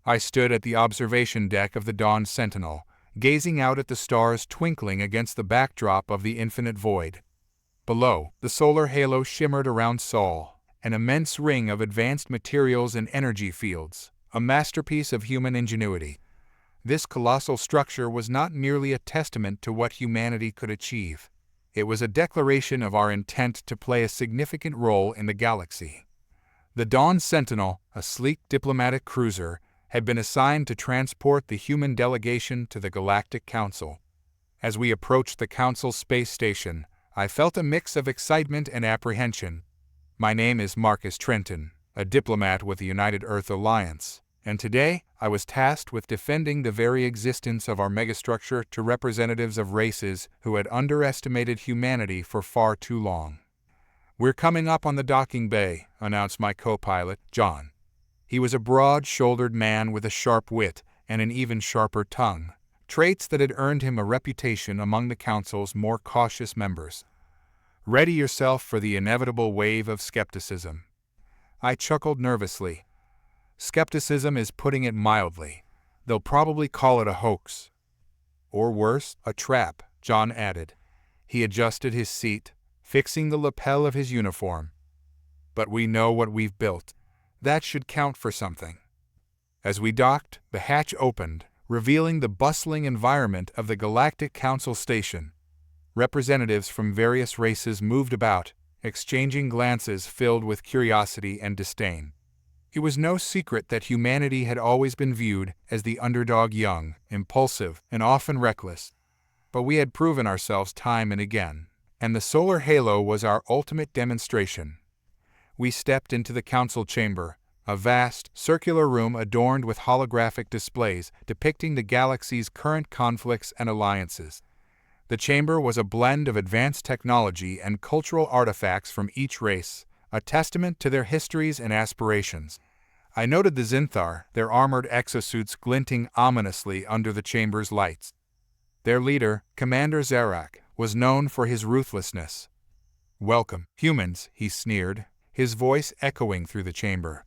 I stood at the observation deck of the Dawn Sentinel, gazing out at the stars twinkling against the backdrop of the infinite void. Below, the solar halo shimmered around Sol, an immense ring of advanced materials and energy fields, a masterpiece of human ingenuity. This colossal structure was not merely a testament to what humanity could achieve. It was a declaration of our intent to play a significant role in the galaxy. The Dawn Sentinel, a sleek diplomatic cruiser, had been assigned to transport the human delegation to the Galactic Council. As we approached the Council's space station, I felt a mix of excitement and apprehension. My name is Marcus Trenton, a diplomat with the United Earth Alliance, and today I was tasked with defending the very existence of our megastructure to representatives of races who had underestimated humanity for far too long. "We're coming up on the docking bay," announced my co-pilot, John. He was a broad-shouldered man with a sharp wit and an even sharper tongue, traits that had earned him a reputation among the Council's more cautious members. "Ready yourself for the inevitable wave of skepticism." I chuckled nervously. "Skepticism is putting it mildly. They'll probably call it a hoax." "Or worse, a trap," John added. He adjusted his seat, fixing the lapel of his uniform. "But we know what we've built. That should count for something." As we docked, the hatch opened, revealing the bustling environment of the Galactic Council station. Representatives from various races moved about, exchanging glances filled with curiosity and disdain. It was no secret that humanity had always been viewed as the underdog, young, impulsive, and often reckless. But we had proven ourselves time and again, and the solar halo was our ultimate demonstration. We stepped into the council chamber, a vast, circular room adorned with holographic displays depicting the galaxy's current conflicts and alliances. The chamber was a blend of advanced technology and cultural artifacts from each race, a testament to their histories and aspirations. I noted the Zinthar, their armored exosuits glinting ominously under the chamber's lights. Their leader, Commander Zarak, was known for his ruthlessness. "Welcome, humans," he sneered, his voice echoing through the chamber.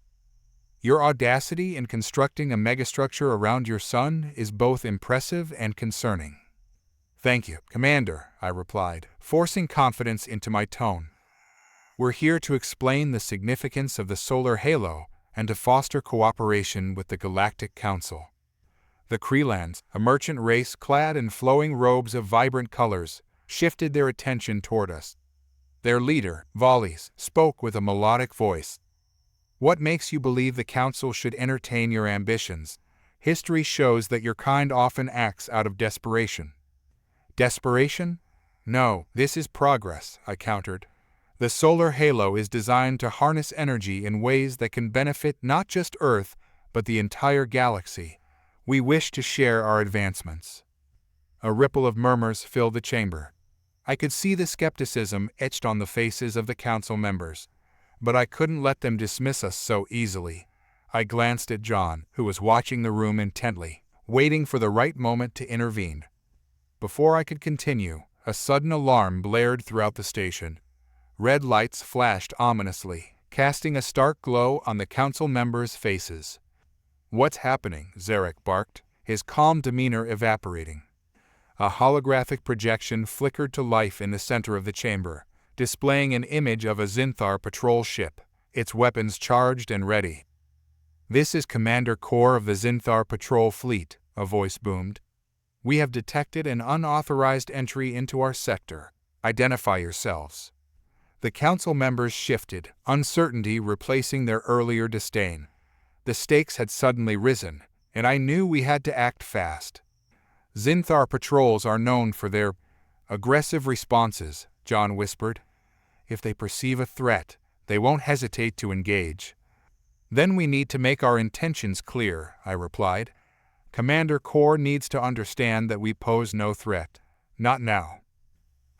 "Your audacity in constructing a megastructure around your sun is both impressive and concerning." "Thank you, Commander," I replied, forcing confidence into my tone. "We're here to explain the significance of the solar halo and to foster cooperation with the Galactic Council." The Kreelans, a merchant race clad in flowing robes of vibrant colors, shifted their attention toward us. Their leader, Volles, spoke with a melodic voice. "What makes you believe the Council should entertain your ambitions? History shows that your kind often acts out of desperation." "Desperation? No, this is progress," I countered. "The solar halo is designed to harness energy in ways that can benefit not just Earth, but the entire galaxy. We wish to share our advancements." A ripple of murmurs filled the chamber. I could see the skepticism etched on the faces of the council members, but I couldn't let them dismiss us so easily. I glanced at John, who was watching the room intently, waiting for the right moment to intervene. Before I could continue, a sudden alarm blared throughout the station. Red lights flashed ominously, casting a stark glow on the council members' faces. "What's happening?" Zarak barked, his calm demeanor evaporating. A holographic projection flickered to life in the center of the chamber, displaying an image of a Zinthar patrol ship, its weapons charged and ready. "This is Commander Core of the Zinthar Patrol Fleet," a voice boomed. "We have detected an unauthorized entry into our sector. Identify yourselves." The council members shifted, uncertainty replacing their earlier disdain. The stakes had suddenly risen, and I knew we had to act fast. "Zinthar patrols are known for their aggressive responses," John whispered. "If they perceive a threat, they won't hesitate to engage." "Then we need to make our intentions clear," I replied. "Commander Core needs to understand that we pose no threat. Not now."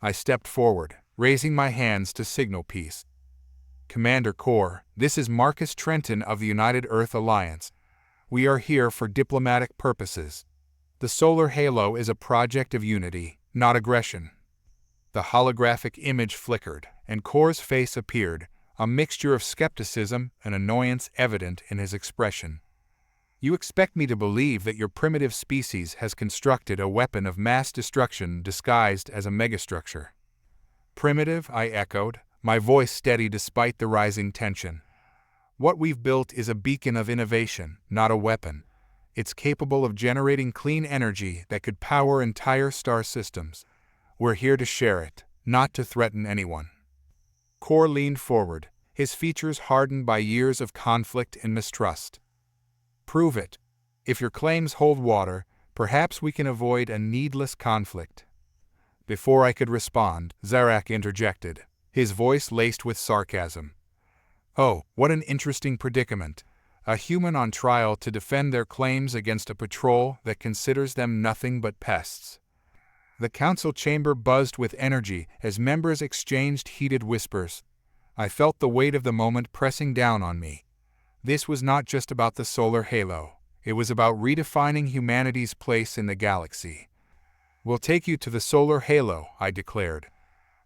I stepped forward, raising my hands to signal peace. "Commander Core, this is Marcus Trenton of the United Earth Alliance. We are here for diplomatic purposes. The solar halo is a project of unity, not aggression." The holographic image flickered, and Core's face appeared, a mixture of skepticism and annoyance evident in his expression. You expect me to believe that your primitive species has constructed a weapon of mass destruction disguised as a megastructure. Primitive, I echoed, my voice steady despite the rising tension. What we've built is a beacon of innovation, not a weapon. It's capable of generating clean energy that could power entire star systems. We're here to share it, not to threaten anyone. Kor leaned forward, his features hardened by years of conflict and mistrust. Prove it. If your claims hold water, perhaps we can avoid a needless conflict. Before I could respond, Zarak interjected, his voice laced with sarcasm. Oh, what an interesting predicament. A human on trial to defend their claims against a patrol that considers them nothing but pests. The council chamber buzzed with energy as members exchanged heated whispers. I felt the weight of the moment pressing down on me. This was not just about the solar halo. It was about redefining humanity's place in the galaxy. We'll take you to the solar halo, I declared.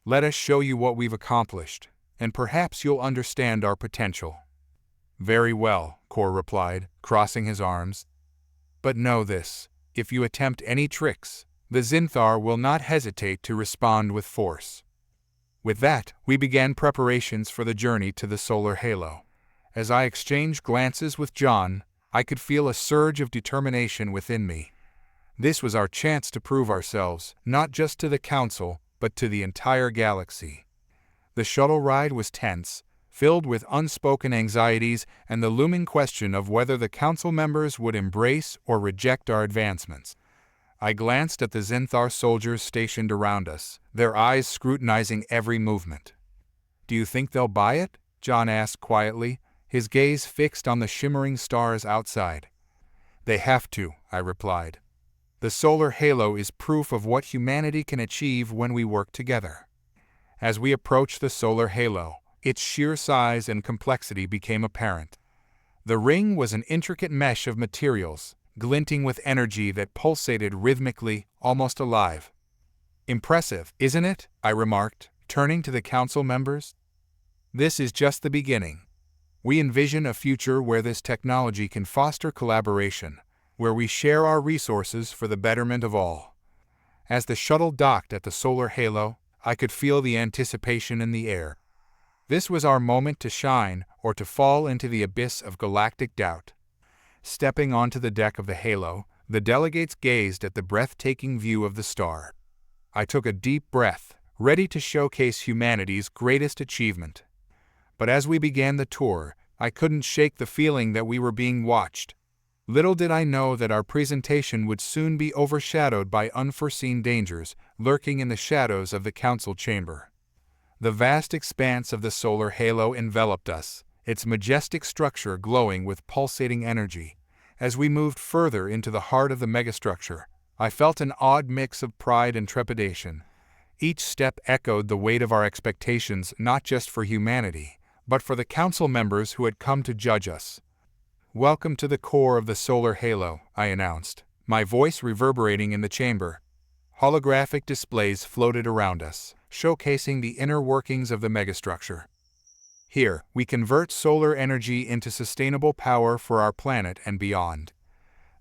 Let us show you what we've accomplished, and perhaps you'll understand our potential. Very well, Kor replied, crossing his arms. But know this, if you attempt any tricks, the Zinthar will not hesitate to respond with force. With that, we began preparations for the journey to the solar halo. As I exchanged glances with John, I could feel a surge of determination within me. This was our chance to prove ourselves, not just to the Council, but to the entire galaxy. The shuttle ride was tense, filled with unspoken anxieties and the looming question of whether the Council members would embrace or reject our advancements. I glanced at the Zinthar soldiers stationed around us, their eyes scrutinizing every movement. Do you think they'll buy it? John asked quietly, his gaze fixed on the shimmering stars outside. They have to, I replied. The solar halo is proof of what humanity can achieve when we work together. As we approached the solar halo, its sheer size and complexity became apparent. The ring was an intricate mesh of materials, glinting with energy that pulsated rhythmically, almost alive. Impressive, isn't it? I remarked, turning to the council members. This is just the beginning. We envision a future where this technology can foster collaboration, where we share our resources for the betterment of all. As the shuttle docked at the solar halo, I could feel the anticipation in the air. This was our moment to shine or to fall into the abyss of galactic doubt. Stepping onto the deck of the halo, the delegates gazed at the breathtaking view of the star. I took a deep breath, ready to showcase humanity's greatest achievement. But as we began the tour, I couldn't shake the feeling that we were being watched. Little did I know that our presentation would soon be overshadowed by unforeseen dangers lurking in the shadows of the council chamber. The vast expanse of the solar halo enveloped us, its majestic structure glowing with pulsating energy. As we moved further into the heart of the megastructure, I felt an odd mix of pride and trepidation. Each step echoed the weight of our expectations not just for humanity, but for the council members who had come to judge us. Welcome to the core of the solar halo, I announced, my voice reverberating in the chamber. Holographic displays floated around us, showcasing the inner workings of the megastructure. Here, we convert solar energy into sustainable power for our planet and beyond.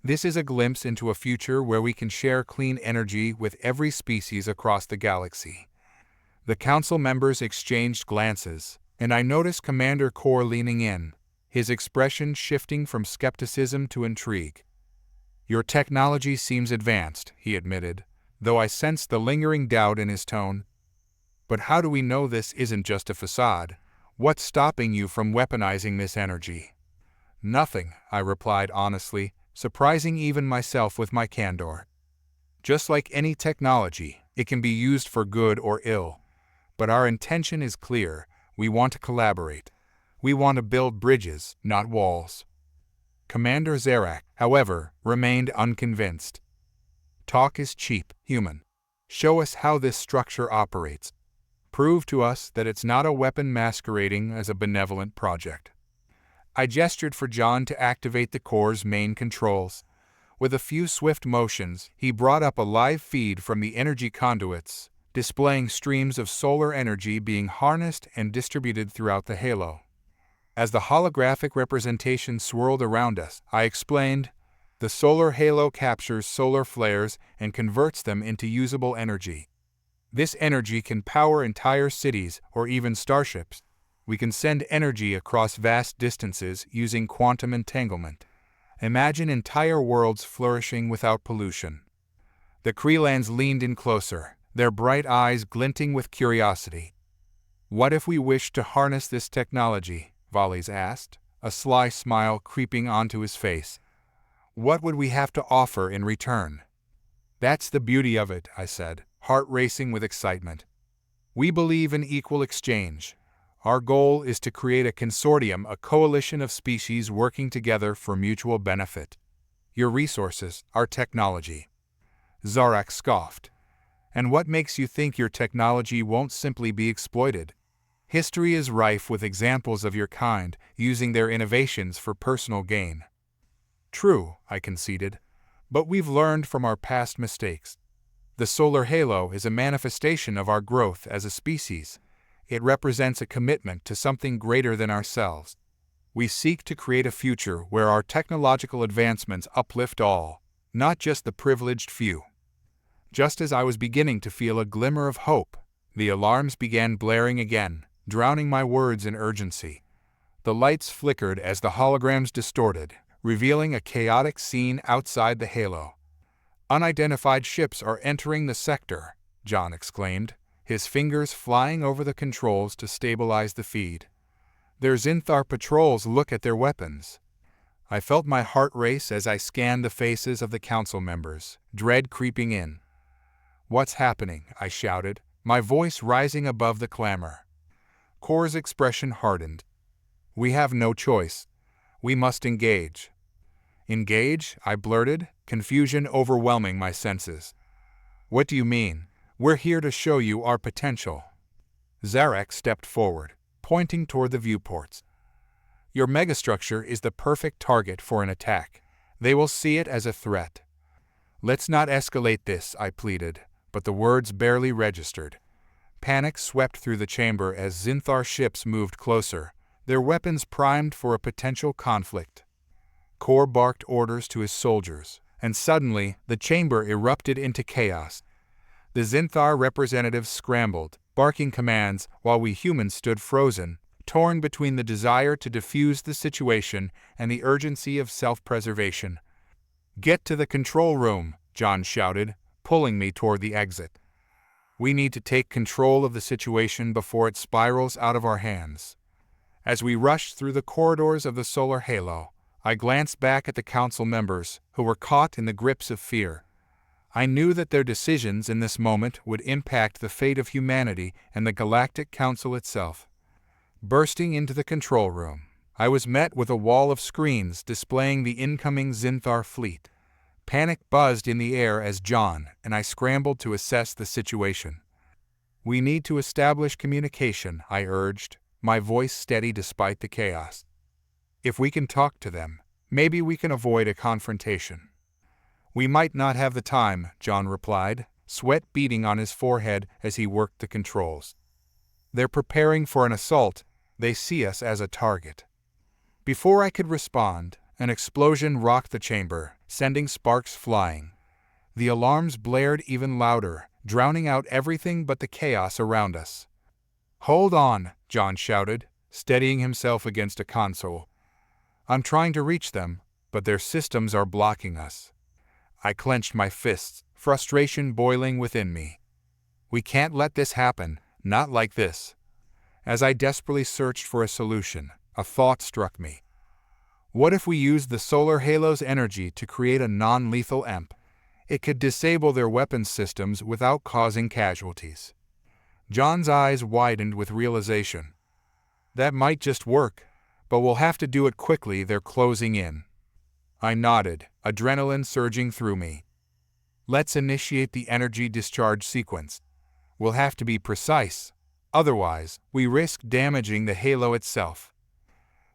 This is a glimpse into a future where we can share clean energy with every species across the galaxy. The council members exchanged glances, and I noticed Commander Kor leaning in, his expression shifting from skepticism to intrigue. Your technology seems advanced, he admitted, though I sensed the lingering doubt in his tone. But how do we know this isn't just a facade? What's stopping you from weaponizing this energy? Nothing, I replied honestly, surprising even myself with my candor. Just like any technology, it can be used for good or ill. But our intention is clear. We want to collaborate. We want to build bridges, not walls. Commander Zarak, however, remained unconvinced. Talk is cheap, human. Show us how this structure operates. Prove to us that it's not a weapon masquerading as a benevolent project. I gestured for John to activate the core's main controls. With a few swift motions, he brought up a live feed from the energy conduits, displaying streams of solar energy being harnessed and distributed throughout the halo. As the holographic representation swirled around us, I explained, the solar halo captures solar flares and converts them into usable energy. This energy can power entire cities or even starships. We can send energy across vast distances using quantum entanglement. Imagine entire worlds flourishing without pollution. The Kreelans leaned in closer, their bright eyes glinting with curiosity. What if we wished to harness this technology? Valles asked, a sly smile creeping onto his face. What would we have to offer in return? That's the beauty of it, I said, heart racing with excitement. We believe in equal exchange. Our goal is to create a consortium, a coalition of species working together for mutual benefit. Your resources, our technology. Zarak scoffed. And what makes you think your technology won't simply be exploited? History is rife with examples of your kind using their innovations for personal gain. True, I conceded, but we've learned from our past mistakes. The solar halo is a manifestation of our growth as a species. It represents a commitment to something greater than ourselves. We seek to create a future where our technological advancements uplift all, not just the privileged few. Just as I was beginning to feel a glimmer of hope, the alarms began blaring again, drowning my words in urgency. The lights flickered as the holograms distorted, revealing a chaotic scene outside the halo. Unidentified ships are entering the sector, John exclaimed, his fingers flying over the controls to stabilize the feed. Their Zinthar patrols look at their weapons. I felt my heart race as I scanned the faces of the council members, dread creeping in. What's happening? I shouted, my voice rising above the clamor. Kor's expression hardened. We have no choice. We must engage. Engage? I blurted, confusion overwhelming my senses. What do you mean? We're here to show you our potential. Zarak stepped forward, pointing toward the viewports. Your megastructure is the perfect target for an attack. They will see it as a threat. Let's not escalate this, I pleaded, but the words barely registered. Panic swept through the chamber as Zinthar ships moved closer, their weapons primed for a potential conflict. Kor barked orders to his soldiers, and suddenly the chamber erupted into chaos. The Zinthar representatives scrambled, barking commands, while we humans stood frozen, torn between the desire to defuse the situation and the urgency of self-preservation. Get to the control room, John shouted, pulling me toward the exit. We need to take control of the situation before it spirals out of our hands. As we rushed through the corridors of the solar halo, I glanced back at the council members, who were caught in the grips of fear. I knew that their decisions in this moment would impact the fate of humanity and the Galactic Council itself. Bursting into the control room, I was met with a wall of screens displaying the incoming Zinthar fleet. Panic buzzed in the air as John and I scrambled to assess the situation. We need to establish communication, I urged, my voice steady despite the chaos. If we can talk to them, maybe we can avoid a confrontation. We might not have the time, John replied, sweat beading on his forehead as he worked the controls. They're preparing for an assault. They see us as a target. Before I could respond, an explosion rocked the chamber, sending sparks flying. The alarms blared even louder, drowning out everything but the chaos around us. Hold on, John shouted, steadying himself against a console. I'm trying to reach them, but their systems are blocking us. I clenched my fists, frustration boiling within me. We can't let this happen, not like this. As I desperately searched for a solution, a thought struck me. What if we used the solar halo's energy to create a non-lethal EMP? It could disable their weapons systems without causing casualties. John's eyes widened with realization. That might just work, but we'll have to do it quickly, they're closing in. I nodded, adrenaline surging through me. Let's initiate the energy discharge sequence. We'll have to be precise, otherwise we risk damaging the halo itself.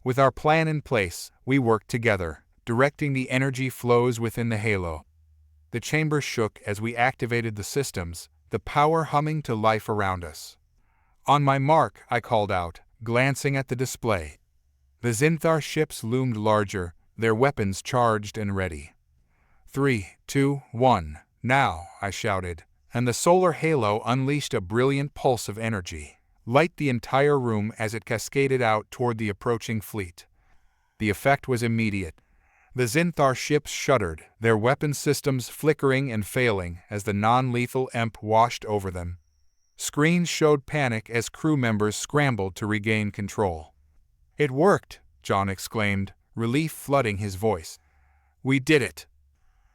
With our plan in place, we worked together, directing the energy flows within the halo. The chamber shook as we activated the systems, the power humming to life around us. On my mark, I called out, glancing at the display. The Zinthar ships loomed larger, their weapons charged and ready. 3, 2, 1, now, I shouted, and the solar halo unleashed a brilliant pulse of energy, light the entire room as it cascaded out toward the approaching fleet. The effect was immediate. The Zinthar ships shuddered, their weapon systems flickering and failing as the non-lethal EMP washed over them. Screens showed panic as crew members scrambled to regain control. "It worked," John exclaimed, relief flooding his voice. "We did it."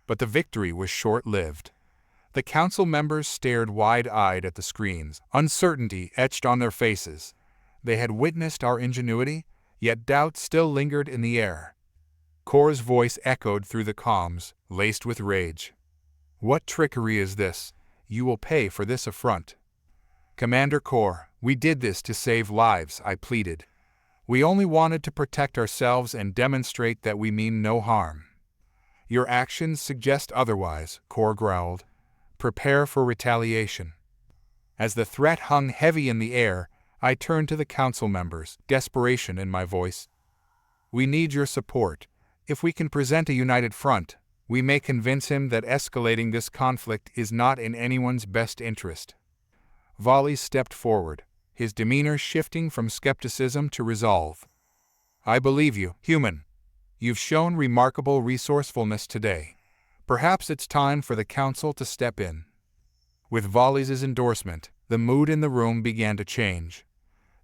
But the victory was short-lived. The council members stared wide-eyed at the screens, uncertainty etched on their faces. They had witnessed our ingenuity, yet doubt still lingered in the air. Kor's voice echoed through the comms, laced with rage. "What trickery is this? You will pay for this affront." "Commander Kor, we did this to save lives," I pleaded. "We only wanted to protect ourselves and demonstrate that we mean no harm." "Your actions suggest otherwise," Kor growled. "Prepare for retaliation." As the threat hung heavy in the air, I turned to the council members, desperation in my voice. "We need your support. If we can present a united front, we may convince him that escalating this conflict is not in anyone's best interest." Volleys stepped forward, his demeanor shifting from skepticism to resolve. "I believe you, human. You've shown remarkable resourcefulness today. Perhaps it's time for the council to step in." With Volleys' endorsement, the mood in the room began to change.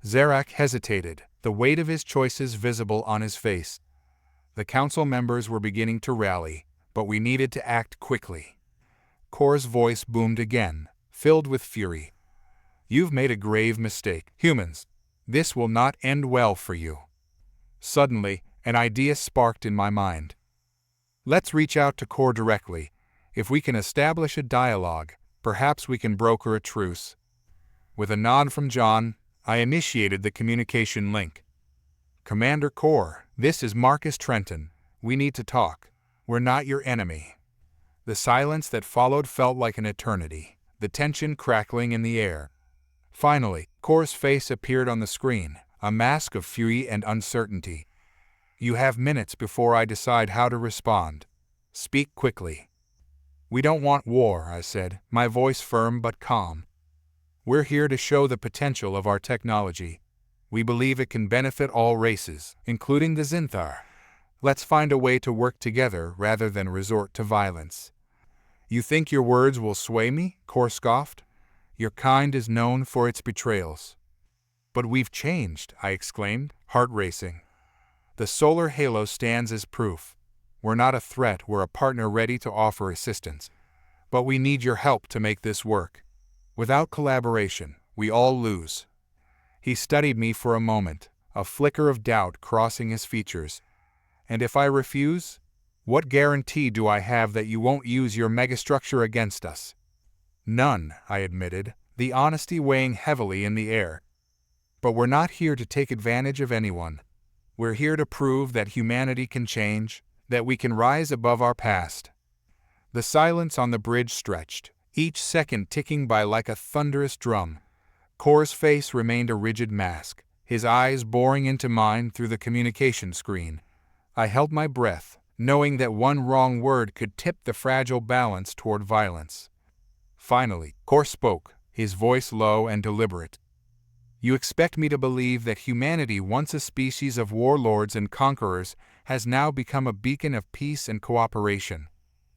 Zarak hesitated, the weight of his choices visible on his face. The council members were beginning to rally, but we needed to act quickly. Kor's voice boomed again, filled with fury. "You've made a grave mistake, humans. This will not end well for you." Suddenly, an idea sparked in my mind. "Let's reach out to Kor directly. If we can establish a dialogue, perhaps we can broker a truce." With a nod from John, I initiated the communication link. "Commander Kor, this is Marcus Trenton. We need to talk. We're not your enemy." The silence that followed felt like an eternity, the tension crackling in the air. Finally, Kor's face appeared on the screen, a mask of fury and uncertainty. "You have minutes before I decide how to respond. Speak quickly." "We don't want war," I said, my voice firm but calm. "We're here to show the potential of our technology. We believe it can benefit all races, including the Zinthar. Let's find a way to work together rather than resort to violence." "You think your words will sway me?" Kor scoffed. "Your kind is known for its betrayals." "But we've changed," I exclaimed, heart racing. "The solar halo stands as proof. We're not a threat, we're a partner ready to offer assistance. But we need your help to make this work. Without collaboration, we all lose." He studied me for a moment, a flicker of doubt crossing his features. "And if I refuse? What guarantee do I have that you won't use your megastructure against us?" "None," I admitted, the honesty weighing heavily in the air. "But we're not here to take advantage of anyone. We're here to prove that humanity can change, that we can rise above our past." The silence on the bridge stretched, each second ticking by like a thunderous drum. Kor's face remained a rigid mask, his eyes boring into mine through the communication screen. I held my breath, knowing that one wrong word could tip the fragile balance toward violence. Finally, Kor spoke, his voice low and deliberate. "You expect me to believe that humanity, once a species of warlords and conquerors, has now become a beacon of peace and cooperation.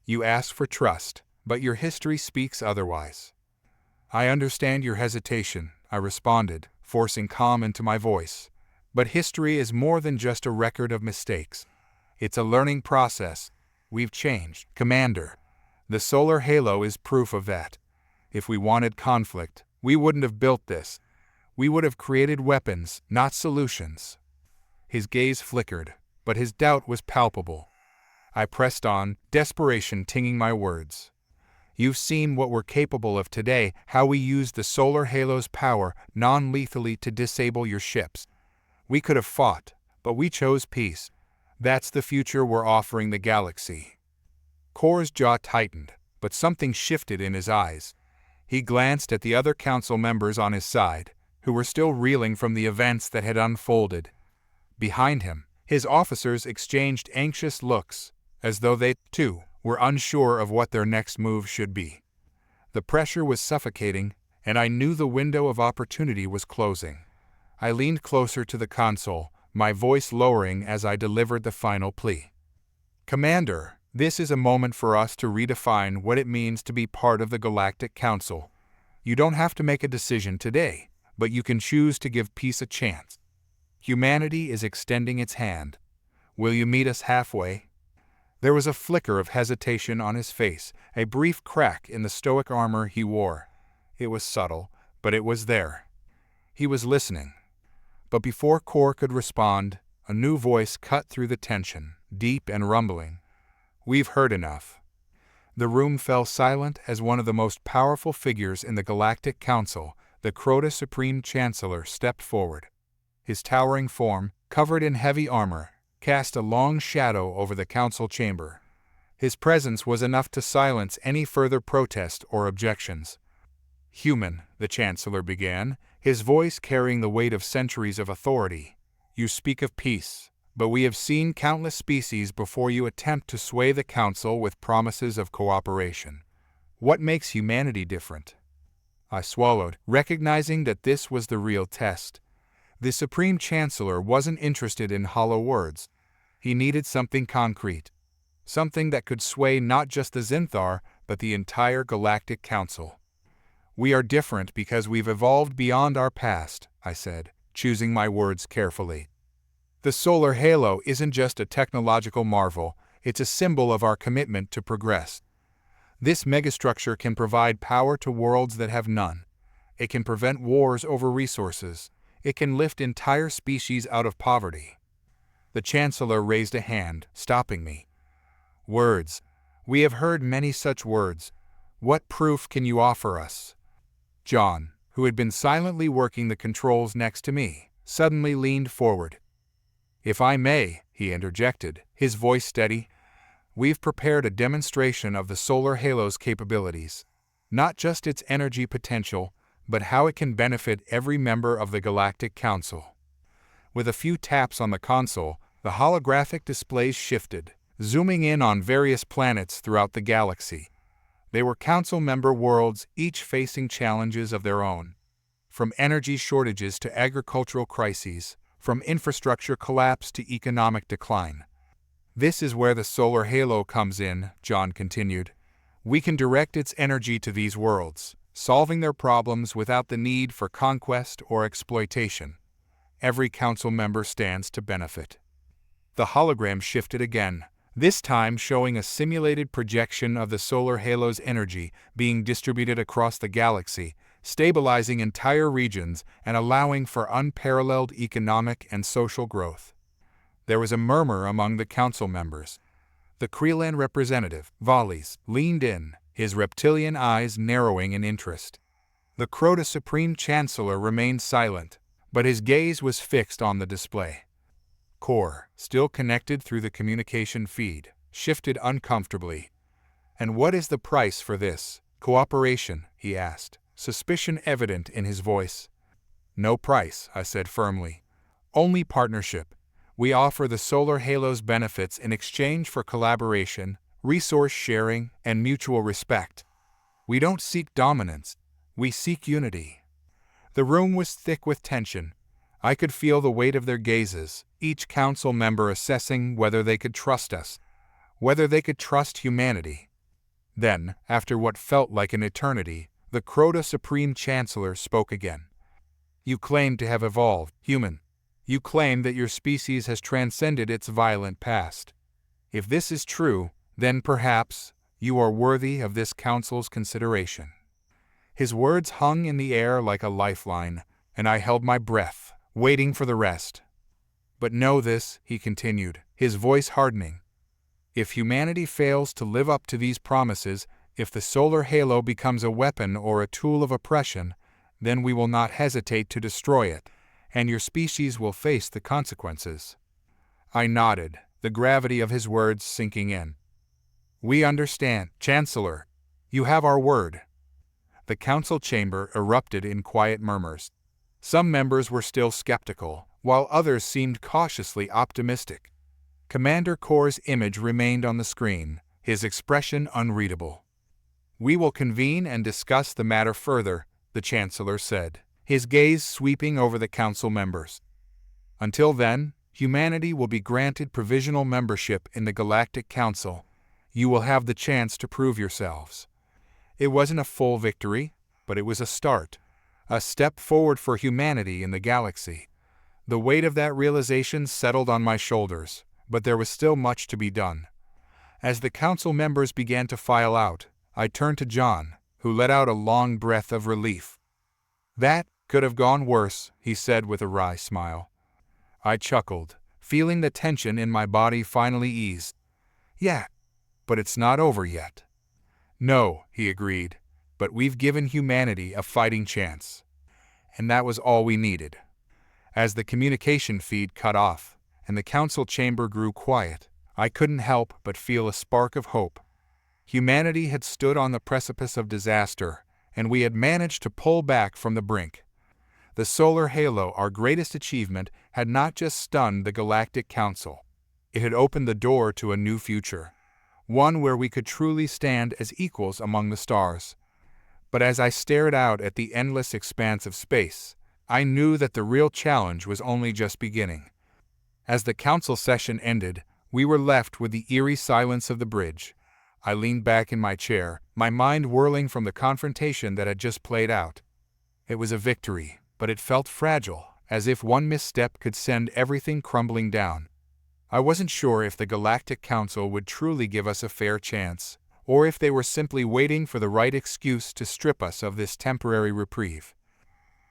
You ask for trust, but your history speaks otherwise." "I understand your hesitation," I responded, forcing calm into my voice. "But history is more than just a record of mistakes. It's a learning process. We've changed, Commander. The solar halo is proof of that. If we wanted conflict, we wouldn't have built this. We would have created weapons, not solutions." His gaze flickered, but his doubt was palpable. I pressed on, desperation tinging my words. "You've seen what we're capable of today, how we used the solar halo's power non-lethally to disable your ships. We could have fought, but we chose peace. That's the future we're offering the galaxy." Kor's jaw tightened, but something shifted in his eyes. He glanced at the other council members on his side, who were still reeling from the events that had unfolded. Behind him, His officers exchanged anxious looks, as though they, too, were unsure of what their next move should be. The pressure was suffocating, and I knew the window of opportunity was closing. I leaned closer to the console, my voice lowering as I delivered the final plea. "Commander, this is a moment for us to redefine what it means to be part of the Galactic Council. You don't have to make a decision today, but you can choose to give peace a chance. Humanity is extending its hand. Will you meet us halfway?" There was a flicker of hesitation on his face, a brief crack in the stoic armor he wore. It was subtle, but it was there. He was listening. But before Kor could respond, a new voice cut through the tension, deep and rumbling. "We've heard enough." The room fell silent as one of the most powerful figures in the Galactic Council, the Crota Supreme Chancellor, stepped forward. His towering form, covered in heavy armor, cast a long shadow over the council chamber. His presence was enough to silence any further protest or objections. "Human," the Chancellor began, his voice carrying the weight of centuries of authority. "You speak of peace, but we have seen countless species before you attempt to sway the Council with promises of cooperation. What makes humanity different?" I swallowed, recognizing that this was the real test. The Supreme Chancellor wasn't interested in hollow words. He needed something concrete. Something that could sway not just the Zinthar, but the entire Galactic Council. "We are different because we've evolved beyond our past," I said, choosing my words carefully. "The solar halo isn't just a technological marvel, it's a symbol of our commitment to progress. This megastructure can provide power to worlds that have none. It can prevent wars over resources. It can lift entire species out of poverty." The Chancellor raised a hand, stopping me. "Words. We have heard many such words. What proof can you offer us?" John, who had been silently working the controls next to me, suddenly leaned forward. "If I may," he interjected, his voice steady, "we've prepared a demonstration of the solar halo's capabilities. Not just its energy potential, but how it can benefit every member of the Galactic Council." With a few taps on the console, the holographic displays shifted, zooming in on various planets throughout the galaxy. They were Council member worlds, each facing challenges of their own. From energy shortages to agricultural crises, from infrastructure collapse to economic decline. "This is where the solar halo comes in," John continued. "We can direct its energy to these worlds, solving their problems without the need for conquest or exploitation. Every council member stands to benefit." The hologram shifted again, this time showing a simulated projection of the solar halo's energy being distributed across the galaxy, stabilizing entire regions and allowing for unparalleled economic and social growth. There was a murmur among the council members. The Kreelan representative, Valles, leaned in, his reptilian eyes narrowing in interest. The Crota Supreme Chancellor remained silent, but his gaze was fixed on the display. Kor, still connected through the communication feed, shifted uncomfortably. "And what is the price for this cooperation?" he asked, suspicion evident in his voice. "No price," I said firmly. "Only partnership. We offer the solar halo's benefits in exchange for collaboration, resource sharing, and mutual respect. We don't seek dominance, we seek unity." The room was thick with tension. I could feel the weight of their gazes, each council member assessing whether they could trust us, whether they could trust humanity. Then, after what felt like an eternity, the Crota Supreme Chancellor spoke again. "You claim to have evolved, human. You claim that your species has transcended its violent past. If this is true, then perhaps you are worthy of this council's consideration." His words hung in the air like a lifeline, and I held my breath, waiting for the rest. "But know this," he continued, his voice hardening. "If humanity fails to live up to these promises, if the solar halo becomes a weapon or a tool of oppression, then we will not hesitate to destroy it, and your species will face the consequences." I nodded, the gravity of his words sinking in. "We understand, Chancellor. You have our word." The council chamber erupted in quiet murmurs. Some members were still skeptical, while others seemed cautiously optimistic. Commander Kor's image remained on the screen, his expression unreadable. "We will convene and discuss the matter further," the Chancellor said, his gaze sweeping over the Council members. "Until then, humanity will be granted provisional membership in the Galactic Council. You will have the chance to prove yourselves." It wasn't a full victory, but it was a start, a step forward for humanity in the galaxy. The weight of that realization settled on my shoulders, but there was still much to be done. As the Council members began to file out, I turned to John, who let out a long breath of relief. "That could have gone worse," he said with a wry smile. I chuckled, feeling the tension in my body finally ease. "Yeah, but it's not over yet." "No," he agreed, "but we've given humanity a fighting chance." And that was all we needed. As the communication feed cut off, and the council chamber grew quiet, I couldn't help but feel a spark of hope. Humanity had stood on the precipice of disaster, and we had managed to pull back from the brink. The solar halo, our greatest achievement, had not just stunned the Galactic Council. It had opened the door to a new future, one where we could truly stand as equals among the stars. But as I stared out at the endless expanse of space, I knew that the real challenge was only just beginning. As the council session ended, we were left with the eerie silence of the bridge. I leaned back in my chair, my mind whirling from the confrontation that had just played out. It was a victory, but it felt fragile, as if one misstep could send everything crumbling down. I wasn't sure if the Galactic Council would truly give us a fair chance, or if they were simply waiting for the right excuse to strip us of this temporary reprieve.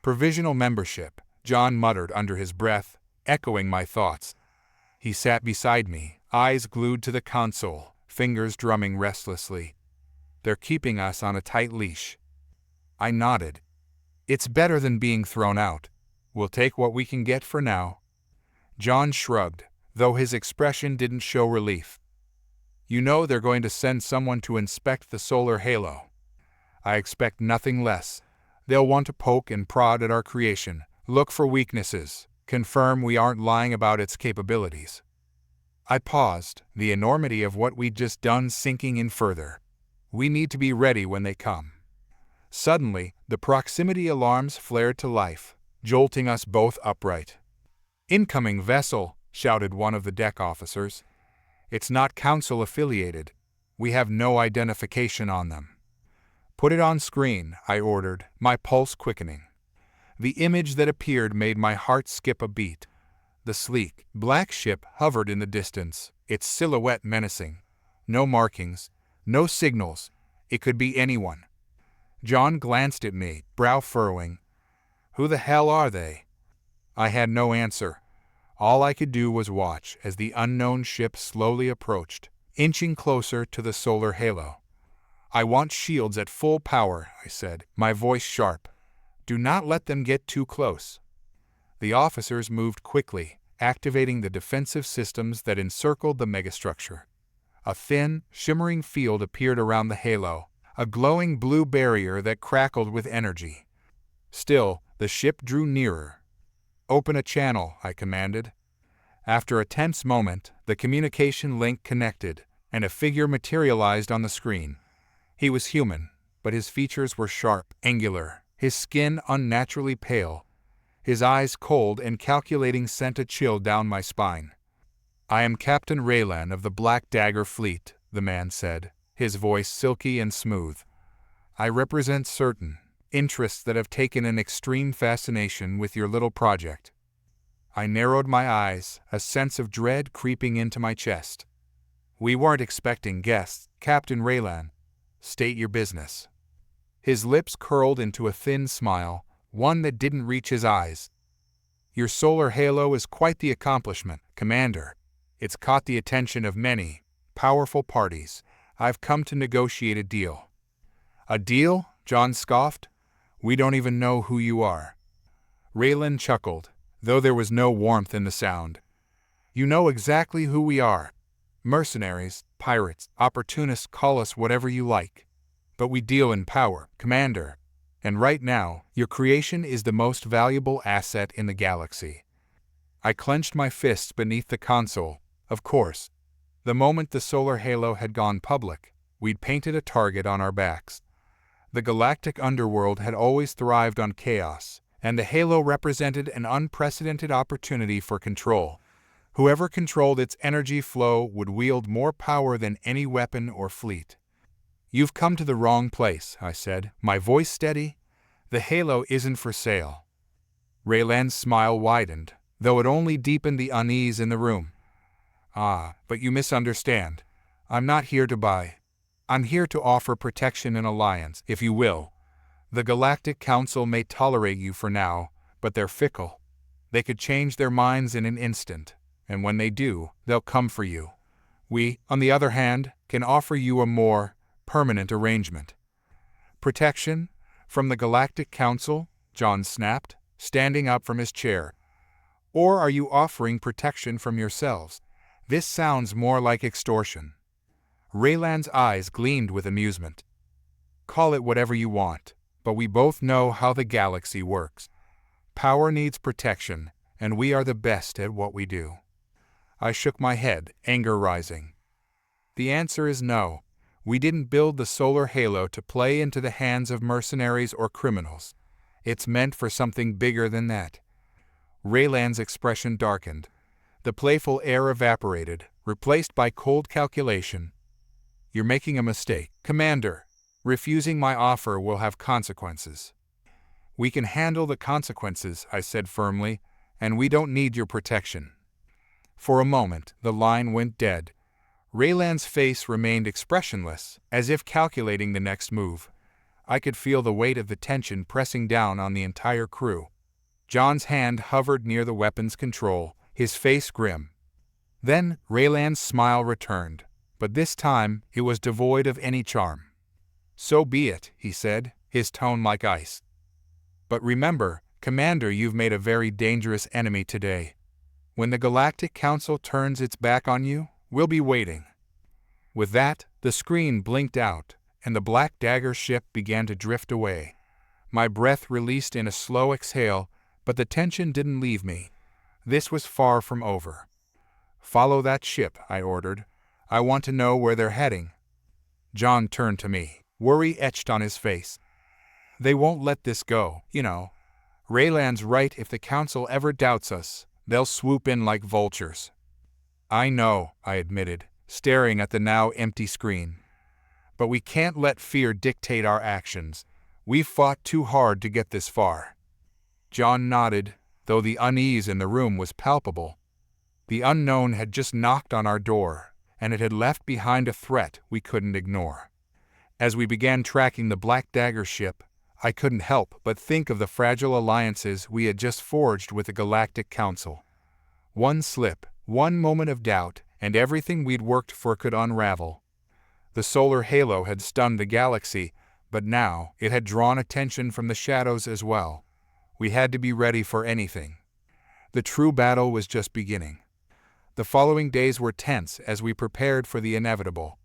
"Provisional membership," John muttered under his breath, echoing my thoughts. He sat beside me, eyes glued to the console, fingers drumming restlessly. "They're keeping us on a tight leash." I nodded. "It's better than being thrown out. We'll take what we can get for now." John shrugged, though his expression didn't show relief. "You know they're going to send someone to inspect the solar halo." "I expect nothing less. They'll want to poke and prod at our creation, look for weaknesses, confirm we aren't lying about its capabilities." I paused, the enormity of what we'd just done sinking in further. We need to be ready when they come. Suddenly, the proximity alarms flared to life, jolting us both upright. "Incoming vessel," shouted one of the deck officers. "It's not council-affiliated. We have no identification on them." "Put it on screen," I ordered, my pulse quickening. The image that appeared made my heart skip a beat. The sleek, black ship hovered in the distance, its silhouette menacing. No markings, no signals. It could be anyone. John glanced at me, brow furrowing. "Who the hell are they?" I had no answer. All I could do was watch as the unknown ship slowly approached, inching closer to the solar halo. "I want shields at full power," I said, my voice sharp. "Do not let them get too close." The officers moved quickly, activating the defensive systems that encircled the megastructure. A thin, shimmering field appeared around the halo, a glowing blue barrier that crackled with energy. Still, the ship drew nearer. "Open a channel," I commanded. After a tense moment, the communication link connected, and a figure materialized on the screen. He was human, but his features were sharp, angular, his skin unnaturally pale. His eyes cold and calculating sent a chill down my spine. "I am Captain Raylan of the Black Dagger Fleet," the man said, his voice silky and smooth. "I represent certain interests that have taken an extreme fascination with your little project." I narrowed my eyes, a sense of dread creeping into my chest. "We weren't expecting guests, Captain Raylan. State your business." His lips curled into a thin smile, one that didn't reach his eyes. "Your solar halo is quite the accomplishment, Commander. It's caught the attention of many powerful parties. I've come to negotiate a deal." "A deal?" John scoffed. "We don't even know who you are." Raylan chuckled, though there was no warmth in the sound. "You know exactly who we are. Mercenaries, pirates, opportunists, call us whatever you like. But we deal in power, Commander. And right now, your creation is the most valuable asset in the galaxy." I clenched my fists beneath the console. Of course. The moment the solar halo had gone public, we'd painted a target on our backs. The galactic underworld had always thrived on chaos, and the halo represented an unprecedented opportunity for control. Whoever controlled its energy flow would wield more power than any weapon or fleet. "You've come to the wrong place," I said, my voice steady. "The halo isn't for sale." Raylan's smile widened, though it only deepened the unease in the room. "Ah, but you misunderstand. I'm not here to buy. I'm here to offer protection and alliance, if you will. The Galactic Council may tolerate you for now, but they're fickle. They could change their minds in an instant, and when they do, they'll come for you. We, on the other hand, can offer you a more permanent arrangement." "Protection? From the Galactic Council?" John snapped, standing up from his chair. "Or are you offering protection from yourselves? This sounds more like extortion." Raylan's eyes gleamed with amusement. "Call it whatever you want, but we both know how the galaxy works. Power needs protection, and we are the best at what we do." I shook my head, anger rising. "The answer is no. We didn't build the solar halo to play into the hands of mercenaries or criminals. It's meant for something bigger than that." Raylan's expression darkened. The playful air evaporated, replaced by cold calculation. "You're making a mistake, Commander. Refusing my offer will have consequences." "We can handle the consequences," I said firmly, "and we don't need your protection." For a moment, the line went dead. Raylan's face remained expressionless, as if calculating the next move. I could feel the weight of the tension pressing down on the entire crew. John's hand hovered near the weapon's control, his face grim. Then Raylan's smile returned, but this time it was devoid of any charm. "So be it," he said, his tone like ice. "But remember, Commander, you've made a very dangerous enemy today. When the Galactic Council turns its back on you, we'll be waiting." With that, the screen blinked out, and the Black Dagger ship began to drift away. My breath released in a slow exhale, but the tension didn't leave me. This was far from over. "Follow that ship," I ordered. "I want to know where they're heading." John turned to me, worry etched on his face. "They won't let this go, you know. Raylan's right. If the Council ever doubts us, they'll swoop in like vultures." "I know," I admitted, staring at the now empty screen. "But we can't let fear dictate our actions. We've fought too hard to get this far." John nodded, though the unease in the room was palpable. The unknown had just knocked on our door, and it had left behind a threat we couldn't ignore. As we began tracking the Black Dagger ship, I couldn't help but think of the fragile alliances we had just forged with the Galactic Council. One slip, one moment of doubt, and everything we'd worked for could unravel. The solar halo had stunned the galaxy, but now it had drawn attention from the shadows as well. We had to be ready for anything. The true battle was just beginning. The following days were tense as we prepared for the inevitable.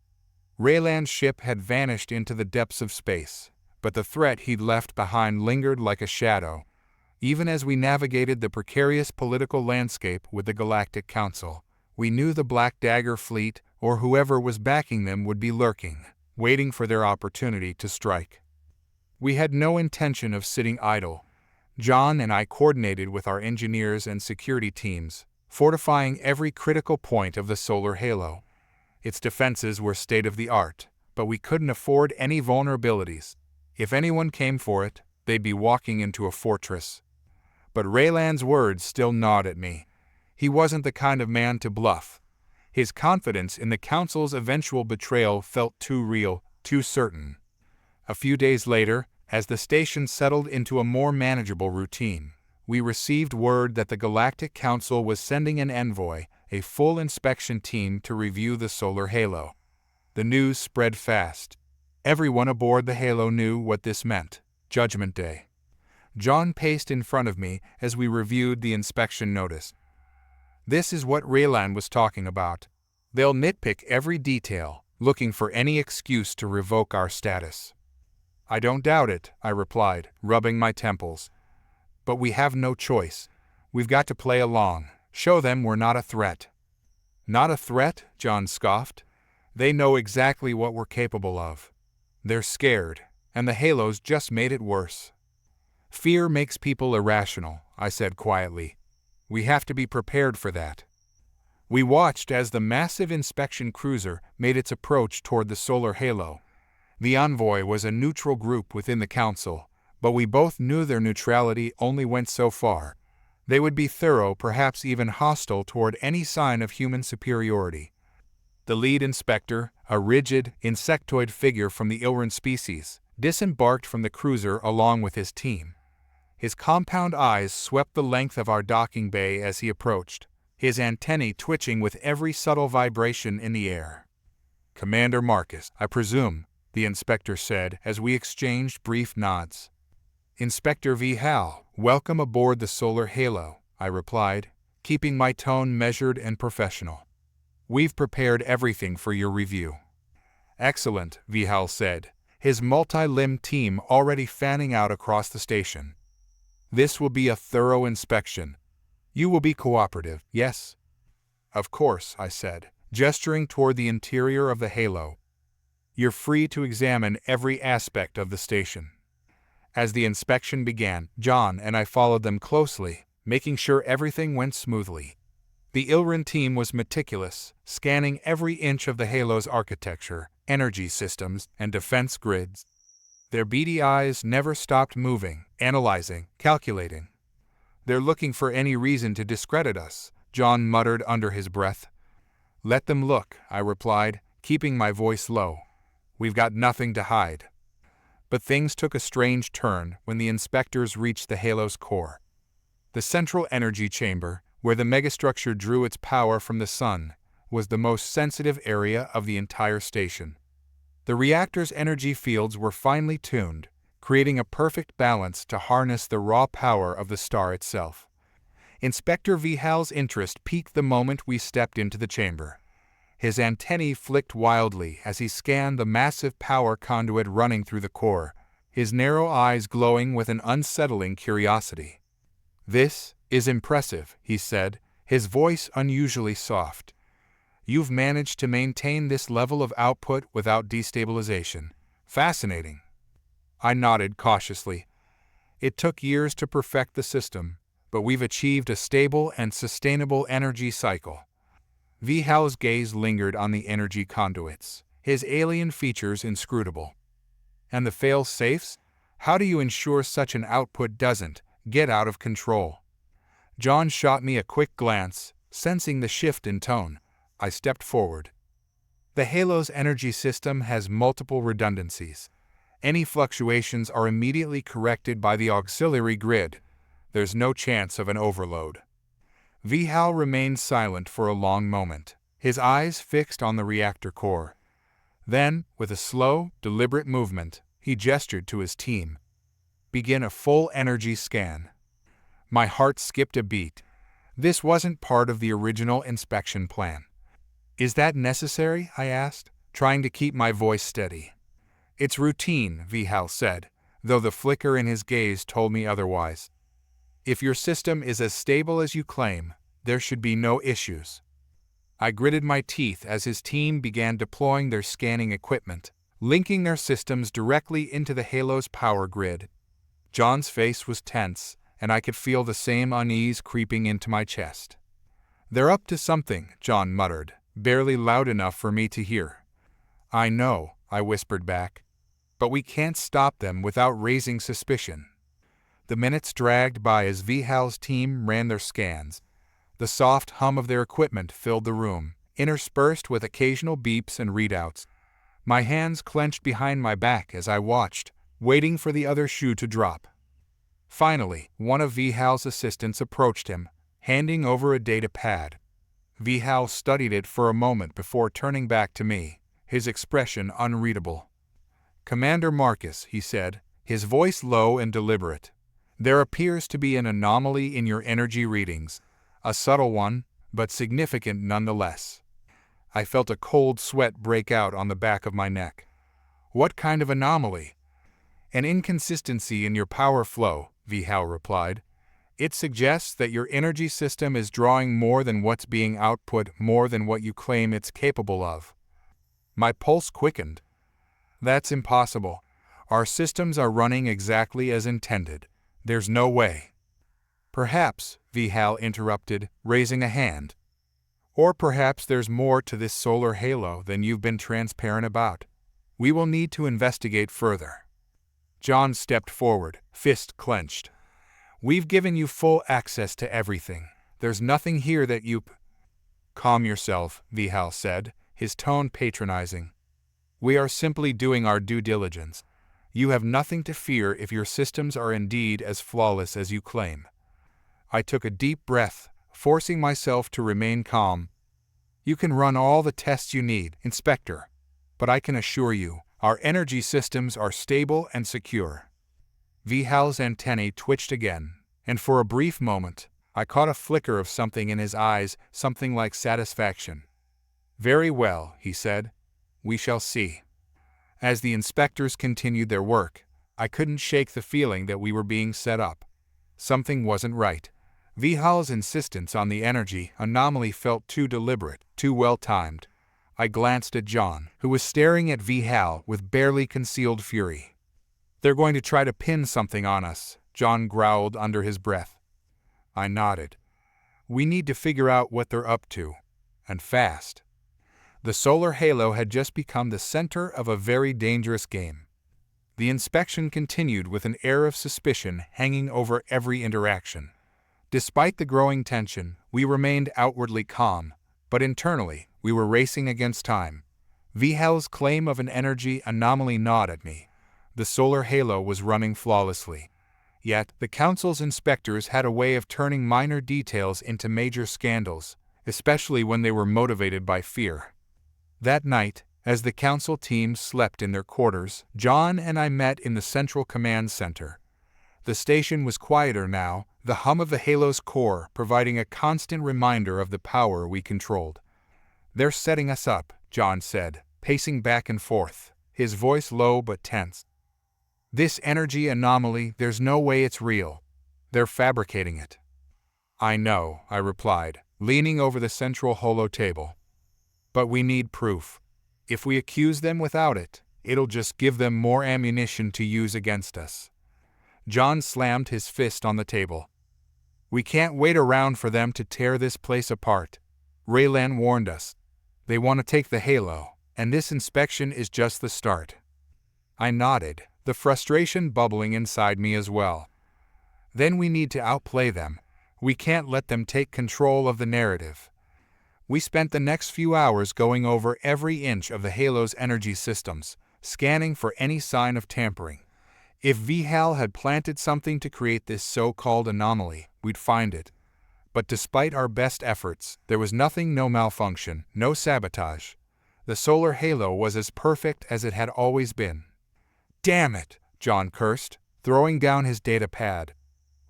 Raylan's ship had vanished into the depths of space, but the threat he'd left behind lingered like a shadow. Even as we navigated the precarious political landscape with the Galactic Council, we knew the Black Dagger fleet, or whoever was backing them, would be lurking, waiting for their opportunity to strike. We had no intention of sitting idle. John and I coordinated with our engineers and security teams, fortifying every critical point of the solar halo. Its defenses were state-of-the-art, but we couldn't afford any vulnerabilities. If anyone came for it, they'd be walking into a fortress. But Raylan's words still gnawed at me. He wasn't the kind of man to bluff. His confidence in the Council's eventual betrayal felt too real, too certain. A few days later, as the station settled into a more manageable routine, we received word that the Galactic Council was sending an envoy, a full inspection team, to review the solar halo. The news spread fast. Everyone aboard the halo knew what this meant: Judgment Day. John paced in front of me as we reviewed the inspection notice. "This is what Raylan was talking about. They'll nitpick every detail, looking for any excuse to revoke our status." "I don't doubt it," I replied, rubbing my temples. "But we have no choice. We've got to play along, Show them we're not a threat." "Not a threat?" John scoffed. "They know exactly what we're capable of. They're scared, and the halos just made it worse." "Fear makes people irrational," I said quietly. "We have to be prepared for that." We watched as the massive inspection cruiser made its approach toward the solar halo. The envoy was a neutral group within the council, but we both knew their neutrality only went so far. They would be thorough, perhaps even hostile toward any sign of human superiority. The lead inspector, a rigid, insectoid figure from the Ilran species, disembarked from the cruiser along with his team. His compound eyes swept the length of our docking bay as he approached, his antennae twitching with every subtle vibration in the air. "Commander Marcus, I presume," the inspector said as we exchanged brief nods. "Inspector V. Hal, welcome aboard the solar halo," I replied, keeping my tone measured and professional. "We've prepared everything for your review." "Excellent," V. Hal said, his multi-limbed team already fanning out across the station. "This will be a thorough inspection. You will be cooperative, yes?" "Of course," I said, gesturing toward the interior of the halo. "You're free to examine every aspect of the station." As the inspection began, John and I followed them closely, making sure everything went smoothly. The Ilran team was meticulous, scanning every inch of the halo's architecture, energy systems, and defense grids. Their beady eyes never stopped moving, analyzing, calculating. "They're looking for any reason to discredit us," John muttered under his breath. "Let them look," I replied, keeping my voice low. "We've got nothing to hide." But things took a strange turn when the inspectors reached the halo's core. The central energy chamber, where the megastructure drew its power from the sun, was the most sensitive area of the entire station. The reactor's energy fields were finely tuned, creating a perfect balance to harness the raw power of the star itself. Inspector Vihal's interest peaked the moment we stepped into the chamber. His antennae flicked wildly as he scanned the massive power conduit running through the core, his narrow eyes glowing with an unsettling curiosity. "This is impressive," he said, his voice unusually soft. "You've managed to maintain this level of output without destabilization. Fascinating." I nodded cautiously. "It took years to perfect the system, but we've achieved a stable and sustainable energy cycle." Vihal's gaze lingered on the energy conduits, his alien features inscrutable. "And the fail-safes? How do you ensure such an output doesn't get out of control?" John shot me a quick glance, sensing the shift in tone. I stepped forward. "The Halo's energy system has multiple redundancies. Any fluctuations are immediately corrected by the auxiliary grid. There's no chance of an overload." Vihal remained silent for a long moment, his eyes fixed on the reactor core. Then, with a slow, deliberate movement, he gestured to his team. "Begin a full energy scan." My heart skipped a beat. This wasn't part of the original inspection plan. "Is that necessary?" I asked, trying to keep my voice steady. "It's routine," Vihal said, though the flicker in his gaze told me otherwise. "If your system is as stable as you claim, there should be no issues." I gritted my teeth as his team began deploying their scanning equipment, linking their systems directly into the Halo's power grid. John's face was tense, and I could feel the same unease creeping into my chest. "They're up to something," John muttered, barely loud enough for me to hear. "I know," I whispered back. "But we can't stop them without raising suspicion." The minutes dragged by as Vihal's team ran their scans. The soft hum of their equipment filled the room, interspersed with occasional beeps and readouts. My hands clenched behind my back as I watched, waiting for the other shoe to drop. Finally, one of Vihal's assistants approached him, handing over a data pad. Vihal studied it for a moment before turning back to me, his expression unreadable. "Commander Marcus," he said, his voice low and deliberate, "there appears to be an anomaly in your energy readings, a subtle one, but significant nonetheless." I felt a cold sweat break out on the back of my neck. "What kind of anomaly?" "An inconsistency in your power flow," Vihal replied. It suggests that your energy system is drawing more than what's being output, more than what you claim it's capable of. My pulse quickened. That's impossible. Our systems are running exactly as intended. There's no way. Perhaps, Vihal interrupted, raising a hand. Or perhaps there's more to this solar halo than you've been transparent about. We will need to investigate further. John stepped forward, fist clenched. We've given you full access to everything. There's nothing here that you... Calm yourself, Vihal said, his tone patronizing. We are simply doing our due diligence. You have nothing to fear if your systems are indeed as flawless as you claim. I took a deep breath, forcing myself to remain calm. You can run all the tests you need, Inspector. But I can assure you, our energy systems are stable and secure. Vihal's antennae twitched again, and for a brief moment, I caught a flicker of something in his eyes, something like satisfaction. Very well, he said. We shall see. As the inspectors continued their work, I couldn't shake the feeling that we were being set up. Something wasn't right. Vihal's insistence on the energy anomaly felt too deliberate, too well-timed. I glanced at John, who was staring at Vihal with barely concealed fury. They're going to try to pin something on us, John growled under his breath. I nodded. We need to figure out what they're up to, and fast. The solar halo had just become the center of a very dangerous game. The inspection continued with an air of suspicion hanging over every interaction. Despite the growing tension, we remained outwardly calm, but internally, we were racing against time. Vihal's claim of an energy anomaly gnawed at me. The solar halo was running flawlessly. Yet, the Council's inspectors had a way of turning minor details into major scandals, especially when they were motivated by fear. That night, as the Council team slept in their quarters, John and I met in the Central Command Center. The station was quieter now, the hum of the halo's core providing a constant reminder of the power we controlled. They're setting us up, John said, pacing back and forth, his voice low but tense. This energy anomaly, there's no way it's real. They're fabricating it. I know, I replied, leaning over the central holo table. But we need proof. If we accuse them without it, it'll just give them more ammunition to use against us. John slammed his fist on the table. We can't wait around for them to tear this place apart. Raylan warned us. They want to take the halo, and this inspection is just the start. I nodded, the frustration bubbling inside me as well. Then we need to outplay them. We can't let them take control of the narrative. We spent the next few hours going over every inch of the halo's energy systems, scanning for any sign of tampering. If Vihal had planted something to create this so-called anomaly, we'd find it. But despite our best efforts, there was nothing, no malfunction, no sabotage. The solar halo was as perfect as it had always been. Damn it, John cursed, throwing down his data pad.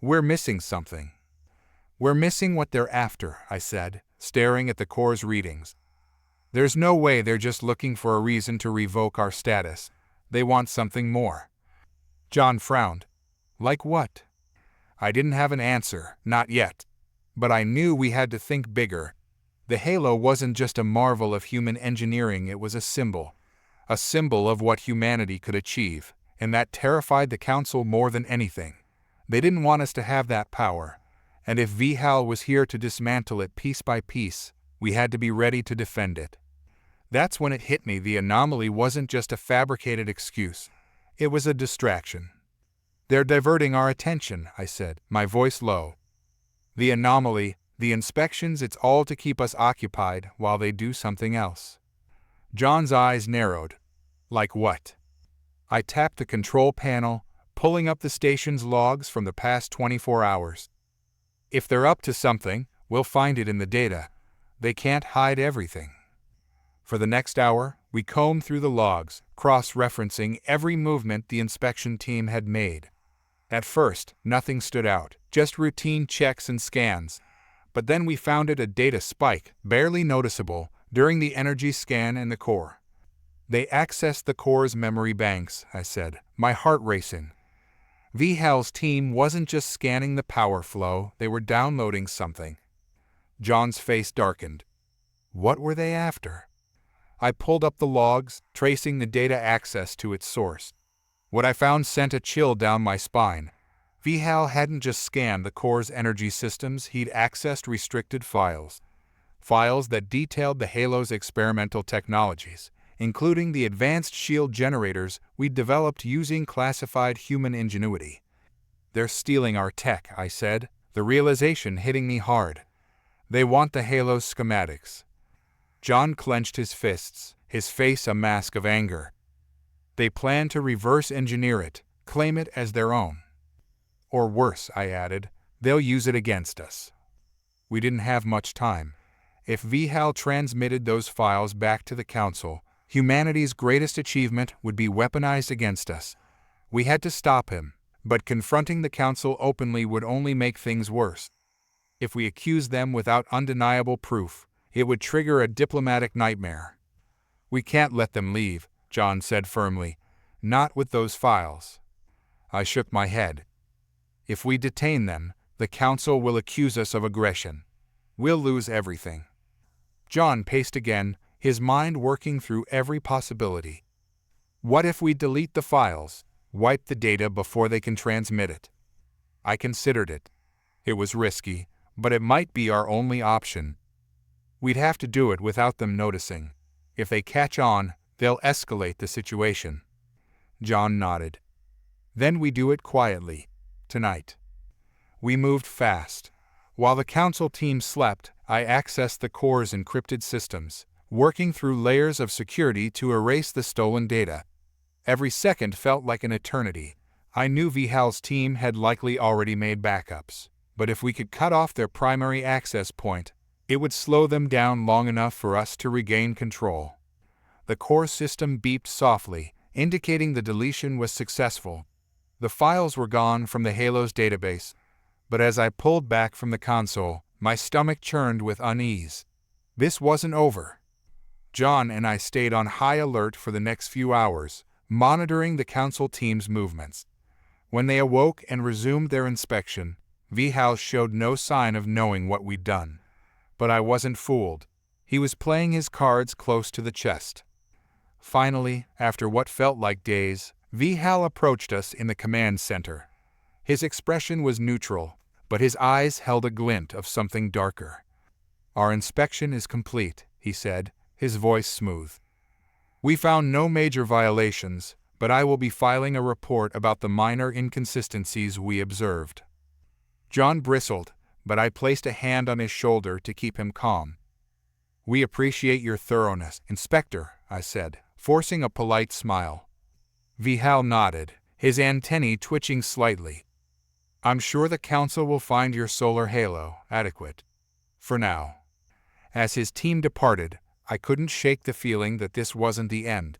We're missing something. We're missing what they're after, I said, staring at the core's readings. There's no way they're just looking for a reason to revoke our status. They want something more. John frowned. Like what? I didn't have an answer, not yet. But I knew we had to think bigger. The halo wasn't just a marvel of human engineering, it was a symbol of what humanity could achieve, and that terrified the Council more than anything. They didn't want us to have that power, and if Vihal was here to dismantle it piece by piece, we had to be ready to defend it. That's when it hit me, the anomaly wasn't just a fabricated excuse. It was a distraction. They're diverting our attention, I said, my voice low. The anomaly, the inspections, it's all to keep us occupied while they do something else. John's eyes narrowed. Like what? I tapped the control panel, pulling up the station's logs from the past 24 hours. If they're up to something, we'll find it in the data. They can't hide everything. For the next hour, we combed through the logs, cross-referencing every movement the inspection team had made. At first, nothing stood out, just routine checks and scans. But then we found a data spike, barely noticeable, during the energy scan in the core. They accessed the core's memory banks, I said, my heart racing. VHAL's team wasn't just scanning the power flow, they were downloading something. John's face darkened. What were they after? I pulled up the logs, tracing the data access to its source. What I found sent a chill down my spine. VHAL hadn't just scanned the core's energy systems, he'd accessed restricted files. Files that detailed the Halo's experimental technologies, including the advanced shield generators we'd developed using classified human ingenuity. They're stealing our tech, I said, the realization hitting me hard. They want the Halo's schematics. John clenched his fists, his face a mask of anger. They plan to reverse engineer it, claim it as their own. Or worse, I added, they'll use it against us. We didn't have much time. If VHAL transmitted those files back to the Council, humanity's greatest achievement would be weaponized against us. We had to stop him, but confronting the Council openly would only make things worse. If we accused them without undeniable proof, it would trigger a diplomatic nightmare. We can't let them leave, John said firmly. Not with those files. I shook my head. If we detain them, the Council will accuse us of aggression. We'll lose everything. John paced again, his mind working through every possibility. What if we delete the files, wipe the data before they can transmit it? I considered it. It was risky, but it might be our only option. We'd have to do it without them noticing. If they catch on, they'll escalate the situation. John nodded. Then we do it quietly. Tonight. We moved fast. While the Council team slept, I accessed the core's encrypted systems, working through layers of security to erase the stolen data. Every second felt like an eternity. I knew VHAL's team had likely already made backups, but if we could cut off their primary access point, it would slow them down long enough for us to regain control. The core system beeped softly, indicating the deletion was successful. The files were gone from the Halo's database, but as I pulled back from the console, my stomach churned with unease. This wasn't over. John and I stayed on high alert for the next few hours, monitoring the Council team's movements. When they awoke and resumed their inspection, VHAL showed no sign of knowing what we'd done. But I wasn't fooled. He was playing his cards close to the chest. Finally, after what felt like days, VHAL approached us in the command center. His expression was neutral, but his eyes held a glint of something darker. Our inspection is complete, he said, his voice smooth. We found no major violations, but I will be filing a report about the minor inconsistencies we observed. John bristled, but I placed a hand on his shoulder to keep him calm. We appreciate your thoroughness, Inspector, I said, forcing a polite smile. VHAL nodded, his antennae twitching slightly. I'm sure the Council will find your solar halo adequate. For now. As his team departed, I couldn't shake the feeling that this wasn't the end.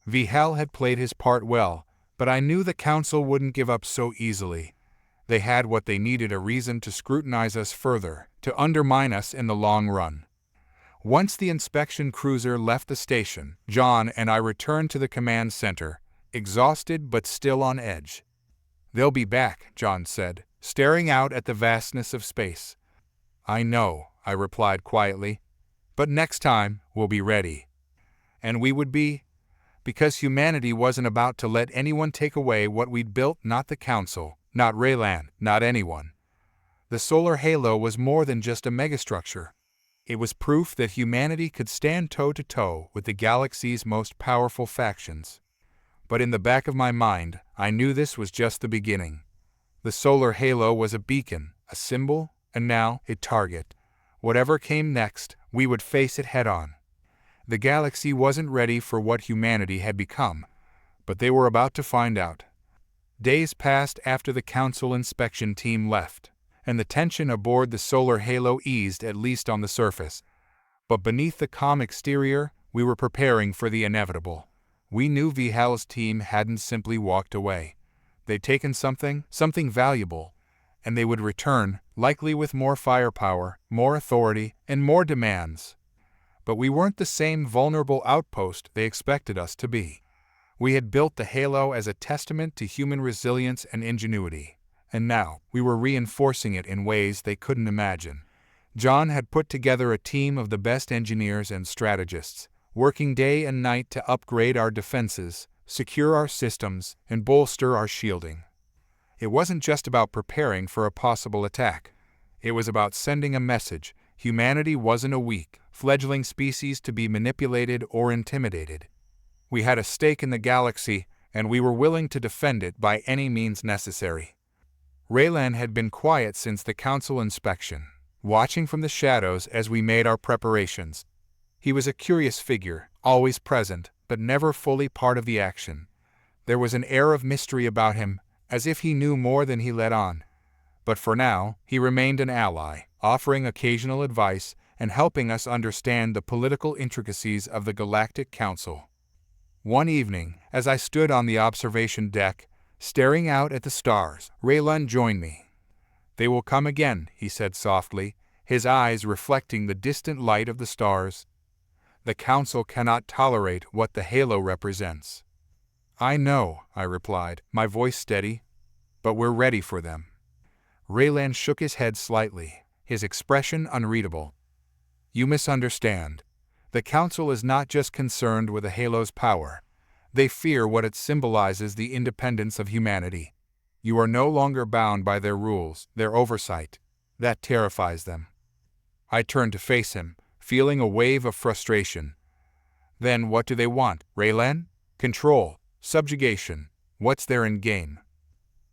VHAL had played his part well, but I knew the Council wouldn't give up so easily. They had what they needed, a reason to scrutinize us further, to undermine us in the long run. Once the inspection cruiser left the station, John and I returned to the command center, exhausted but still on edge. They'll be back, John said, staring out at the vastness of space. I know, I replied quietly, but next time we'll be ready. And we would be, because humanity wasn't about to let anyone take away what we'd built, not the Council, not Raylan, not anyone. The solar halo was more than just a megastructure. It was proof that humanity could stand toe-to-toe with the galaxy's most powerful factions. But in the back of my mind, I knew this was just the beginning. The solar halo was a beacon, a symbol, and now a target. Whatever came next, we would face it head-on. The galaxy wasn't ready for what humanity had become, but they were about to find out. Days passed after the Council inspection team left, and the tension aboard the solar halo eased, at least on the surface. But beneath the calm exterior, we were preparing for the inevitable. We knew VHAL's team hadn't simply walked away. They'd taken something valuable, and they would return, likely with more firepower, more authority, and more demands. But we weren't the same vulnerable outpost they expected us to be. We had built the Halo as a testament to human resilience and ingenuity, and now we were reinforcing it in ways they couldn't imagine. John had put together a team of the best engineers and strategists, working day and night to upgrade our defenses, secure our systems, and bolster our shielding. It wasn't just about preparing for a possible attack. It was about sending a message. Humanity wasn't a weak, fledgling species to be manipulated or intimidated. We had a stake in the galaxy, and we were willing to defend it by any means necessary. Raylan had been quiet since the council inspection, watching from the shadows as we made our preparations. He was a curious figure, always present, but never fully part of the action. There was an air of mystery about him, as if he knew more than he let on. But for now, he remained an ally, offering occasional advice and helping us understand the political intricacies of the Galactic Council. One evening, as I stood on the observation deck, staring out at the stars, Raylan joined me. "They will come again," he said softly, his eyes reflecting the distant light of the stars. "The Council cannot tolerate what the Halo represents." "I know," I replied, my voice steady, "but we're ready for them." Raylan shook his head slightly, his expression unreadable. "You misunderstand. The Council is not just concerned with the Halo's power. They fear what it symbolizes: the independence of humanity. You are no longer bound by their rules, their oversight. That terrifies them." I turned to face him, feeling a wave of frustration. "Then what do they want, Raylan? Control, subjugation. What's their end game?"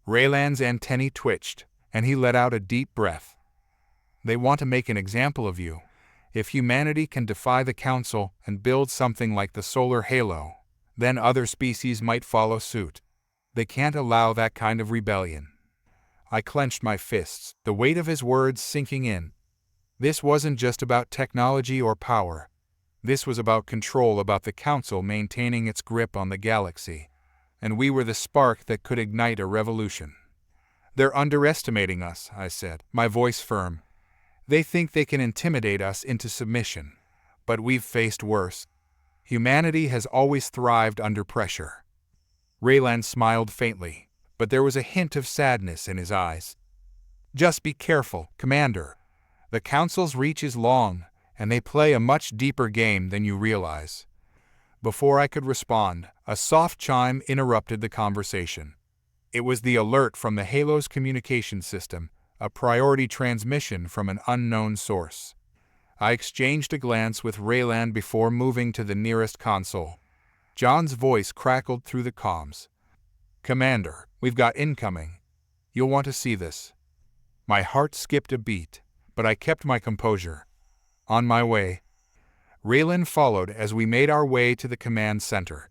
Raylan's antennae twitched, and he let out a deep breath. "They want to make an example of you. If humanity can defy the Council and build something like the solar halo, then other species might follow suit. They can't allow that kind of rebellion." I clenched my fists, the weight of his words sinking in. This wasn't just about technology or power. This was about control, about the Council maintaining its grip on the galaxy. And we were the spark that could ignite a revolution. "They're underestimating us," I said, my voice firm. "They think they can intimidate us into submission. But we've faced worse. Humanity has always thrived under pressure." Raylan smiled faintly, but there was a hint of sadness in his eyes. "Just be careful, Commander. The Council's reach is long, and they play a much deeper game than you realize." Before I could respond, a soft chime interrupted the conversation. It was the alert from the Halo's communication system, a priority transmission from an unknown source. I exchanged a glance with Raylan before moving to the nearest console. John's voice crackled through the comms. "Commander, we've got incoming. You'll want to see this." My heart skipped a beat, but I kept my composure. "On my way." Raylan followed as we made our way to the command center.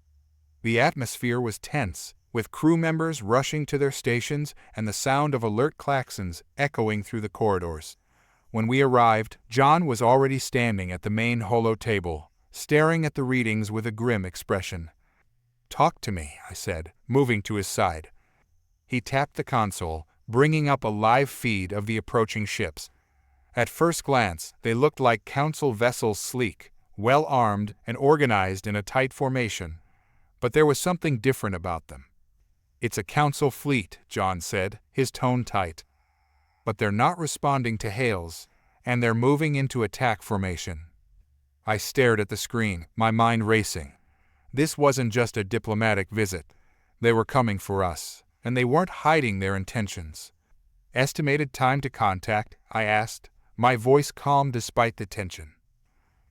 The atmosphere was tense, with crew members rushing to their stations and the sound of alert klaxons echoing through the corridors. When we arrived, John was already standing at the main holo table, staring at the readings with a grim expression. "Talk to me," I said, moving to his side. He tapped the console, bringing up a live feed of the approaching ships. At first glance, they looked like Council vessels, sleek, well-armed, and organized in a tight formation. But there was something different about them. "It's a Council fleet," John said, his tone tight. "But they're not responding to hails, and they're moving into attack formation." I stared at the screen, my mind racing. This wasn't just a diplomatic visit. They were coming for us, and they weren't hiding their intentions. "Estimated time to contact?" I asked, my voice calm despite the tension.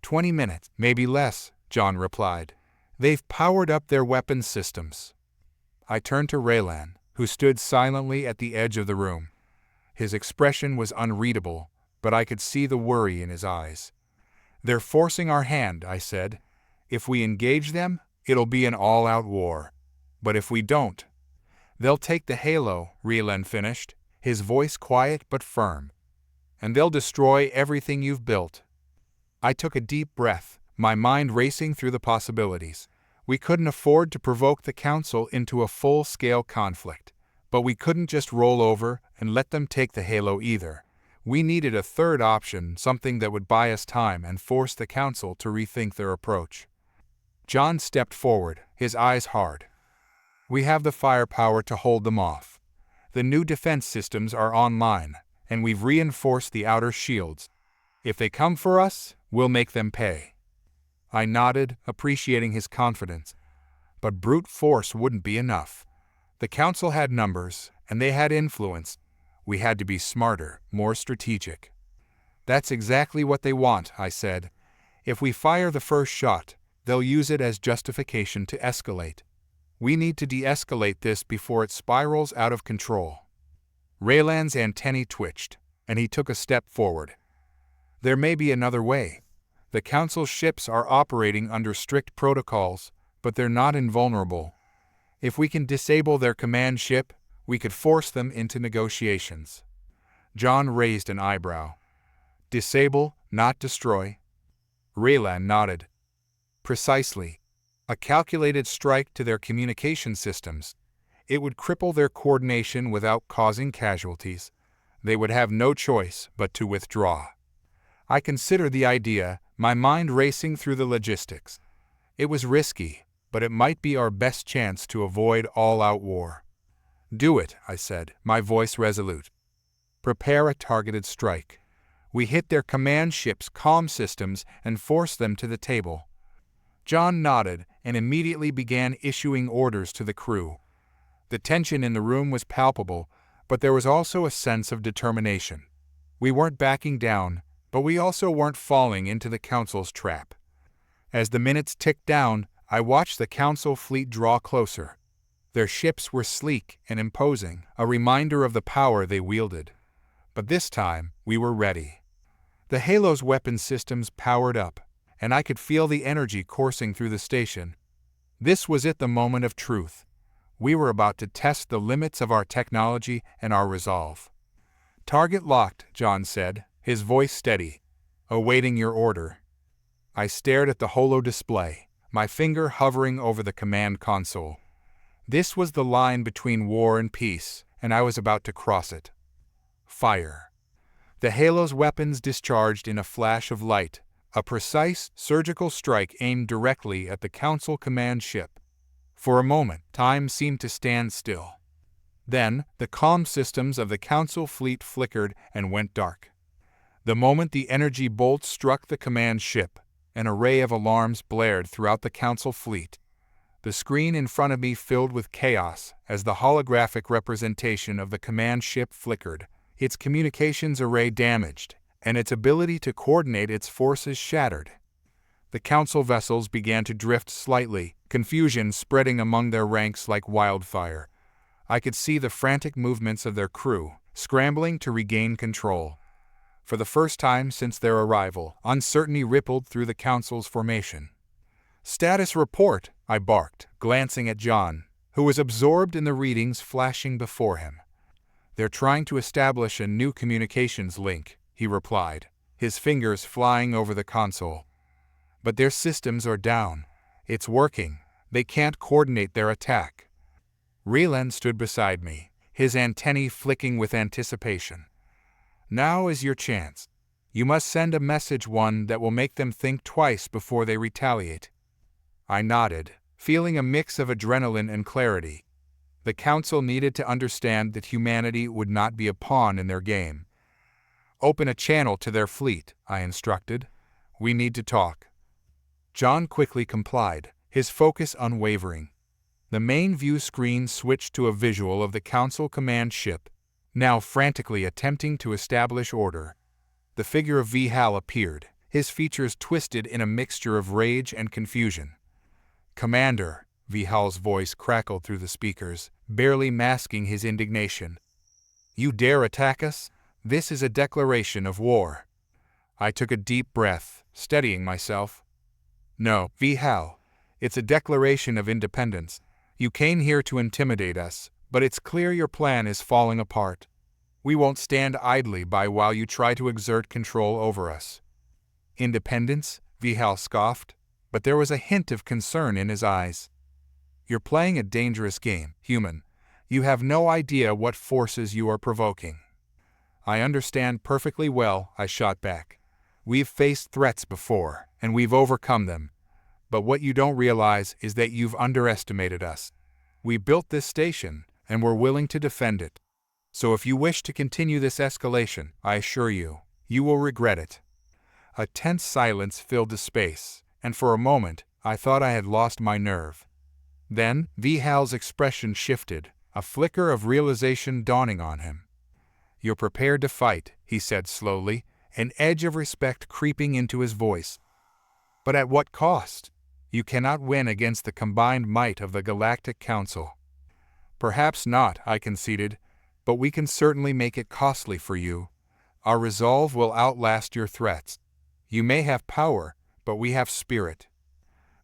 20 minutes, maybe less," John replied. "They've powered up their weapons systems." I turned to Raylan, who stood silently at the edge of the room. His expression was unreadable, but I could see the worry in his eyes. "They're forcing our hand," I said. "If we engage them, it'll be an all-out war. But if we don't, they'll take the Halo," Raylan finished, his voice quiet but firm. "And they'll destroy everything you've built." I took a deep breath, my mind racing through the possibilities. We couldn't afford to provoke the Council into a full-scale conflict. But we couldn't just roll over and let them take the Halo either. We needed a third option, something that would buy us time and force the Council to rethink their approach. John stepped forward, his eyes hard. We have the firepower to hold them off. The new defense systems are online, and we've reinforced the outer shields. If they come for us, we'll make them pay." I nodded, appreciating his confidence. But brute force wouldn't be enough. The council had numbers, and they had influence. We had to be smarter, more strategic. "That's exactly what they want," I said. "If we fire the first shot, they'll use it as justification to escalate. We need to de-escalate this before it spirals out of control." Raylan's antennae twitched, and he took a step forward. "There may be another way. The Council ships are operating under strict protocols, but they're not invulnerable. If we can disable their command ship, we could force them into negotiations." John raised an eyebrow. "Disable, not destroy?" Raylan nodded. "Precisely. A calculated strike to their communication systems. It would cripple their coordination without causing casualties. They would have no choice but to withdraw." I considered the idea, my mind racing through the logistics. It was risky, but it might be our best chance to avoid all-out war. "Do it," I said, my voice resolute. "Prepare a targeted strike. We hit their command ship's comm systems and force them to the table." John nodded and immediately began issuing orders to the crew. The tension in the room was palpable, but there was also a sense of determination. We weren't backing down, but we also weren't falling into the Council's trap. As the minutes ticked down, I watched the Council fleet draw closer. Their ships were sleek and imposing, a reminder of the power they wielded. But this time, we were ready. The Halo's weapon systems powered up, and I could feel the energy coursing through the station. This was the moment of truth. We were about to test the limits of our technology and our resolve. "Target locked," John said, his voice steady. "Awaiting your order." I stared at the holo display, my finger hovering over the command console. This was the line between war and peace, and I was about to cross it. Fire. The Halo's weapons discharged in a flash of light, a precise, surgical strike aimed directly at the Council command ship. For a moment, time seemed to stand still. Then, the comm systems of the Council fleet flickered and went dark. The moment the energy bolt struck the command ship, an array of alarms blared throughout the Council fleet. The screen in front of me filled with chaos as the holographic representation of the command ship flickered, its communications array damaged, and its ability to coordinate its forces shattered. The Council vessels began to drift slightly, confusion spreading among their ranks like wildfire. I could see the frantic movements of their crew, scrambling to regain control. For the first time since their arrival, uncertainty rippled through the Council's formation. "Status report," I barked, glancing at John, who was absorbed in the readings flashing before him. "They're trying to establish a new communications link," he replied, his fingers flying over the console. "But their systems are down. It's working. They can't coordinate their attack." Raylan stood beside me, his antennae flicking with anticipation. "Now is your chance. You must send a message, one that will make them think twice before they retaliate." I nodded, feeling a mix of adrenaline and clarity. The Council needed to understand that humanity would not be a pawn in their game. "Open a channel to their fleet," I instructed. "We need to talk." John quickly complied, his focus unwavering. The main view screen switched to a visual of the Council command ship, now frantically attempting to establish order. The figure of Vihal appeared, his features twisted in a mixture of rage and confusion. "Commander," Vihal's voice crackled through the speakers, barely masking his indignation. "You dare attack us? This is a declaration of war." I took a deep breath, steadying myself. "No, Vihal, it's a declaration of independence. You came here to intimidate us, but it's clear your plan is falling apart. We won't stand idly by while you try to exert control over us." "Independence?" Vihal scoffed, but there was a hint of concern in his eyes. "You're playing a dangerous game, human. You have no idea what forces you are provoking." "I understand perfectly well," I shot back. "We've faced threats before, and we've overcome them. But what you don't realize is that you've underestimated us. We built this station, and we're willing to defend it. So if you wish to continue this escalation, I assure you, you will regret it." A tense silence filled the space, and for a moment, I thought I had lost my nerve. Then, Vihal's expression shifted, a flicker of realization dawning on him. "You're prepared to fight," he said slowly, an edge of respect creeping into his voice. "But at what cost? You cannot win against the combined might of the Galactic Council." "Perhaps not," I conceded, "but we can certainly make it costly for you. Our resolve will outlast your threats. You may have power, but we have spirit."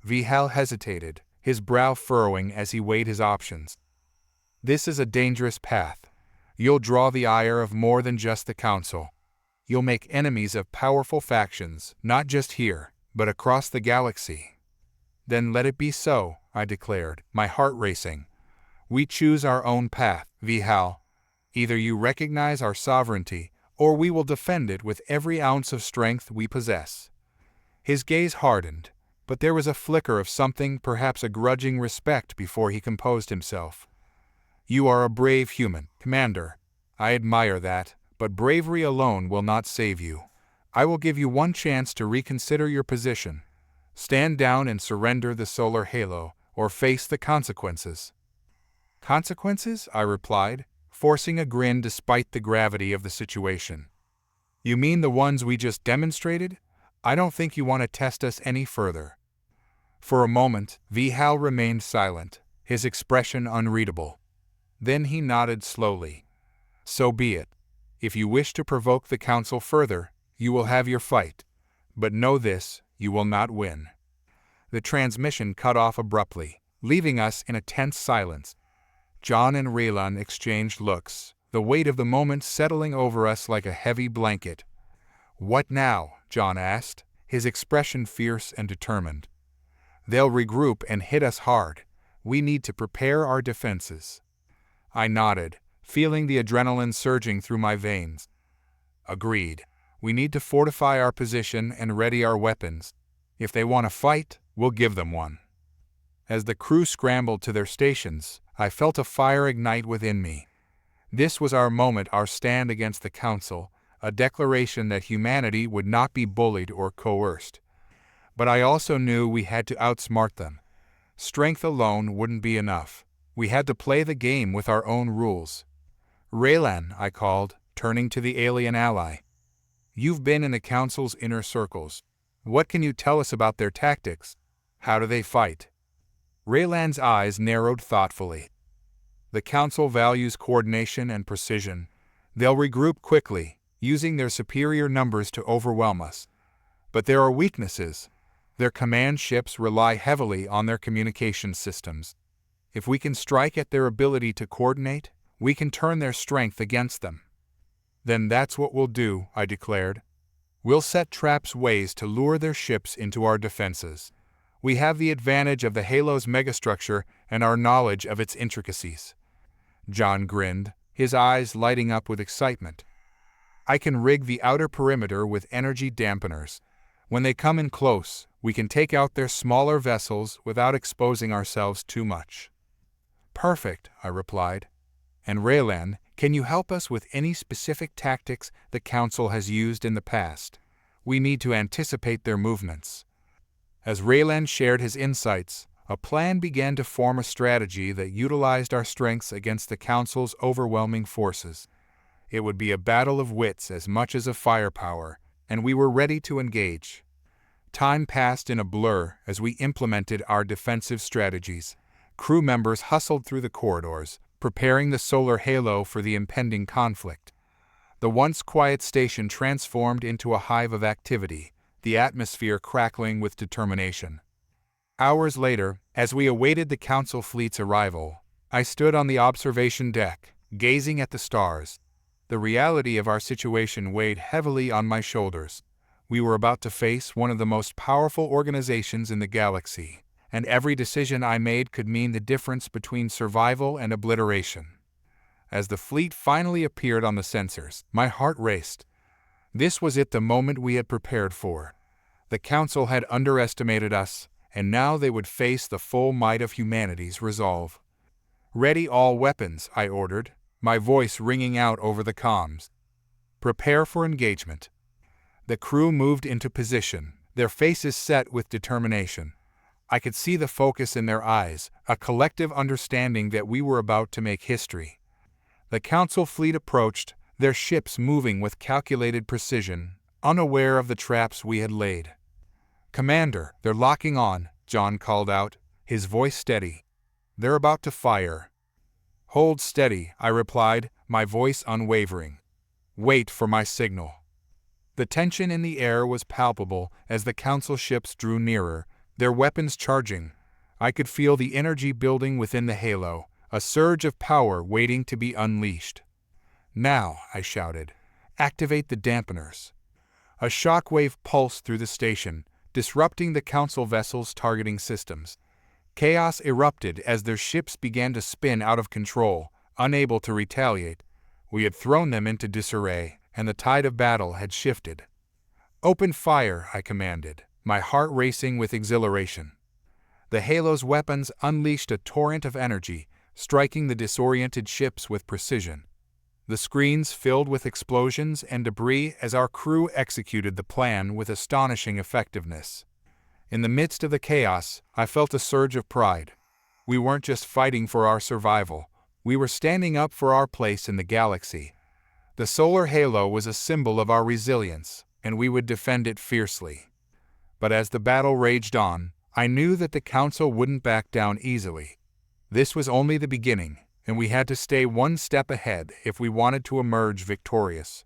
Vihal hesitated, his brow furrowing as he weighed his options. "This is a dangerous path. You'll draw the ire of more than just the Council. You'll make enemies of powerful factions, not just here, but across the galaxy." "Then let it be so," I declared, my heart racing. "We choose our own path, Vihal. Either you recognize our sovereignty, or we will defend it with every ounce of strength we possess." His gaze hardened, but there was a flicker of something, perhaps a grudging respect, before he composed himself. "You are a brave human, Commander. I admire that, but bravery alone will not save you. I will give you one chance to reconsider your position. Stand down and surrender the solar halo, or face the consequences." "Consequences?" I replied, forcing a grin despite the gravity of the situation. "You mean the ones we just demonstrated? I don't think you want to test us any further." For a moment, Vihal remained silent, his expression unreadable. Then he nodded slowly. "So be it. If you wish to provoke the Council further, you will have your fight. But know this, you will not win." The transmission cut off abruptly, leaving us in a tense silence. John and Raylan exchanged looks, the weight of the moment settling over us like a heavy blanket. "What now?" John asked, his expression fierce and determined. "They'll regroup and hit us hard. We need to prepare our defenses." I nodded, feeling the adrenaline surging through my veins. "Agreed. We need to fortify our position and ready our weapons. If they want to fight, we'll give them one." As the crew scrambled to their stations, I felt a fire ignite within me. This was our moment, our stand against the Council, a declaration that humanity would not be bullied or coerced. But I also knew we had to outsmart them. Strength alone wouldn't be enough. We had to play the game with our own rules. "Raylan," I called, turning to the alien ally. "You've been in the Council's inner circles. What can you tell us about their tactics? How do they fight?" Raylan's eyes narrowed thoughtfully. "The Council values coordination and precision. They'll regroup quickly, using their superior numbers to overwhelm us. But there are weaknesses. Their command ships rely heavily on their communication systems. If we can strike at their ability to coordinate, we can turn their strength against them." "Then that's what we'll do," I declared. "We'll set traps, ways to lure their ships into our defenses. We have the advantage of the Halo's megastructure and our knowledge of its intricacies." John grinned, his eyes lighting up with excitement. "I can rig the outer perimeter with energy dampeners. When they come in close, we can take out their smaller vessels without exposing ourselves too much." "Perfect," I replied. "And Raylan, can you help us with any specific tactics the Council has used in the past? We need to anticipate their movements." As Raylan shared his insights, a plan began to form, a strategy that utilized our strengths against the Council's overwhelming forces. It would be a battle of wits as much as of firepower, and we were ready to engage. Time passed in a blur as we implemented our defensive strategies. Crew members hustled through the corridors, preparing the solar halo for the impending conflict. The once quiet station transformed into a hive of activity, the atmosphere crackling with determination. Hours later, as we awaited the Council fleet's arrival, I stood on the observation deck, gazing at the stars. The reality of our situation weighed heavily on my shoulders. We were about to face one of the most powerful organizations in the galaxy, and every decision I made could mean the difference between survival and obliteration. As the fleet finally appeared on the sensors, my heart raced. This was it, the moment we had prepared for. The Council had underestimated us, and now they would face the full might of humanity's resolve. "Ready all weapons," I ordered, my voice ringing out over the comms. "Prepare for engagement." The crew moved into position, their faces set with determination. I could see the focus in their eyes, a collective understanding that we were about to make history. The Council fleet approached, their ships moving with calculated precision, unaware of the traps we had laid. "Commander, they're locking on," John called out, his voice steady. "They're about to fire." "Hold steady," I replied, my voice unwavering. "Wait for my signal." The tension in the air was palpable as the Council ships drew nearer, their weapons charging. I could feel the energy building within the halo, a surge of power waiting to be unleashed. "Now," I shouted, "activate the dampeners." A shockwave pulsed through the station, disrupting the Council vessels' targeting systems. Chaos erupted as their ships began to spin out of control, unable to retaliate. We had thrown them into disarray, and the tide of battle had shifted. "Open fire," I commanded, my heart racing with exhilaration. The Halo's weapons unleashed a torrent of energy, striking the disoriented ships with precision. The screens filled with explosions and debris as our crew executed the plan with astonishing effectiveness. In the midst of the chaos, I felt a surge of pride. We weren't just fighting for our survival, we were standing up for our place in the galaxy. The solar halo was a symbol of our resilience, and we would defend it fiercely. But as the battle raged on, I knew that the Council wouldn't back down easily. This was only the beginning, and we had to stay one step ahead if we wanted to emerge victorious.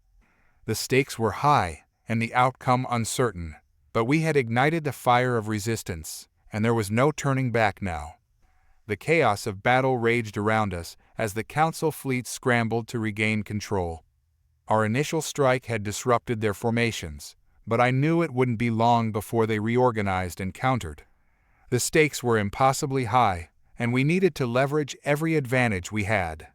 The stakes were high, and the outcome uncertain, but we had ignited the fire of resistance, and there was no turning back now. The chaos of battle raged around us as the Council fleet scrambled to regain control. Our initial strike had disrupted their formations, but I knew it wouldn't be long before they reorganized and countered. The stakes were impossibly high, and we needed to leverage every advantage we had.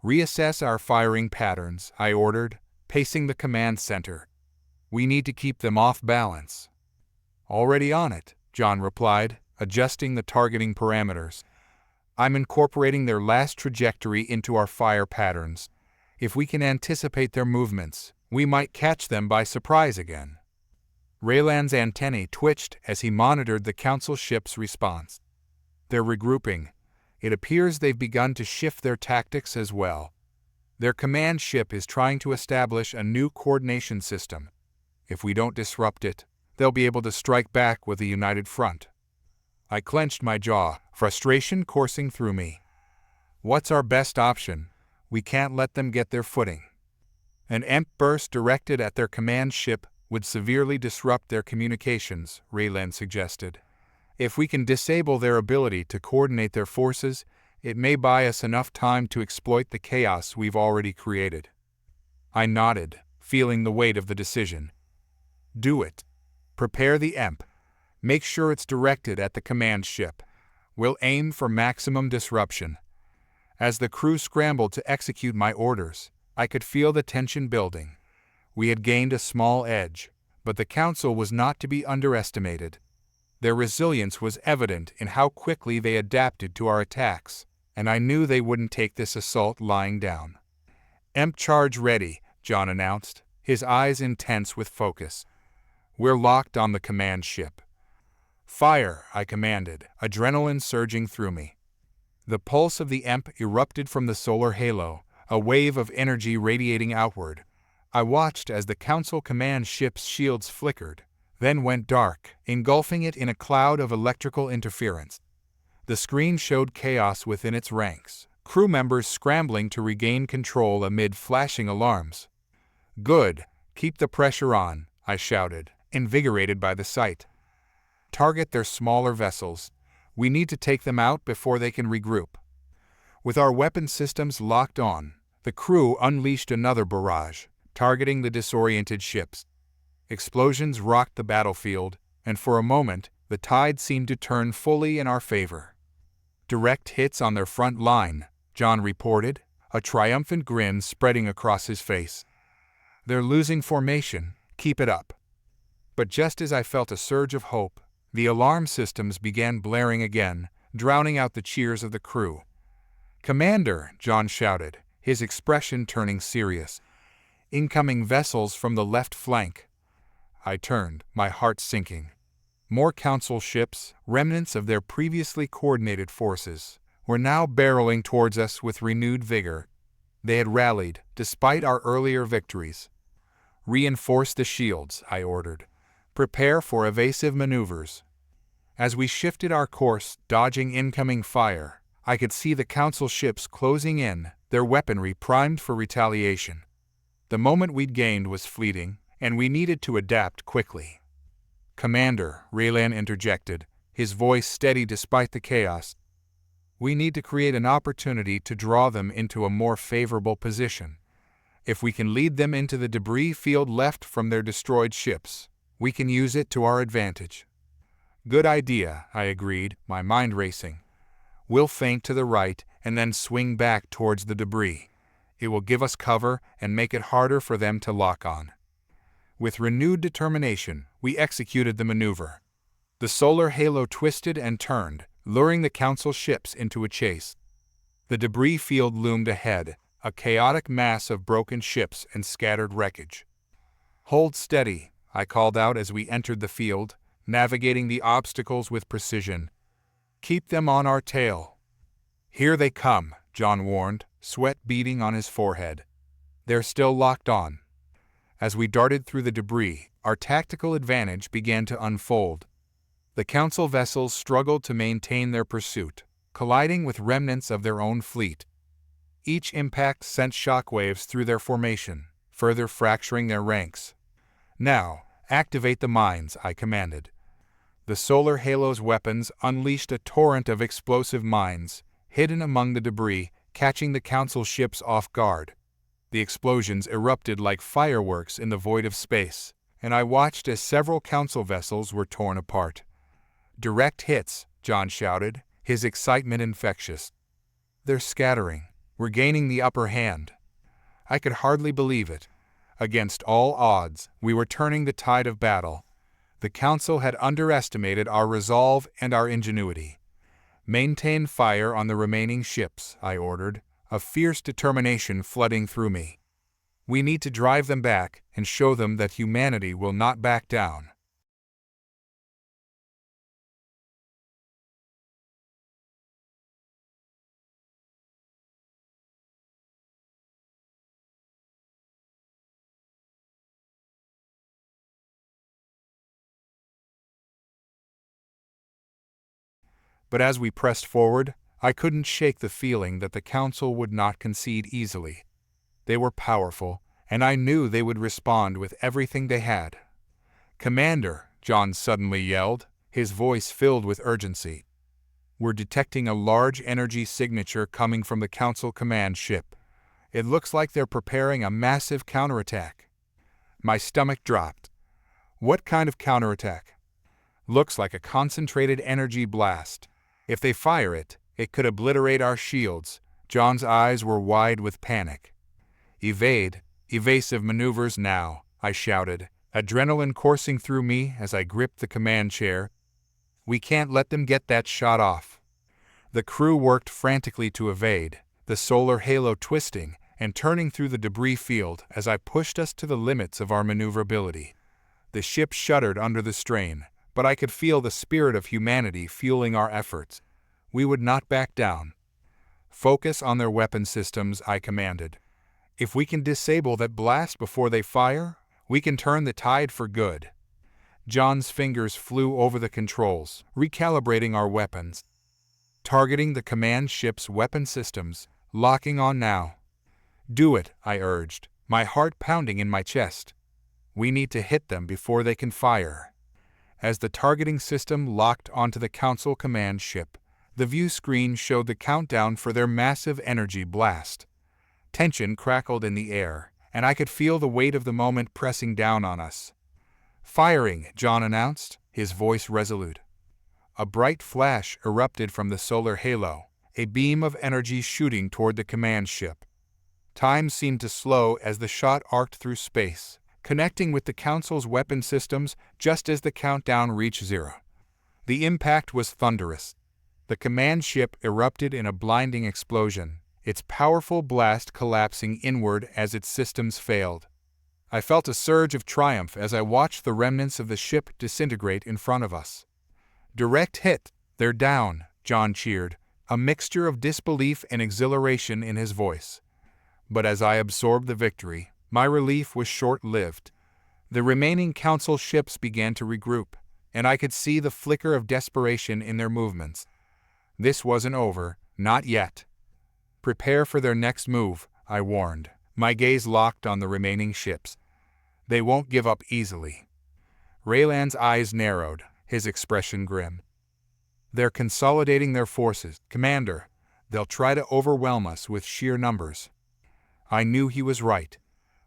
"Reassess our firing patterns," I ordered, pacing the command center. "We need to keep them off balance." "Already on it," John replied, adjusting the targeting parameters. "I'm incorporating their last trajectory into our fire patterns. If we can anticipate their movements, we might catch them by surprise again." Raylan's antennae twitched as he monitored the Council ship's response. "They're regrouping. It appears they've begun to shift their tactics as well. Their command ship is trying to establish a new coordination system. If we don't disrupt it, they'll be able to strike back with a united front." I clenched my jaw, frustration coursing through me. "What's our best option? We can't let them get their footing." "An EMP burst directed at their command ship would severely disrupt their communications," Raylan suggested. "If we can disable their ability to coordinate their forces, it may buy us enough time to exploit the chaos we've already created." I nodded, feeling the weight of the decision. "Do it. Prepare the EMP. Make sure it's directed at the command ship. We'll aim for maximum disruption." As the crew scrambled to execute my orders, I could feel the tension building. We had gained a small edge, but the Council was not to be underestimated. Their resilience was evident in how quickly they adapted to our attacks, and I knew they wouldn't take this assault lying down. "EMP charge ready," John announced, his eyes intense with focus. "We're locked on the command ship." "Fire," I commanded, adrenaline surging through me. The pulse of the EMP erupted from the solar halo, a wave of energy radiating outward. I watched as the Council command ship's shields flickered, then went dark, engulfing it in a cloud of electrical interference. The screen showed chaos within its ranks, crew members scrambling to regain control amid flashing alarms. "Good, keep the pressure on," I shouted, invigorated by the sight. "Target their smaller vessels. We need to take them out before they can regroup." With our weapon systems locked on, the crew unleashed another barrage, targeting the disoriented ships. Explosions rocked the battlefield, and for a moment, the tide seemed to turn fully in our favor. "Direct hits on their front line," John reported, a triumphant grin spreading across his face. "They're losing formation. Keep it up." But just as I felt a surge of hope, the alarm systems began blaring again, drowning out the cheers of the crew. "Commander," John shouted, his expression turning serious. "Incoming vessels from the left flank." I turned, my heart sinking. More Council ships, remnants of their previously coordinated forces, were now barreling towards us with renewed vigor. They had rallied, despite our earlier victories. "Reinforce the shields," I ordered. "Prepare for evasive maneuvers." As we shifted our course, dodging incoming fire, I could see the Council ships closing in, their weaponry primed for retaliation. The moment we'd gained was fleeting, and we needed to adapt quickly. "Commander," Raylan interjected, his voice steady despite the chaos, "we need to create an opportunity to draw them into a more favorable position. If we can lead them into the debris field left from their destroyed ships, we can use it to our advantage." "Good idea," I agreed, my mind racing. "We'll feint to the right and then swing back towards the debris. It will give us cover and make it harder for them to lock on." With renewed determination, we executed the maneuver. The solar halo twisted and turned, luring the Council ships into a chase. The debris field loomed ahead, a chaotic mass of broken ships and scattered wreckage. "Hold steady," I called out as we entered the field, navigating the obstacles with precision. "Keep them on our tail." "Here they come," John warned, sweat beading on his forehead. "They're still locked on." As we darted through the debris, our tactical advantage began to unfold. The Council vessels struggled to maintain their pursuit, colliding with remnants of their own fleet. Each impact sent shockwaves through their formation, further fracturing their ranks. "Now, activate the mines," I commanded. The solar halo's weapons unleashed a torrent of explosive mines, hidden among the debris, catching the Council ships off guard. The explosions erupted like fireworks in the void of space, and I watched as several Council vessels were torn apart. "Direct hits," John shouted, his excitement infectious. "They're scattering. We're gaining the upper hand." I could hardly believe it. Against all odds, we were turning the tide of battle. The Council had underestimated our resolve and our ingenuity. "Maintain fire on the remaining ships," I ordered, a fierce determination flooding through me. "We need to drive them back and show them that humanity will not back down." But as we pressed forward, I couldn't shake the feeling that the Council would not concede easily. They were powerful, and I knew they would respond with everything they had. "Commander," John suddenly yelled, his voice filled with urgency. "We're detecting a large energy signature coming from the Council command ship. It looks like they're preparing a massive counterattack." My stomach dropped. "What kind of counterattack?" "Looks like a concentrated energy blast. If they fire it, it could obliterate our shields." John's eyes were wide with panic. Evasive maneuvers now," I shouted, adrenaline coursing through me as I gripped the command chair. "We can't let them get that shot off." The crew worked frantically to evade, the solar halo twisting and turning through the debris field as I pushed us to the limits of our maneuverability. The ship shuddered under the strain, but I could feel the spirit of humanity fueling our efforts. We would not back down. "Focus on their weapon systems," I commanded. "If we can disable that blast before they fire, we can turn the tide for good." John's fingers flew over the controls, recalibrating our weapons. Targeting the command ship's weapon systems, locking on now. "Do it," I urged, my heart pounding in my chest. "We need to hit them before they can fire." As the targeting system locked onto the Council command ship, the view screen showed the countdown for their massive energy blast. Tension crackled in the air, and I could feel the weight of the moment pressing down on us. "Firing," John announced, his voice resolute. A bright flash erupted from the solar halo, a beam of energy shooting toward the command ship. Time seemed to slow as the shot arced through space, connecting with the Council's weapon systems just as the countdown reached 0. The impact was thunderous. The command ship erupted in a blinding explosion, its powerful blast collapsing inward as its systems failed. I felt a surge of triumph as I watched the remnants of the ship disintegrate in front of us. "Direct hit! They're down!" John cheered, a mixture of disbelief and exhilaration in his voice. But as I absorbed the victory, my relief was short-lived. The remaining Council ships began to regroup, and I could see the flicker of desperation in their movements. This wasn't over, not yet. "Prepare for their next move," I warned, my gaze locked on the remaining ships. "They won't give up easily." Raylan's eyes narrowed, his expression grim. "They're consolidating their forces, Commander. They'll try to overwhelm us with sheer numbers." I knew he was right.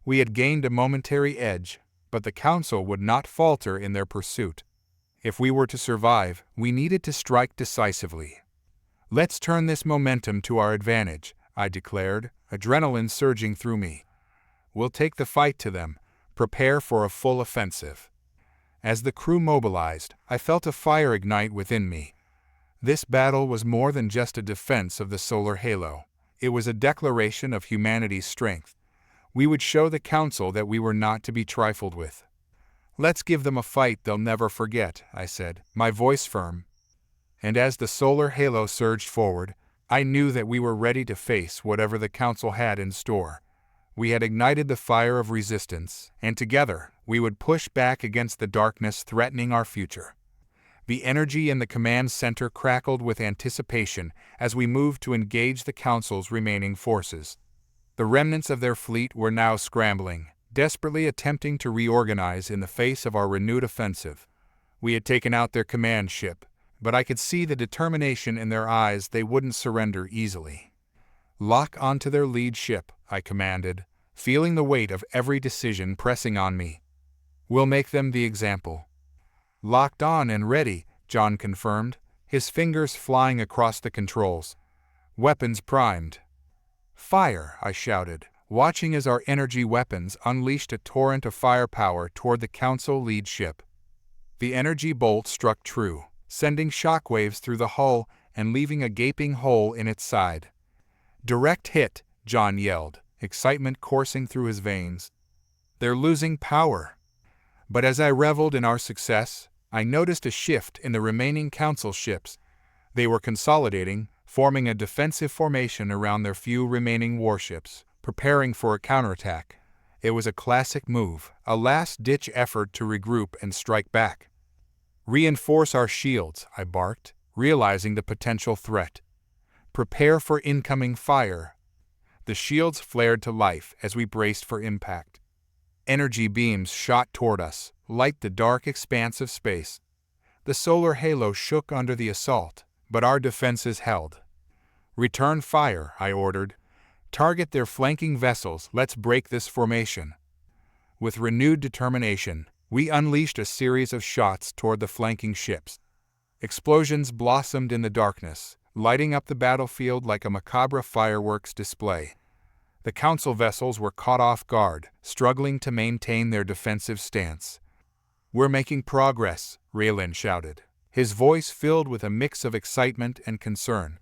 We had gained a momentary edge, but the Council would not falter in their pursuit. If we were to survive, we needed to strike decisively. "Let's turn this momentum to our advantage," I declared, adrenaline surging through me. "We'll take the fight to them. Prepare for a full offensive." As the crew mobilized, I felt a fire ignite within me. This battle was more than just a defense of the solar halo. It was a declaration of humanity's strength. We would show the Council that we were not to be trifled with. "Let's give them a fight they'll never forget," I said, my voice firm. And as the solar halo surged forward, I knew that we were ready to face whatever the Council had in store. We had ignited the fire of resistance, and together we would push back against the darkness threatening our future. The energy in the command center crackled with anticipation as we moved to engage the Council's remaining forces. The remnants of their fleet were now scrambling, desperately attempting to reorganize in the face of our renewed offensive. We had taken out their command ship, but I could see the determination in their eyes. They wouldn't surrender easily. "Lock onto their lead ship," I commanded, feeling the weight of every decision pressing on me. "We'll make them the example." "Locked on and ready," John confirmed, his fingers flying across the controls. "Weapons primed." "Fire!" I shouted, watching as our energy weapons unleashed a torrent of firepower toward the Council lead ship. The energy bolt struck true, sending shockwaves through the hull and leaving a gaping hole in its side. "Direct hit!" John yelled, excitement coursing through his veins. "They're losing power." But as I reveled in our success, I noticed a shift in the remaining Council ships. They were consolidating, forming a defensive formation around their few remaining warships, preparing for a counterattack. It was a classic move, a last-ditch effort to regroup and strike back. "Reinforce our shields," I barked, realizing the potential threat. "Prepare for incoming fire." The shields flared to life as we braced for impact. Energy beams shot toward us, light the dark expanse of space. The solar halo shook under the assault, but our defenses held. "Return fire," I ordered. "Target their flanking vessels. Let's break this formation." With renewed determination, we unleashed a series of shots toward the flanking ships. Explosions blossomed in the darkness, lighting up the battlefield like a macabre fireworks display. The Council vessels were caught off guard, struggling to maintain their defensive stance. "We're making progress," Raylan shouted, his voice filled with a mix of excitement and concern.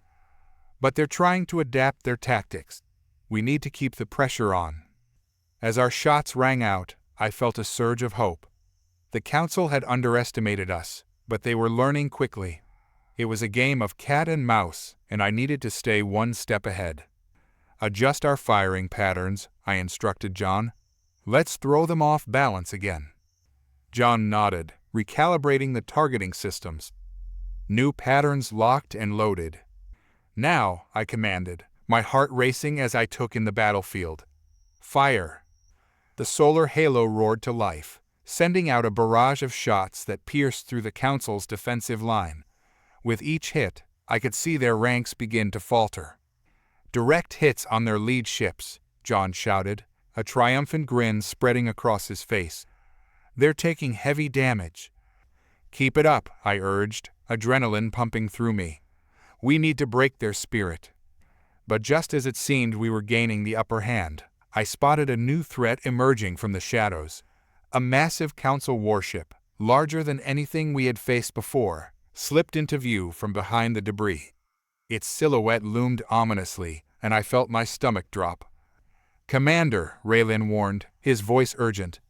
"But they're trying to adapt their tactics. We need to keep the pressure on." As our shots rang out, I felt a surge of hope. The Council had underestimated us, but they were learning quickly. It was a game of cat and mouse, and I needed to stay one step ahead. "Adjust our firing patterns," I instructed John. "Let's throw them off balance again." John nodded, recalibrating the targeting systems. New patterns locked and loaded. "Now," I commanded, my heart racing as I took in the battlefield. "Fire!" The solar halo roared to life, sending out a barrage of shots that pierced through the Council's defensive line. With each hit, I could see their ranks begin to falter. "Direct hits on their lead ships," John shouted, a triumphant grin spreading across his face. "They're taking heavy damage." "Keep it up," I urged, adrenaline pumping through me. "We need to break their spirit." But just as it seemed we were gaining the upper hand, I spotted a new threat emerging from the shadows. A massive Council warship, larger than anything we had faced before, slipped into view from behind the debris. Its silhouette loomed ominously, and I felt my stomach drop. "Commander," Raylan warned, his voice urgent.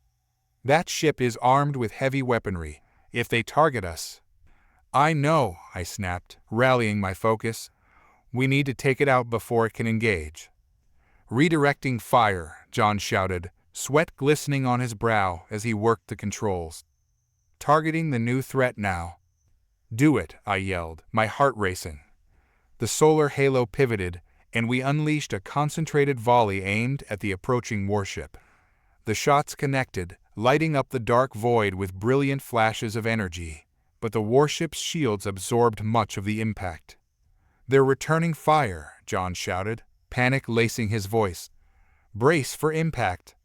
"That ship is armed with heavy weaponry. If they target us—" "I know," I snapped, rallying my focus. "We need to take it out before it can engage." "Redirecting fire," John shouted, sweat glistening on his brow as he worked the controls. "Targeting the new threat now." "Do it," I yelled, my heart racing. The solar halo pivoted, and we unleashed a concentrated volley aimed at the approaching warship. The shots connected, lighting up the dark void with brilliant flashes of energy, but the warship's shields absorbed much of the impact. "They're returning fire," John shouted, panic lacing his voice. "Brace for impact."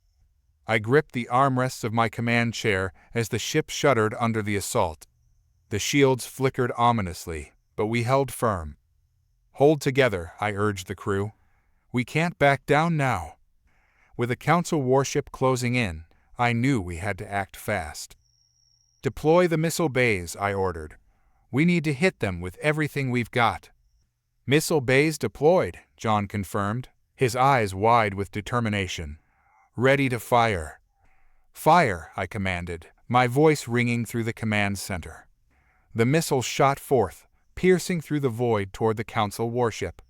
I gripped the armrests of my command chair as the ship shuddered under the assault. The shields flickered ominously, but we held firm. "Hold together," I urged the crew. "We can't back down now." With a Council warship closing in, I knew we had to act fast. "Deploy the missile bays," I ordered. "We need to hit them with everything we've got." "Missile bays deployed," John confirmed, his eyes wide with determination. "Ready to fire." "Fire," I commanded, my voice ringing through the command center. The missiles shot forth, piercing through the void toward the Council warship.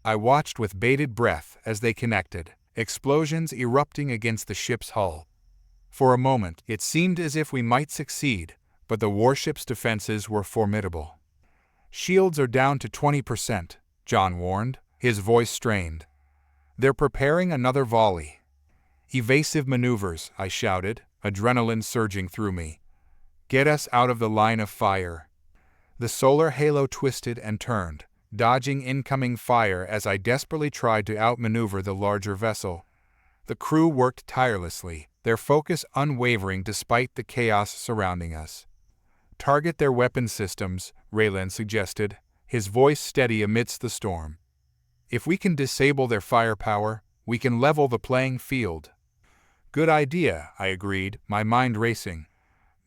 I watched with bated breath as they connected, explosions erupting against the ship's hull. For a moment, it seemed as if we might succeed, but the warship's defenses were formidable. "Shields are down to 20%, John warned, his voice strained. "They're preparing another volley." "Evasive maneuvers," I shouted, adrenaline surging through me. "Get us out of the line of fire." The solar halo twisted and turned, dodging incoming fire as I desperately tried to outmaneuver the larger vessel. The crew worked tirelessly, their focus unwavering despite the chaos surrounding us. "Target their weapon systems," Raylan suggested, his voice steady amidst the storm. "If we can disable their firepower, we can level the playing field." "Good idea," I agreed, my mind racing.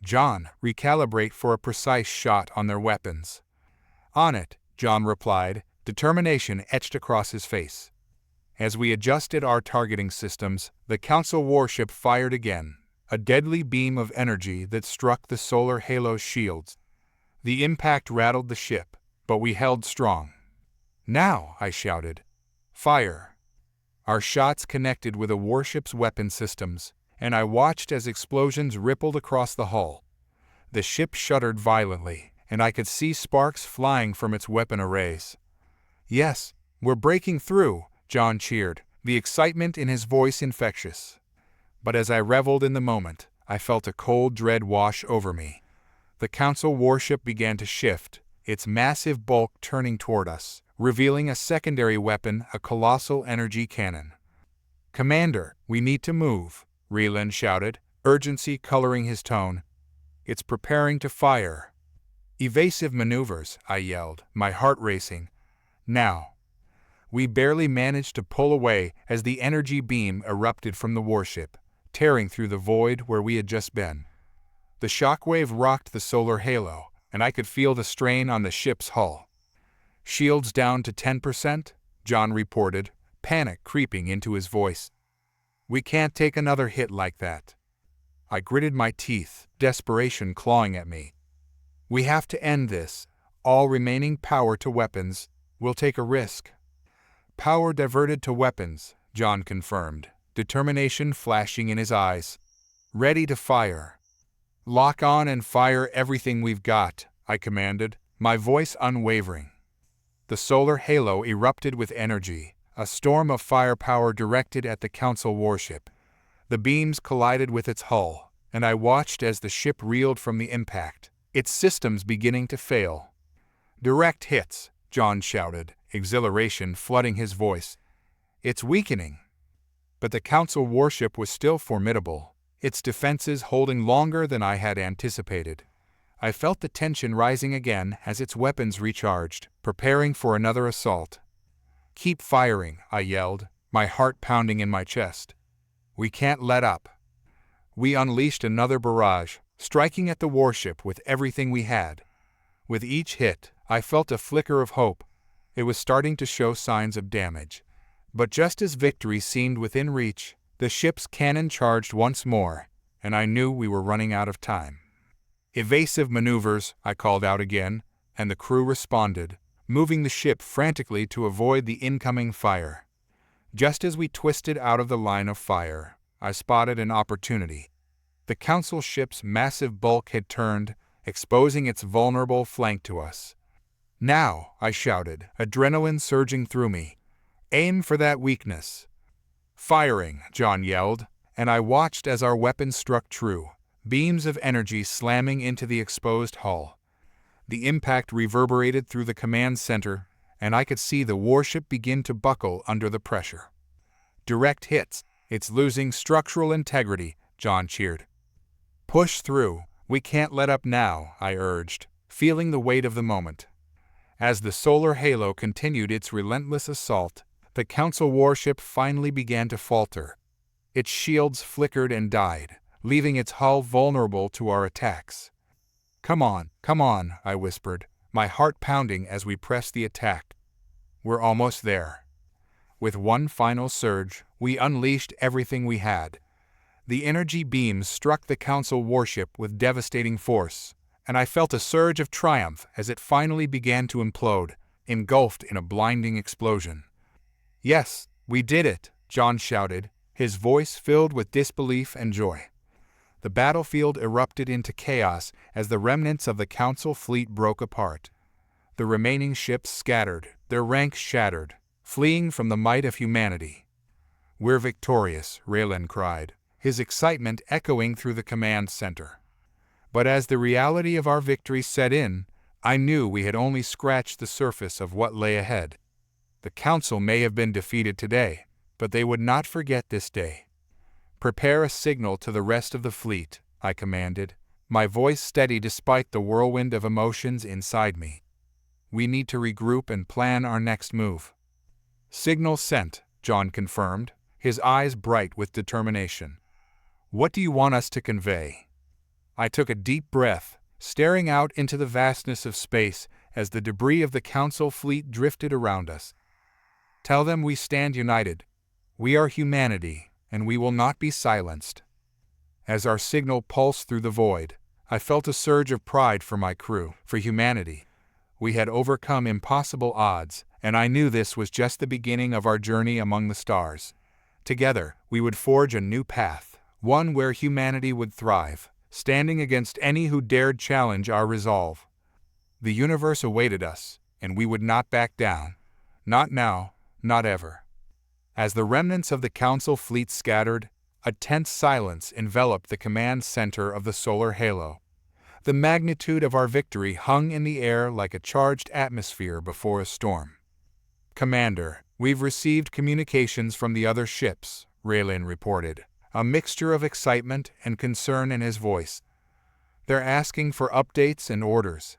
"John, recalibrate for a precise shot on their weapons." "On it," John replied, determination etched across his face. As we adjusted our targeting systems, the Council warship fired again, a deadly beam of energy that struck the solar halo's shields. The impact rattled the ship, but we held strong. "Now," I shouted. "Fire." Our shots connected with a warship's weapon systems, and I watched as explosions rippled across the hull. The ship shuddered violently, and I could see sparks flying from its weapon arrays. "Yes, we're breaking through," John cheered, the excitement in his voice infectious. But as I reveled in the moment, I felt a cold dread wash over me. The Council warship began to shift, its massive bulk turning toward us, revealing a secondary weapon, a colossal energy cannon. "Commander, we need to move," Raylan shouted, urgency coloring his tone. "It's preparing to fire." "Evasive maneuvers," I yelled, my heart racing. "Now." We barely managed to pull away as the energy beam erupted from the warship, tearing through the void where we had just been. The shockwave rocked the solar halo, and I could feel the strain on the ship's hull. "Shields down to 10%, John reported, panic creeping into his voice. "We can't take another hit like that." I gritted my teeth, desperation clawing at me. "We have to end this. All remaining power to weapons. We'll take a risk." "Power diverted to weapons," John confirmed, determination flashing in his eyes. "Ready to fire." "Lock on and fire everything we've got," I commanded, my voice unwavering. The solar halo erupted with energy, a storm of firepower directed at the Council warship. The beams collided with its hull, and I watched as the ship reeled from the impact, its systems beginning to fail. "Direct hits," John shouted, exhilaration flooding his voice. "It's weakening." But the Council warship was still formidable, its defenses holding longer than I had anticipated. I felt the tension rising again as its weapons recharged, preparing for another assault. "Keep firing," I yelled, my heart pounding in my chest. "We can't let up." We unleashed another barrage, striking at the warship with everything we had. With each hit, I felt a flicker of hope. It was starting to show signs of damage. But just as victory seemed within reach, the ship's cannon charged once more, and I knew we were running out of time. "Evasive maneuvers," I called out again, and the crew responded, moving the ship frantically to avoid the incoming fire. Just as we twisted out of the line of fire, I spotted an opportunity. The Council ship's massive bulk had turned, exposing its vulnerable flank to us. "Now," I shouted, adrenaline surging through me. "Aim for that weakness." "Firing," John yelled, and I watched as our weapons struck true, beams of energy slamming into the exposed hull. The impact reverberated through the command center, and I could see the warship begin to buckle under the pressure. "Direct hits. It's losing structural integrity," John cheered. "Push through. We can't let up now," I urged, feeling the weight of the moment. As the solar halo continued its relentless assault, the Council warship finally began to falter. Its shields flickered and died, leaving its hull vulnerable to our attacks. Come on," I whispered, my heart pounding as we pressed the attack. "We're almost there." With one final surge, we unleashed everything we had. The energy beams struck the Council warship with devastating force, and I felt a surge of triumph as it finally began to implode, engulfed in a blinding explosion. "Yes, we did it," John shouted, his voice filled with disbelief and joy. The battlefield erupted into chaos as the remnants of the Council fleet broke apart. The remaining ships scattered, their ranks shattered, fleeing from the might of humanity. "We're victorious," Raylan cried, his excitement echoing through the command center. But as the reality of our victory set in, I knew we had only scratched the surface of what lay ahead. The Council may have been defeated today, but they would not forget this day. "Prepare a signal to the rest of the fleet," I commanded, my voice steady despite the whirlwind of emotions inside me. "We need to regroup and plan our next move." "Signal sent," John confirmed, his eyes bright with determination. "What do you want us to convey?" I took a deep breath, staring out into the vastness of space as the debris of the Council fleet drifted around us. "Tell them we stand united. We are humanity, and we will not be silenced." As our signal pulsed through the void, I felt a surge of pride for my crew, for humanity. We had overcome impossible odds, and I knew this was just the beginning of our journey among the stars. Together, we would forge a new path, one where humanity would thrive, standing against any who dared challenge our resolve. The universe awaited us, and we would not back down. Not now, not ever. As the remnants of the Council fleet scattered, a tense silence enveloped the command center of the solar halo. The magnitude of our victory hung in the air like a charged atmosphere before a storm. "Commander, we've received communications from the other ships," Raylan reported, a mixture of excitement and concern in his voice. "They're asking for updates and orders."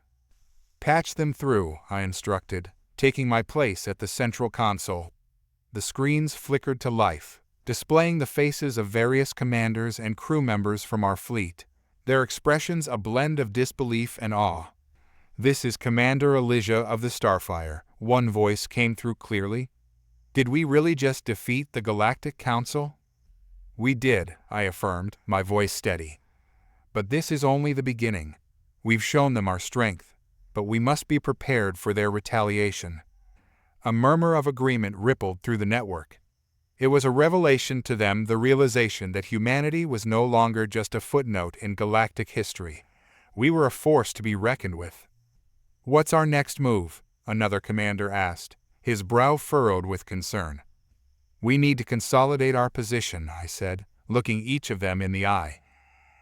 "Patch them through," I instructed, taking my place at the central console. The screens flickered to life, displaying the faces of various commanders and crew members from our fleet, their expressions a blend of disbelief and awe. "This is Commander Elijah of the Starfire," one voice came through clearly. "Did we really just defeat the Galactic Council?" "We did," I affirmed, my voice steady. "But this is only the beginning. We've shown them our strength, but we must be prepared for their retaliation." A murmur of agreement rippled through the network. It was a revelation to them, the realization that humanity was no longer just a footnote in galactic history. We were a force to be reckoned with. "What's our next move?" another commander asked, his brow furrowed with concern. "We need to consolidate our position," I said, looking each of them in the eye.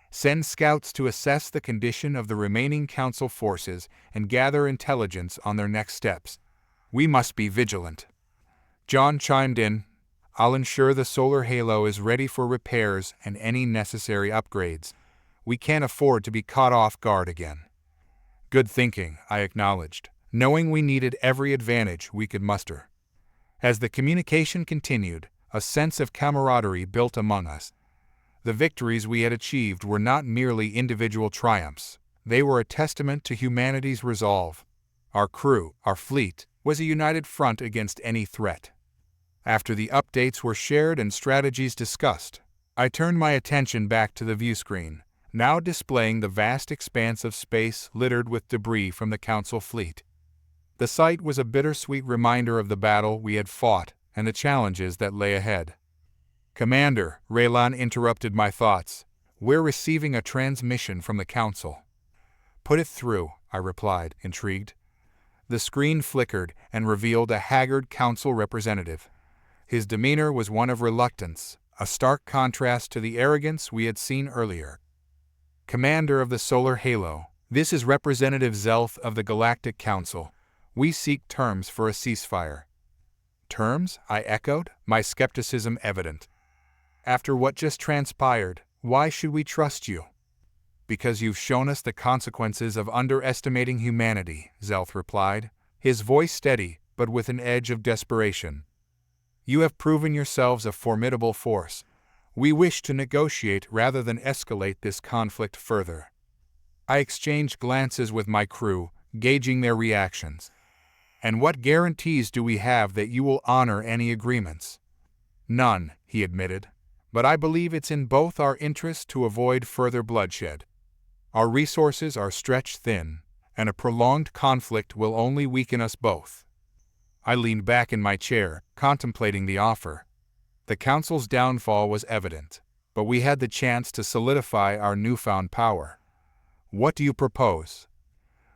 "Send scouts to assess the condition of the remaining Council forces and gather intelligence on their next steps. We must be vigilant." John chimed in, "I'll ensure the solar halo is ready for repairs and any necessary upgrades. We can't afford to be caught off guard again." "Good thinking," I acknowledged, knowing we needed every advantage we could muster. As the communication continued, a sense of camaraderie built among us. The victories we had achieved were not merely individual triumphs. They were a testament to humanity's resolve. Our crew, our fleet, was a united front against any threat. After the updates were shared and strategies discussed, I turned my attention back to the viewscreen, now displaying the vast expanse of space littered with debris from the Council fleet. The sight was a bittersweet reminder of the battle we had fought and the challenges that lay ahead. "Commander," Raylan interrupted my thoughts, "we're receiving a transmission from the Council." "Put it through," I replied, intrigued. The screen flickered and revealed a haggard Council representative. His demeanor was one of reluctance, a stark contrast to the arrogance we had seen earlier. "Commander of the Solar Halo, this is Representative Zelth of the Galactic Council. We seek terms for a ceasefire." "Terms?" I echoed, my skepticism evident. "After what just transpired, why should we trust you?" "Because you've shown us the consequences of underestimating humanity," Zelth replied, his voice steady but with an edge of desperation. "You have proven yourselves a formidable force. We wish to negotiate rather than escalate this conflict further." I exchanged glances with my crew, gauging their reactions. "And what guarantees do we have that you will honor any agreements?" "None," he admitted. "But I believe it's in both our interests to avoid further bloodshed. Our resources are stretched thin, and a prolonged conflict will only weaken us both." I leaned back in my chair, contemplating the offer. The Council's downfall was evident, but we had the chance to solidify our newfound power. "What do you propose?"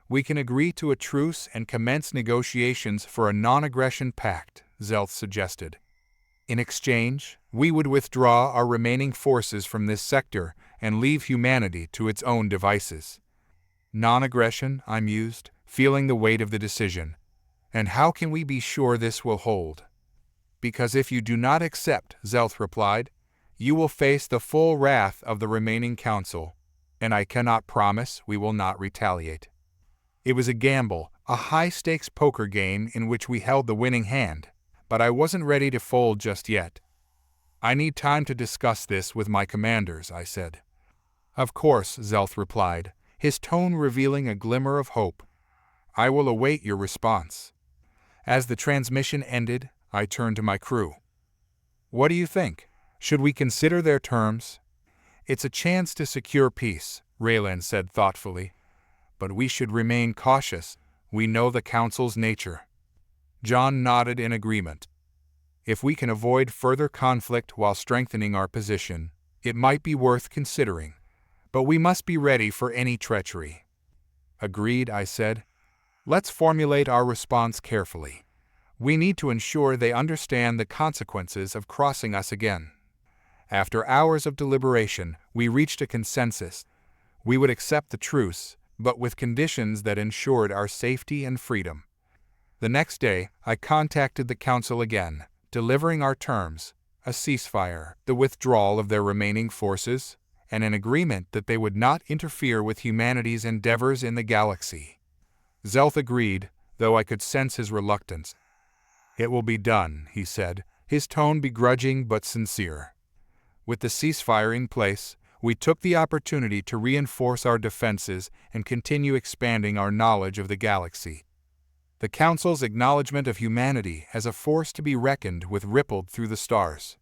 "We can agree to a truce and commence negotiations for a non-aggression pact," Zelth suggested. "In exchange, we would withdraw our remaining forces from this sector and leave humanity to its own devices." "Non-aggression," I mused, feeling the weight of the decision. "And how can we be sure this will hold?" "Because if you do not accept," Zelth replied, "you will face the full wrath of the remaining Council, and I cannot promise we will not retaliate." It was a gamble, a high-stakes poker game in which we held the winning hand, but I wasn't ready to fold just yet. "I need time to discuss this with my commanders," I said. "Of course," Zelth replied, his tone revealing a glimmer of hope. "I will await your response." As the transmission ended, I turned to my crew. "What do you think? Should we consider their terms?" "It's a chance to secure peace," Raylan said thoughtfully. "But we should remain cautious. We know the Council's nature." John nodded in agreement. "If we can avoid further conflict while strengthening our position, it might be worth considering. But we must be ready for any treachery." "Agreed," I said. "Let's formulate our response carefully. We need to ensure they understand the consequences of crossing us again." After hours of deliberation, we reached a consensus. We would accept the truce, but with conditions that ensured our safety and freedom. The next day, I contacted the Council again, delivering our terms: a ceasefire, the withdrawal of their remaining forces, and an agreement that they would not interfere with humanity's endeavors in the galaxy. Zelth agreed, though I could sense his reluctance. "It will be done," he said, his tone begrudging but sincere. With the ceasefire in place, we took the opportunity to reinforce our defenses and continue expanding our knowledge of the galaxy. The Council's acknowledgement of humanity as a force to be reckoned with rippled through the stars.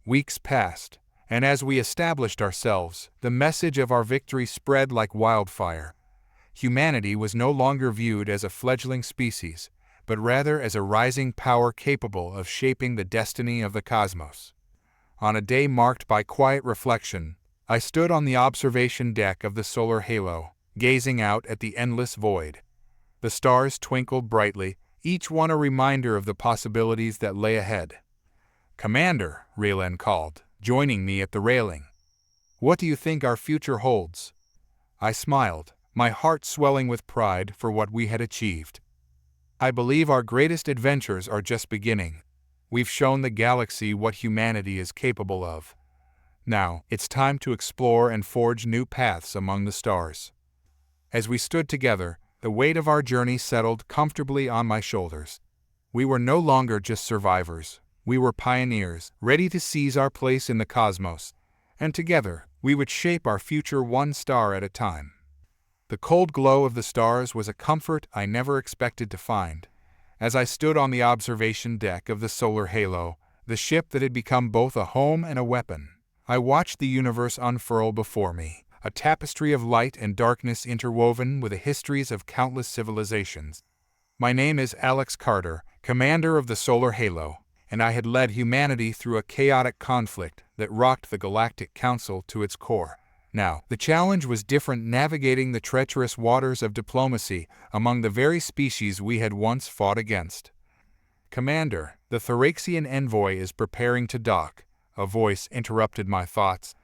Weeks passed, and as we established ourselves, the message of our victory spread like wildfire. Humanity was no longer viewed as a fledgling species, but rather as a rising power capable of shaping the destiny of the cosmos. On a day marked by quiet reflection, I stood on the observation deck of the solar halo, gazing out at the endless void. The stars twinkled brightly, each one a reminder of the possibilities that lay ahead. "Commander," Raylan called, joining me at the railing. "What do you think our future holds?" I smiled, my heart swelling with pride for what we had achieved. "I believe our greatest adventures are just beginning. We've shown the galaxy what humanity is capable of. Now, it's time to explore and forge new paths among the stars." As we stood together, the weight of our journey settled comfortably on my shoulders. We were no longer just survivors. We were pioneers, ready to seize our place in the cosmos, and together, we would shape our future one star at a time. The cold glow of the stars was a comfort I never expected to find. As I stood on the observation deck of the solar halo, the ship that had become both a home and a weapon, I watched the universe unfurl before me, a tapestry of light and darkness interwoven with the histories of countless civilizations. My name is Alex Carter, commander of the solar halo, and I had led humanity through a chaotic conflict that rocked the Galactic Council to its core. Now, the challenge was different, navigating the treacherous waters of diplomacy among the very species we had once fought against. "Commander, the Thraxian envoy is preparing to dock," a voice interrupted my thoughts.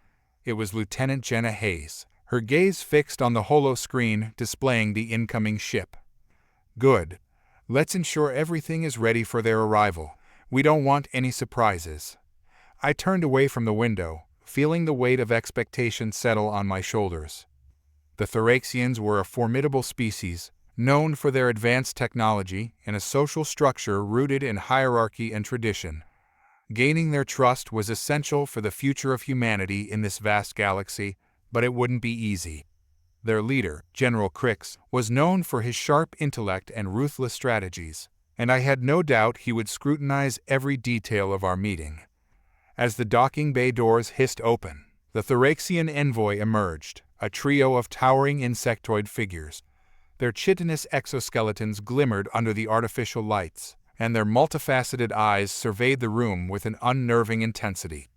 It was Lieutenant Jenna Hayes, her gaze fixed on the holo screen displaying the incoming ship. "Good. Let's ensure everything is ready for their arrival. We don't want any surprises." I turned away from the window, feeling the weight of expectation settle on my shoulders. The Thraxians were a formidable species, known for their advanced technology and a social structure rooted in hierarchy and tradition. Gaining their trust was essential for the future of humanity in this vast galaxy, but it wouldn't be easy. Their leader, General Crix, was known for his sharp intellect and ruthless strategies, and I had no doubt he would scrutinize every detail of our meeting. As the docking bay doors hissed open, the Thraxian envoy emerged, a trio of towering insectoid figures. Their chitinous exoskeletons glimmered under the artificial lights, and their multifaceted eyes surveyed the room with an unnerving intensity.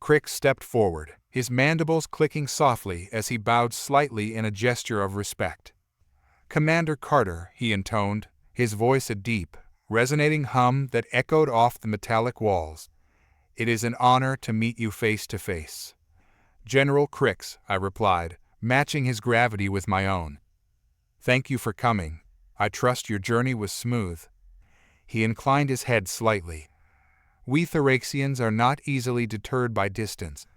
Crix stepped forward, his mandibles clicking softly as he bowed slightly in a gesture of respect. "Commander Carter," he intoned, his voice a deep, resonating hum that echoed off the metallic walls. "It is an honor to meet you face to face." "General Crix," I replied, matching his gravity with my own. "Thank you for coming. I trust your journey was smooth." He inclined his head slightly. "We Thraxians are not easily deterred by distance.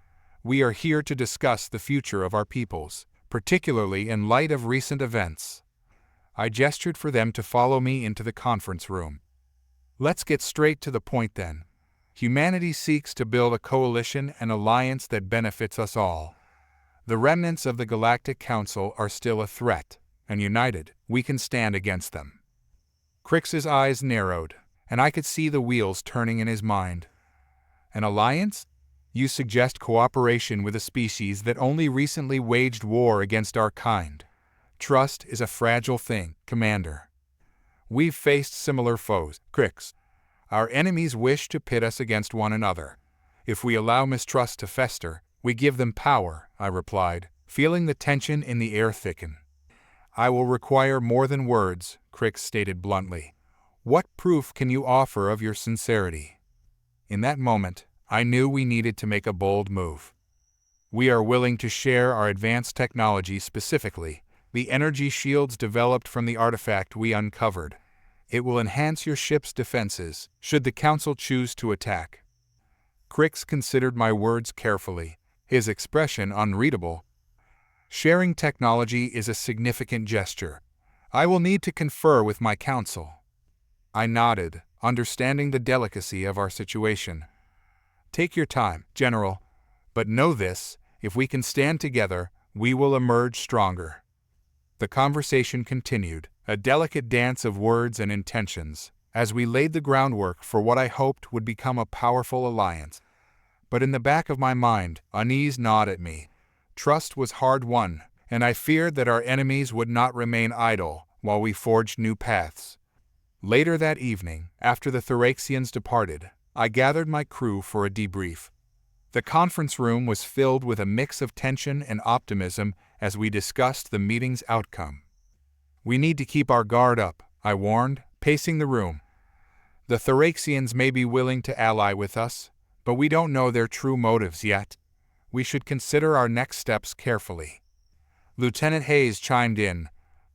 We are here to discuss the future of our peoples, particularly in light of recent events." I gestured for them to follow me into the conference room. "Let's get straight to the point then. Humanity seeks to build a coalition and alliance that benefits us all. The remnants of the Galactic Council are still a threat, and united, we can stand against them." Crix's eyes narrowed, and I could see the wheels turning in his mind. "An alliance? You suggest cooperation with a species that only recently waged war against our kind. Trust is a fragile thing, Commander. We've faced similar foes, Crix. Our enemies wish to pit us against one another. If we allow mistrust to fester, we give them power," I replied, feeling the tension in the air thicken. "I will require more than words," Crix stated bluntly. "What proof can you offer of your sincerity?" In that moment, I knew we needed to make a bold move. "We are willing to share our advanced technology, specifically the energy shields developed from the artifact we uncovered. It will enhance your ship's defenses, should the Council choose to attack." Crix considered my words carefully, his expression unreadable. "Sharing technology is a significant gesture. I will need to confer with my council." I nodded, understanding the delicacy of our situation. "Take your time, General. But know this, if we can stand together, we will emerge stronger." The conversation continued, a delicate dance of words and intentions, as we laid the groundwork for what I hoped would become a powerful alliance. But in the back of my mind, unease gnawed at me. Trust was hard-won, and I feared that our enemies would not remain idle while we forged new paths. Later that evening, after the Thraxians departed, I gathered my crew for a debrief. The conference room was filled with a mix of tension and optimism as we discussed the meeting's outcome. "We need to keep our guard up," I warned, pacing the room. "The Thraxians may be willing to ally with us, but we don't know their true motives yet. We should consider our next steps carefully." Lieutenant Hayes chimed in.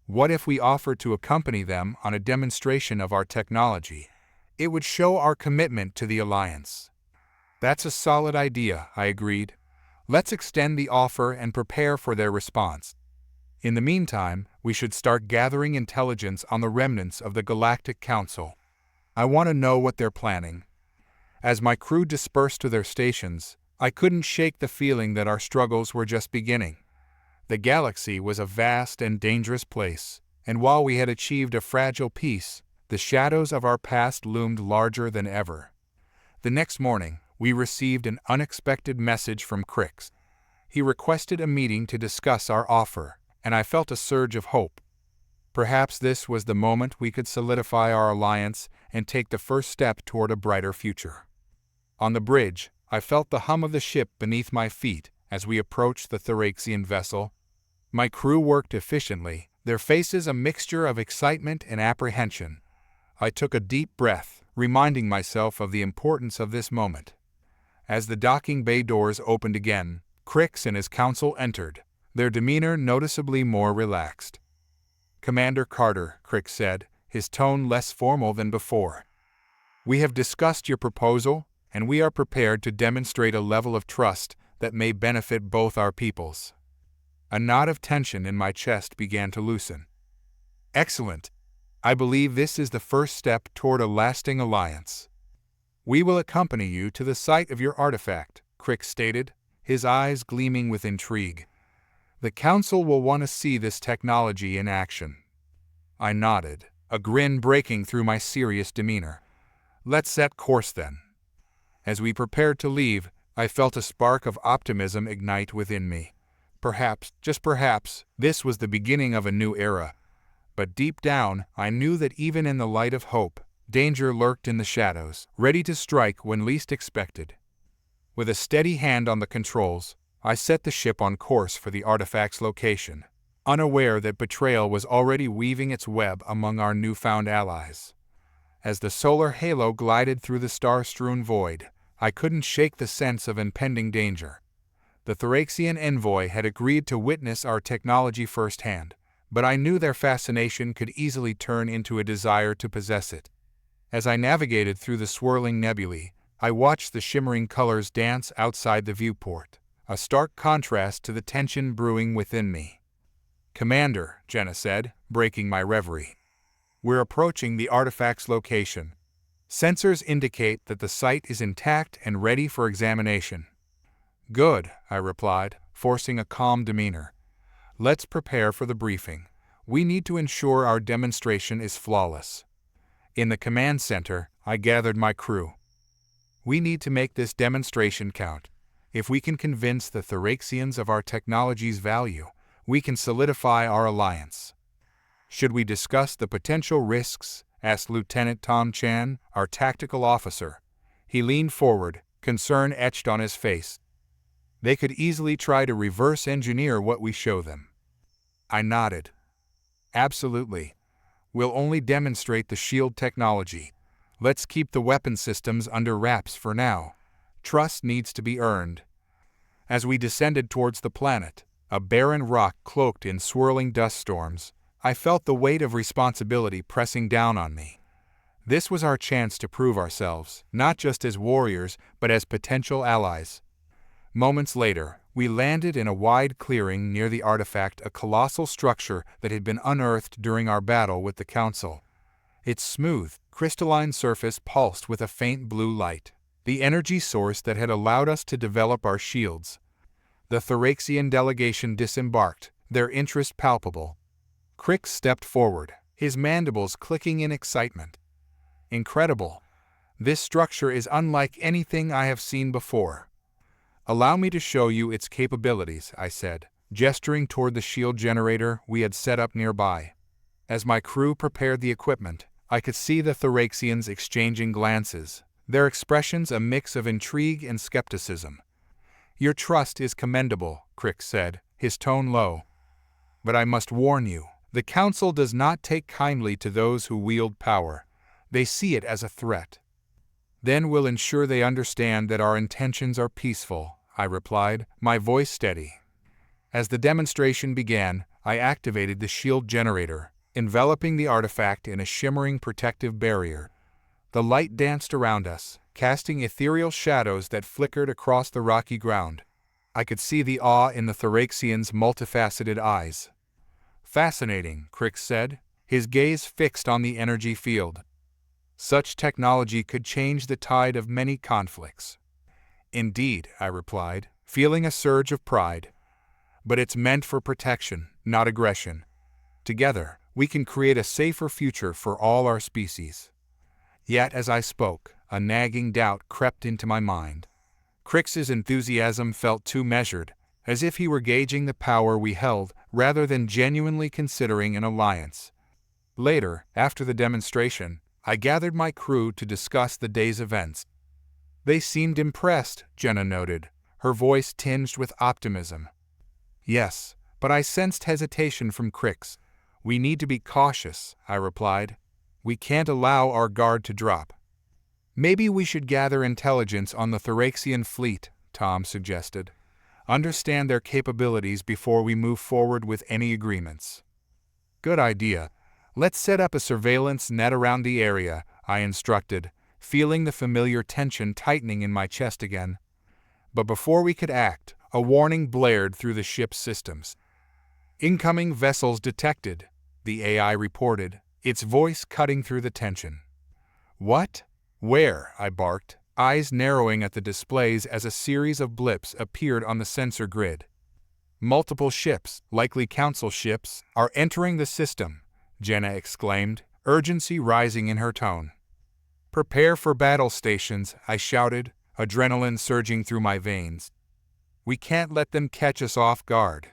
"What if we offered to accompany them on a demonstration of our technology? It would show our commitment to the alliance." "That's a solid idea," I agreed. "Let's extend the offer and prepare for their response. In the meantime, we should start gathering intelligence on the remnants of the Galactic Council. I want to know what they're planning." As my crew dispersed to their stations, I couldn't shake the feeling that our struggles were just beginning. The galaxy was a vast and dangerous place, and while we had achieved a fragile peace, the shadows of our past loomed larger than ever. The next morning, we received an unexpected message from Crix. He requested a meeting to discuss our offer, and I felt a surge of hope. Perhaps this was the moment we could solidify our alliance and take the first step toward a brighter future. On the bridge, I felt the hum of the ship beneath my feet as we approached the Thraxian vessel. My crew worked efficiently, their faces a mixture of excitement and apprehension. I took a deep breath, reminding myself of the importance of this moment. As the docking bay doors opened again, Crix and his council entered, their demeanor noticeably more relaxed. "Commander Carter," Crix said, his tone less formal than before. "We have discussed your proposal, and we are prepared to demonstrate a level of trust that may benefit both our peoples." A knot of tension in my chest began to loosen. "Excellent. I believe this is the first step toward a lasting alliance. We will accompany you to the site of your artifact," Crix stated, his eyes gleaming with intrigue. "The Council will want to see this technology in action." I nodded, a grin breaking through my serious demeanor. "Let's set course then." As we prepared to leave, I felt a spark of optimism ignite within me. Perhaps, just perhaps, this was the beginning of a new era. But deep down, I knew that even in the light of hope, danger lurked in the shadows, ready to strike when least expected. With a steady hand on the controls, I set the ship on course for the artifact's location, unaware that betrayal was already weaving its web among our newfound allies. As the solar halo glided through the star-strewn void, I couldn't shake the sense of impending danger. The Thraxian envoy had agreed to witness our technology firsthand, but I knew their fascination could easily turn into a desire to possess it. As I navigated through the swirling nebulae, I watched the shimmering colors dance outside the viewport, a stark contrast to the tension brewing within me. "Commander," Jenna said, breaking my reverie, "we're approaching the artifact's location. Sensors indicate that the site is intact and ready for examination." "Good," I replied, forcing a calm demeanor. "Let's prepare for the briefing. We need to ensure our demonstration is flawless." In the command center, I gathered my crew. "We need to make this demonstration count. If we can convince the Thraxians of our technology's value, we can solidify our alliance." "Should we discuss the potential risks?" asked Lieutenant Tom Chan, our tactical officer. He leaned forward, concern etched on his face. "They could easily try to reverse engineer what we show them." I nodded. "Absolutely. We'll only demonstrate the shield technology. Let's keep the weapon systems under wraps for now. Trust needs to be earned." As we descended towards the planet, a barren rock cloaked in swirling dust storms, I felt the weight of responsibility pressing down on me. This was our chance to prove ourselves, not just as warriors, but as potential allies. Moments later, we landed in a wide clearing near the artifact, a colossal structure that had been unearthed during our battle with the Council. Its smooth, crystalline surface pulsed with a faint blue light, the energy source that had allowed us to develop our shields. The Thraxian delegation disembarked, their interest palpable. Crix stepped forward, his mandibles clicking in excitement. "Incredible. This structure is unlike anything I have seen before." "Allow me to show you its capabilities," I said, gesturing toward the shield generator we had set up nearby. As my crew prepared the equipment, I could see the Thraxians exchanging glances, their expressions a mix of intrigue and skepticism. "Your trust is commendable," Crix said, his tone low. "But I must warn you, the Council does not take kindly to those who wield power. They see it as a threat." "Then we'll ensure they understand that our intentions are peaceful," I replied, my voice steady. As the demonstration began, I activated the shield generator, enveloping the artifact in a shimmering protective barrier. The light danced around us, casting ethereal shadows that flickered across the rocky ground. I could see the awe in the Thraxian's multifaceted eyes. "Fascinating," Crix said, his gaze fixed on the energy field. "Such technology could change the tide of many conflicts." "Indeed," I replied, feeling a surge of pride. but it's meant for protection, not aggression. Together, we can create a safer future for all our species. Yet as I spoke, a nagging doubt crept into my mind. Crix's enthusiasm felt too measured, as if he were gauging the power we held rather than genuinely considering an alliance. Later, after the demonstration, I gathered my crew to discuss the day's events. They seemed impressed, Jenna noted, her voice tinged with optimism. Yes, but I sensed hesitation from Crix. We need to be cautious, I replied. We can't allow our guard to drop. Maybe we should gather intelligence on the Thraxian fleet, Tom suggested. Understand their capabilities before we move forward with any agreements. Good idea. Let's set up a surveillance net around the area, I instructed, feeling the familiar tension tightening in my chest again. But before we could act, a warning blared through the ship's systems. Incoming vessels detected, the AI reported, its voice cutting through the tension. What? Where? I barked, eyes narrowing at the displays as a series of blips appeared on the sensor grid. Multiple ships, likely council ships, are entering the system, Jenna exclaimed, urgency rising in her tone. Prepare for battle stations, I shouted, adrenaline surging through my veins. We can't let them catch us off guard.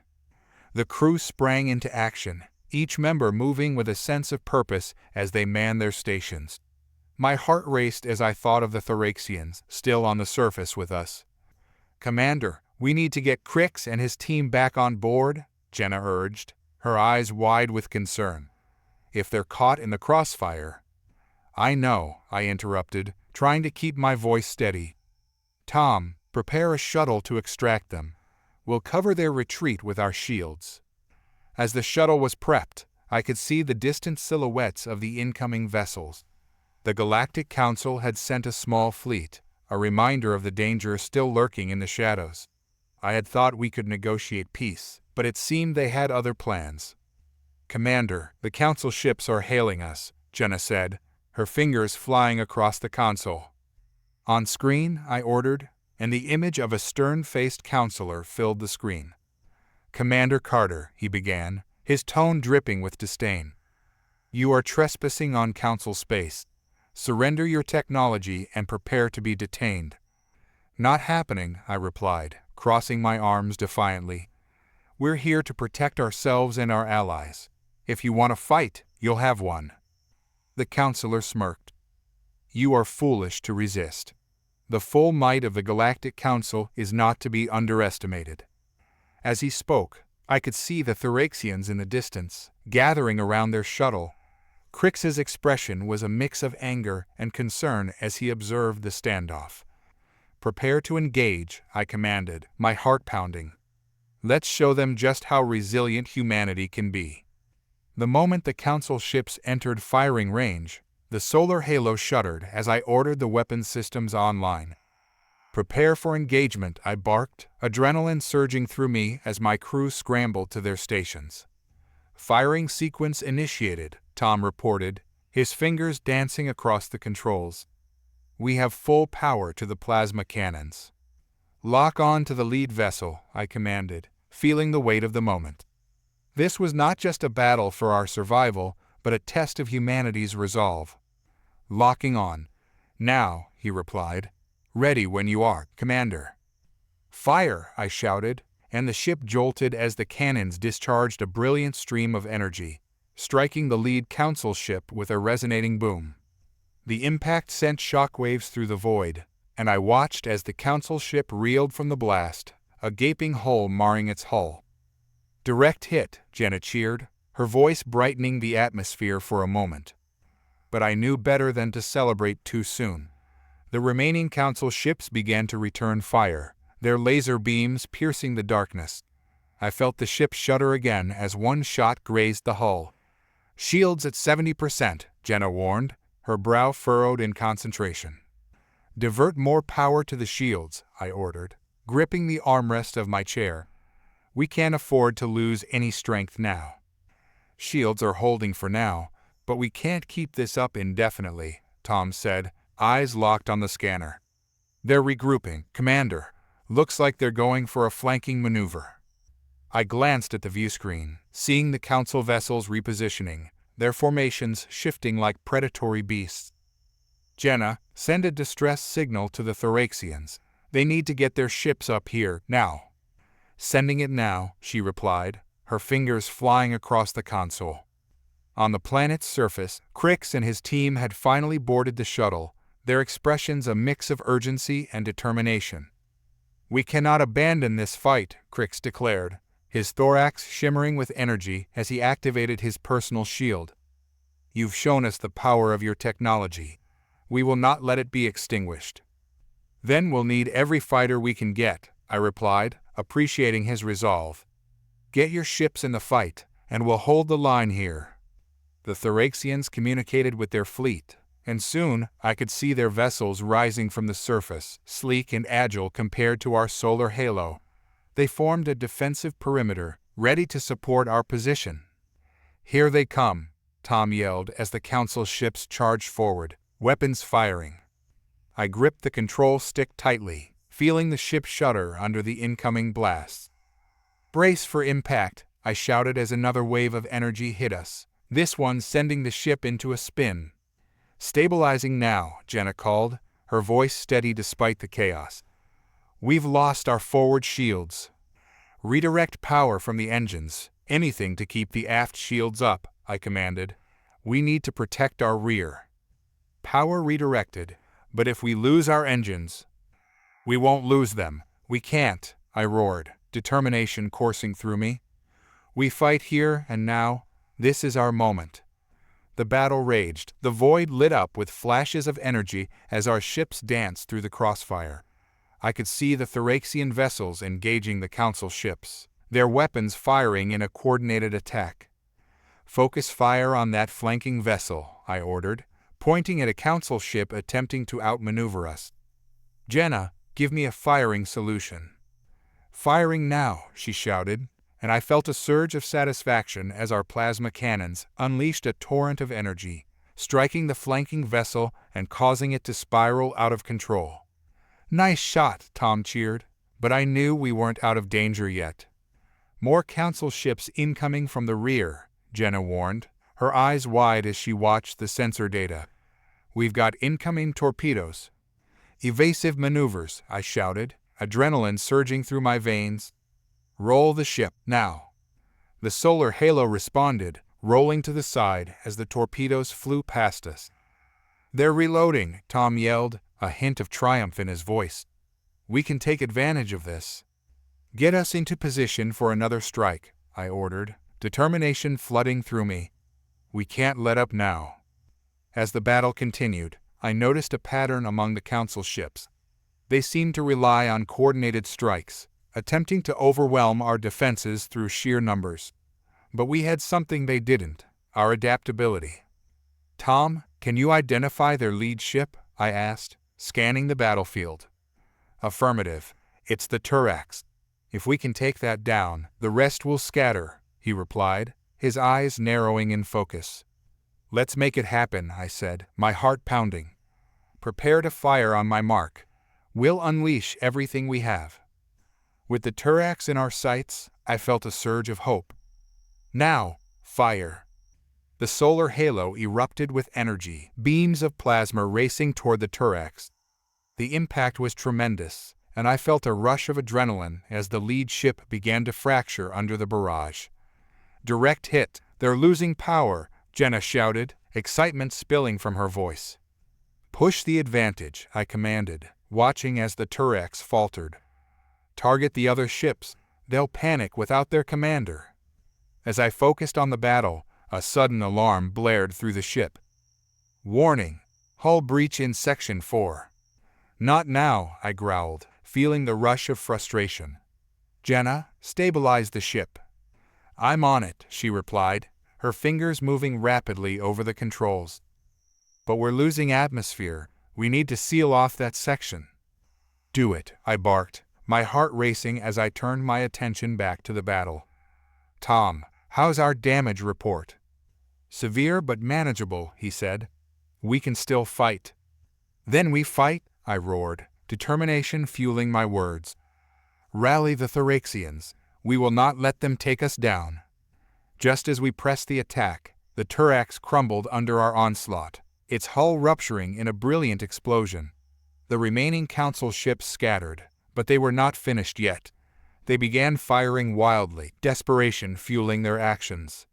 The crew sprang into action, each member moving with a sense of purpose as they manned their stations. My heart raced as I thought of the Thraxians, still on the surface with us. Commander, we need to get Crix and his team back on board, Jenna urged, her eyes wide with concern. If they're caught in the crossfire. I know, I interrupted, trying to keep my voice steady. Tom, prepare a shuttle to extract them. We'll cover their retreat with our shields. As the shuttle was prepped, I could see the distant silhouettes of the incoming vessels. The Galactic Council had sent a small fleet, a reminder of the danger still lurking in the shadows. I had thought we could negotiate peace, but it seemed they had other plans. Commander, the Council ships are hailing us, Jenna said, her fingers flying across the console. On screen, I ordered, and the image of a stern-faced counselor filled the screen. Commander Carter, he began, his tone dripping with disdain. You are trespassing on Council space. Surrender your technology and prepare to be detained. Not happening, I replied, crossing my arms defiantly. We're here to protect ourselves and our allies. If you want to fight, you'll have one. The counselor smirked. You are foolish to resist. The full might of the Galactic Council is not to be underestimated. As he spoke, I could see the Thraxians in the distance, gathering around their shuttle. Crix's expression was a mix of anger and concern as he observed the standoff. Prepare to engage, I commanded, my heart pounding. Let's show them just how resilient humanity can be. The moment the Council ships entered firing range, the solar halo shuddered as I ordered the weapon systems online. Prepare for engagement, I barked, adrenaline surging through me as my crew scrambled to their stations. Firing sequence initiated, Tom reported, his fingers dancing across the controls. We have full power to the plasma cannons. Lock on to the lead vessel, I commanded, feeling the weight of the moment. This was not just a battle for our survival, but a test of humanity's resolve. Locking on. Now, he replied. Ready when you are, Commander. Fire, I shouted, and the ship jolted as the cannons discharged a brilliant stream of energy, striking the lead Council ship with a resonating boom. The impact sent shockwaves through the void, and I watched as the Council ship reeled from the blast, a gaping hole marring its hull. Direct hit, Jenna cheered, her voice brightening the atmosphere for a moment. But I knew better than to celebrate too soon. The remaining Council ships began to return fire, their laser beams piercing the darkness. I felt the ship shudder again as one shot grazed the hull. Shields at 70%, Jenna warned, her brow furrowed in concentration. Divert more power to the shields, I ordered, gripping the armrest of my chair. We can't afford to lose any strength now. Shields are holding for now, but we can't keep this up indefinitely, Tom said, eyes locked on the scanner. They're regrouping, Commander. Looks like they're going for a flanking maneuver. I glanced at the viewscreen, seeing the Council vessels repositioning, their formations shifting like predatory beasts. Jenna, send a distress signal to the Thoraxians. They need to get their ships up here, now. Sending it now, she replied, her fingers flying across the console. On the planet's surface, Crix and his team had finally boarded the shuttle, their expressions a mix of urgency and determination. We cannot abandon this fight, Crix declared, his thorax shimmering with energy as he activated his personal shield. You've shown us the power of your technology. We will not let it be extinguished. Then we'll need every fighter we can get, I replied, appreciating his resolve. Get your ships in the fight, and we'll hold the line here. The Thoraxians communicated with their fleet, and soon I could see their vessels rising from the surface, sleek and agile compared to our solar halo. They formed a defensive perimeter, ready to support our position. Here they come, Tom yelled as the Council ships charged forward, weapons firing. I gripped the control stick tightly, feeling the ship shudder under the incoming blasts. Brace for impact, I shouted as another wave of energy hit us, this one sending the ship into a spin. Stabilizing now, Jenna called, her voice steady despite the chaos. We've lost our forward shields. Redirect power from the engines, anything to keep the aft shields up, I commanded. We need to protect our rear. Power redirected, but if we lose our engines... We won't lose them. We can't, I roared, determination coursing through me. We fight here and now. This is our moment. The battle raged, the void lit up with flashes of energy as our ships danced through the crossfire. I could see the Thoraxian vessels engaging the Council ships, their weapons firing in a coordinated attack. Focus fire on that flanking vessel, I ordered, pointing at a Council ship attempting to outmaneuver us. Jenna, give me a firing solution. Firing now, she shouted, and I felt a surge of satisfaction as our plasma cannons unleashed a torrent of energy, striking the flanking vessel and causing it to spiral out of control. Nice shot, Tom cheered, but I knew we weren't out of danger yet. More Council ships incoming from the rear, Jenna warned, her eyes wide as she watched the sensor data. We've got incoming torpedoes. Evasive maneuvers, I shouted, adrenaline surging through my veins. Roll the ship, now. The solar halo responded, rolling to the side as the torpedoes flew past us. They're reloading, Tom yelled, a hint of triumph in his voice. We can take advantage of this. Get us into position for another strike, I ordered, determination flooding through me. We can't let up now. As the battle continued, I noticed a pattern among the Council ships. They seemed to rely on coordinated strikes, attempting to overwhelm our defenses through sheer numbers. But we had something they didn't, our adaptability. Tom, can you identify their lead ship? I asked, scanning the battlefield. Affirmative. It's the Turax. If we can take that down, the rest will scatter, he replied, his eyes narrowing in focus. Let's make it happen, I said, my heart pounding. Prepare to fire on my mark. We'll unleash everything we have. With the Turax in our sights, I felt a surge of hope. Now, fire. The solar halo erupted with energy, beams of plasma racing toward the Turax. The impact was tremendous, and I felt a rush of adrenaline as the lead ship began to fracture under the barrage. Direct hit, they're losing power, Jenna shouted, excitement spilling from her voice. Push the advantage, I commanded, watching as the Turax faltered. Target the other ships, they'll panic without their commander. As I focused on the battle, a sudden alarm blared through the ship. Warning, hull breach in Section 4. Not now, I growled, feeling the rush of frustration. Jenna, stabilize the ship. I'm on it, she replied, her fingers moving rapidly over the controls. But we're losing atmosphere. We need to seal off that section. Do it, I barked, my heart racing as I turned my attention back to the battle. Tom, how's our damage report? Severe but manageable, he said. We can still fight. Then we fight, I roared, determination fueling my words. Rally the Thoraxians. We will not let them take us down. Just as we pressed the attack, the Turax crumbled under our onslaught, its hull rupturing in a brilliant explosion. The remaining Council ships scattered, but they were not finished yet. They began firing wildly, desperation fueling their actions.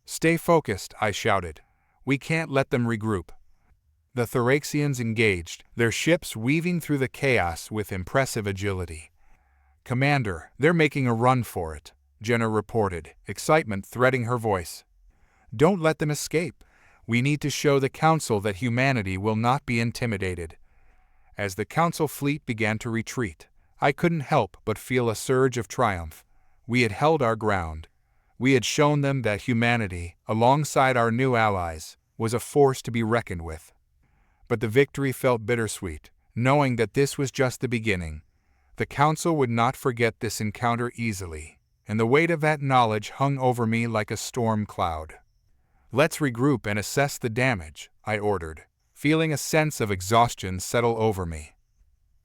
"Stay focused," I shouted. "We can't let them regroup." The Thraxians engaged, their ships weaving through the chaos with impressive agility. "Commander, they're making a run for it," Jenna reported, excitement threading her voice. "Don't let them escape. We need to show the Council that humanity will not be intimidated." As the Council fleet began to retreat, I couldn't help but feel a surge of triumph. We had held our ground. We had shown them that humanity, alongside our new allies, was a force to be reckoned with. But the victory felt bittersweet, knowing that this was just the beginning. The Council would not forget this encounter easily, and the weight of that knowledge hung over me like a storm cloud. "Let's regroup and assess the damage," I ordered, feeling a sense of exhaustion settle over me.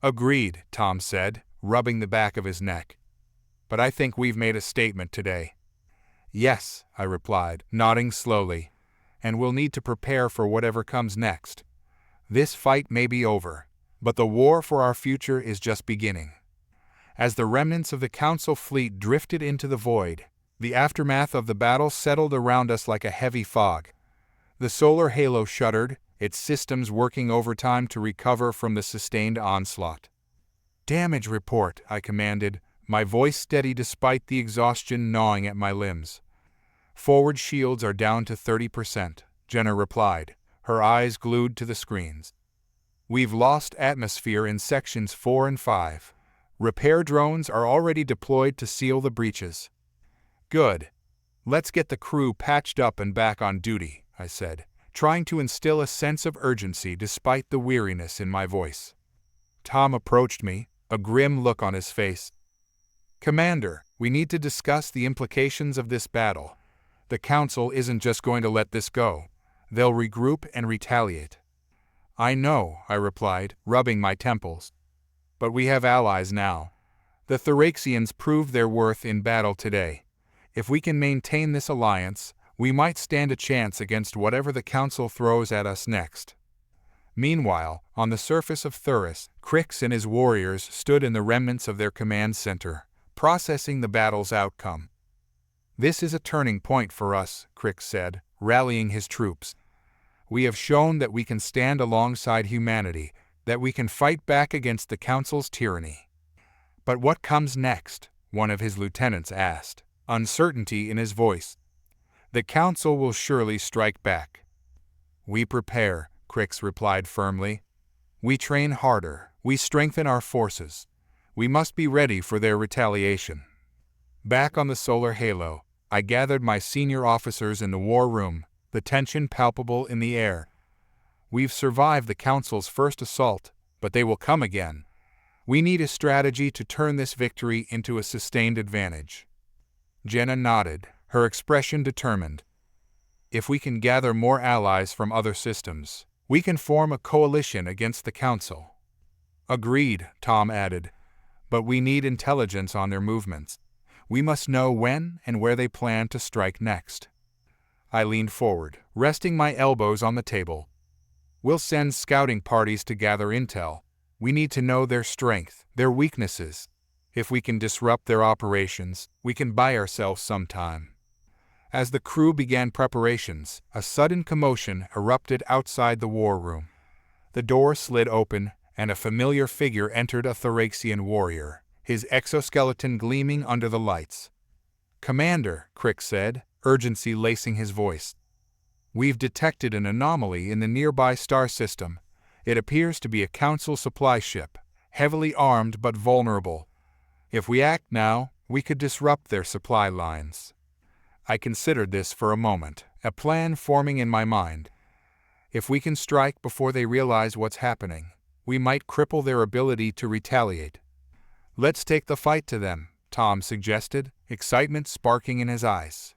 "Agreed," Tom said, rubbing the back of his neck. "But I think we've made a statement today." "Yes," I replied, nodding slowly, "and we'll need to prepare for whatever comes next. This fight may be over, but the war for our future is just beginning." As the remnants of the Council fleet drifted into the void, the aftermath of the battle settled around us like a heavy fog. The solar halo shuddered, its systems working overtime to recover from the sustained onslaught. "Damage report," I commanded, my voice steady despite the exhaustion gnawing at my limbs. "Forward shields are down to 30%, Jenna replied, her eyes glued to the screens. "We've lost atmosphere in sections 4 and 5. Repair drones are already deployed to seal the breaches." "Good. Let's get the crew patched up and back on duty," I said, trying to instill a sense of urgency despite the weariness in my voice. Tom approached me, a grim look on his face. "Commander, we need to discuss the implications of this battle. The Council isn't just going to let this go. They'll regroup and retaliate." "I know," I replied, rubbing my temples. "But we have allies now. The Thraxians proved their worth in battle today. If we can maintain this alliance, we might stand a chance against whatever the Council throws at us next." Meanwhile, on the surface of Thuris, Crix and his warriors stood in the remnants of their command center, processing the battle's outcome. "This is a turning point for us," Crix said, rallying his troops. "We have shown that we can stand alongside humanity, that we can fight back against the Council's tyranny." "But what comes next?" one of his lieutenants asked, uncertainty in his voice. "The Council will surely strike back." "We prepare," Crix replied firmly. "We train harder, we strengthen our forces. We must be ready for their retaliation." Back on the solar halo, I gathered my senior officers in the war room, the tension palpable in the air. "We've survived the Council's first assault, but they will come again. We need a strategy to turn this victory into a sustained advantage." Jenna nodded, her expression determined. "If we can gather more allies from other systems, we can form a coalition against the Council." "Agreed," Tom added, "but we need intelligence on their movements. We must know when and where they plan to strike next." I leaned forward, resting my elbows on the table. "We'll send scouting parties to gather intel. We need to know their strength, their weaknesses. If we can disrupt their operations, we can buy ourselves some time." As the crew began preparations, a sudden commotion erupted outside the war room. The door slid open, and a familiar figure entered, a Thraxian warrior, his exoskeleton gleaming under the lights. "Commander," Crix said, urgency lacing his voice. "We've detected an anomaly in the nearby star system. It appears to be a Council supply ship, heavily armed but vulnerable. If we act now, we could disrupt their supply lines." I considered this for a moment, a plan forming in my mind. If we can strike before they realize what's happening, we might cripple their ability to retaliate. "Let's take the fight to them," Tom suggested, excitement sparking in his eyes.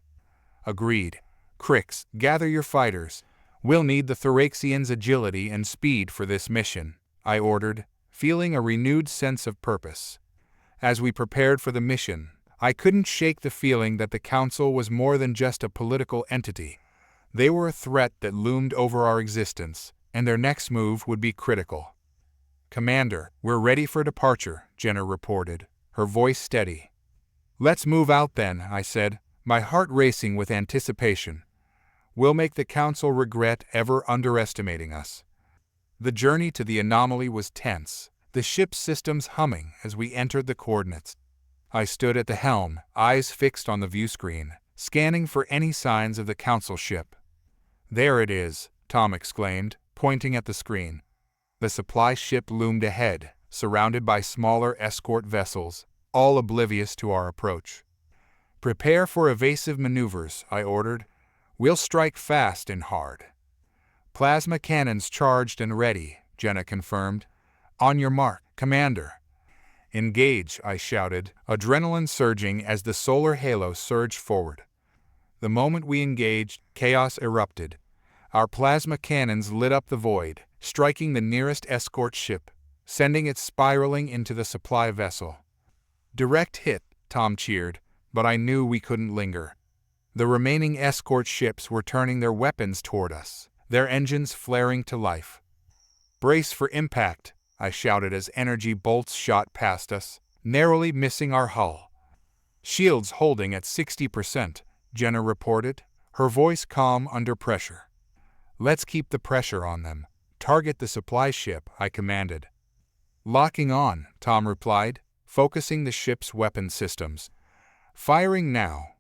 "Agreed. Crix, gather your fighters. We'll need the Thraxians' agility and speed for this mission," I ordered, feeling a renewed sense of purpose. As we prepared for the mission, I couldn't shake the feeling that the Council was more than just a political entity. They were a threat that loomed over our existence, and their next move would be critical. "Commander, we're ready for departure," Jenna reported, her voice steady. "Let's move out then," I said, my heart racing with anticipation. "We'll make the Council regret ever underestimating us." The journey to the anomaly was tense, the ship's systems humming as we entered the coordinates. I stood at the helm, eyes fixed on the viewscreen, scanning for any signs of the Council ship. "There it is," Tom exclaimed, pointing at the screen. The supply ship loomed ahead, surrounded by smaller escort vessels, all oblivious to our approach. "Prepare for evasive maneuvers," I ordered. "We'll strike fast and hard." "Plasma cannons charged and ready," Jenna confirmed. "On your mark, Commander." "Engage," I shouted, adrenaline surging as the solar halo surged forward. The moment we engaged, chaos erupted. Our plasma cannons lit up the void, striking the nearest escort ship, sending it spiraling into the supply vessel. "Direct hit," Tom cheered, but I knew we couldn't linger. The remaining escort ships were turning their weapons toward us, their engines flaring to life. "Brace for impact," I shouted as energy bolts shot past us, narrowly missing our hull. "Shields holding at 60%, Jenna reported, her voice calm under pressure. "Let's keep the pressure on them. Target the supply ship," I commanded. "Locking on," Tom replied, focusing the ship's weapon systems. "Firing now."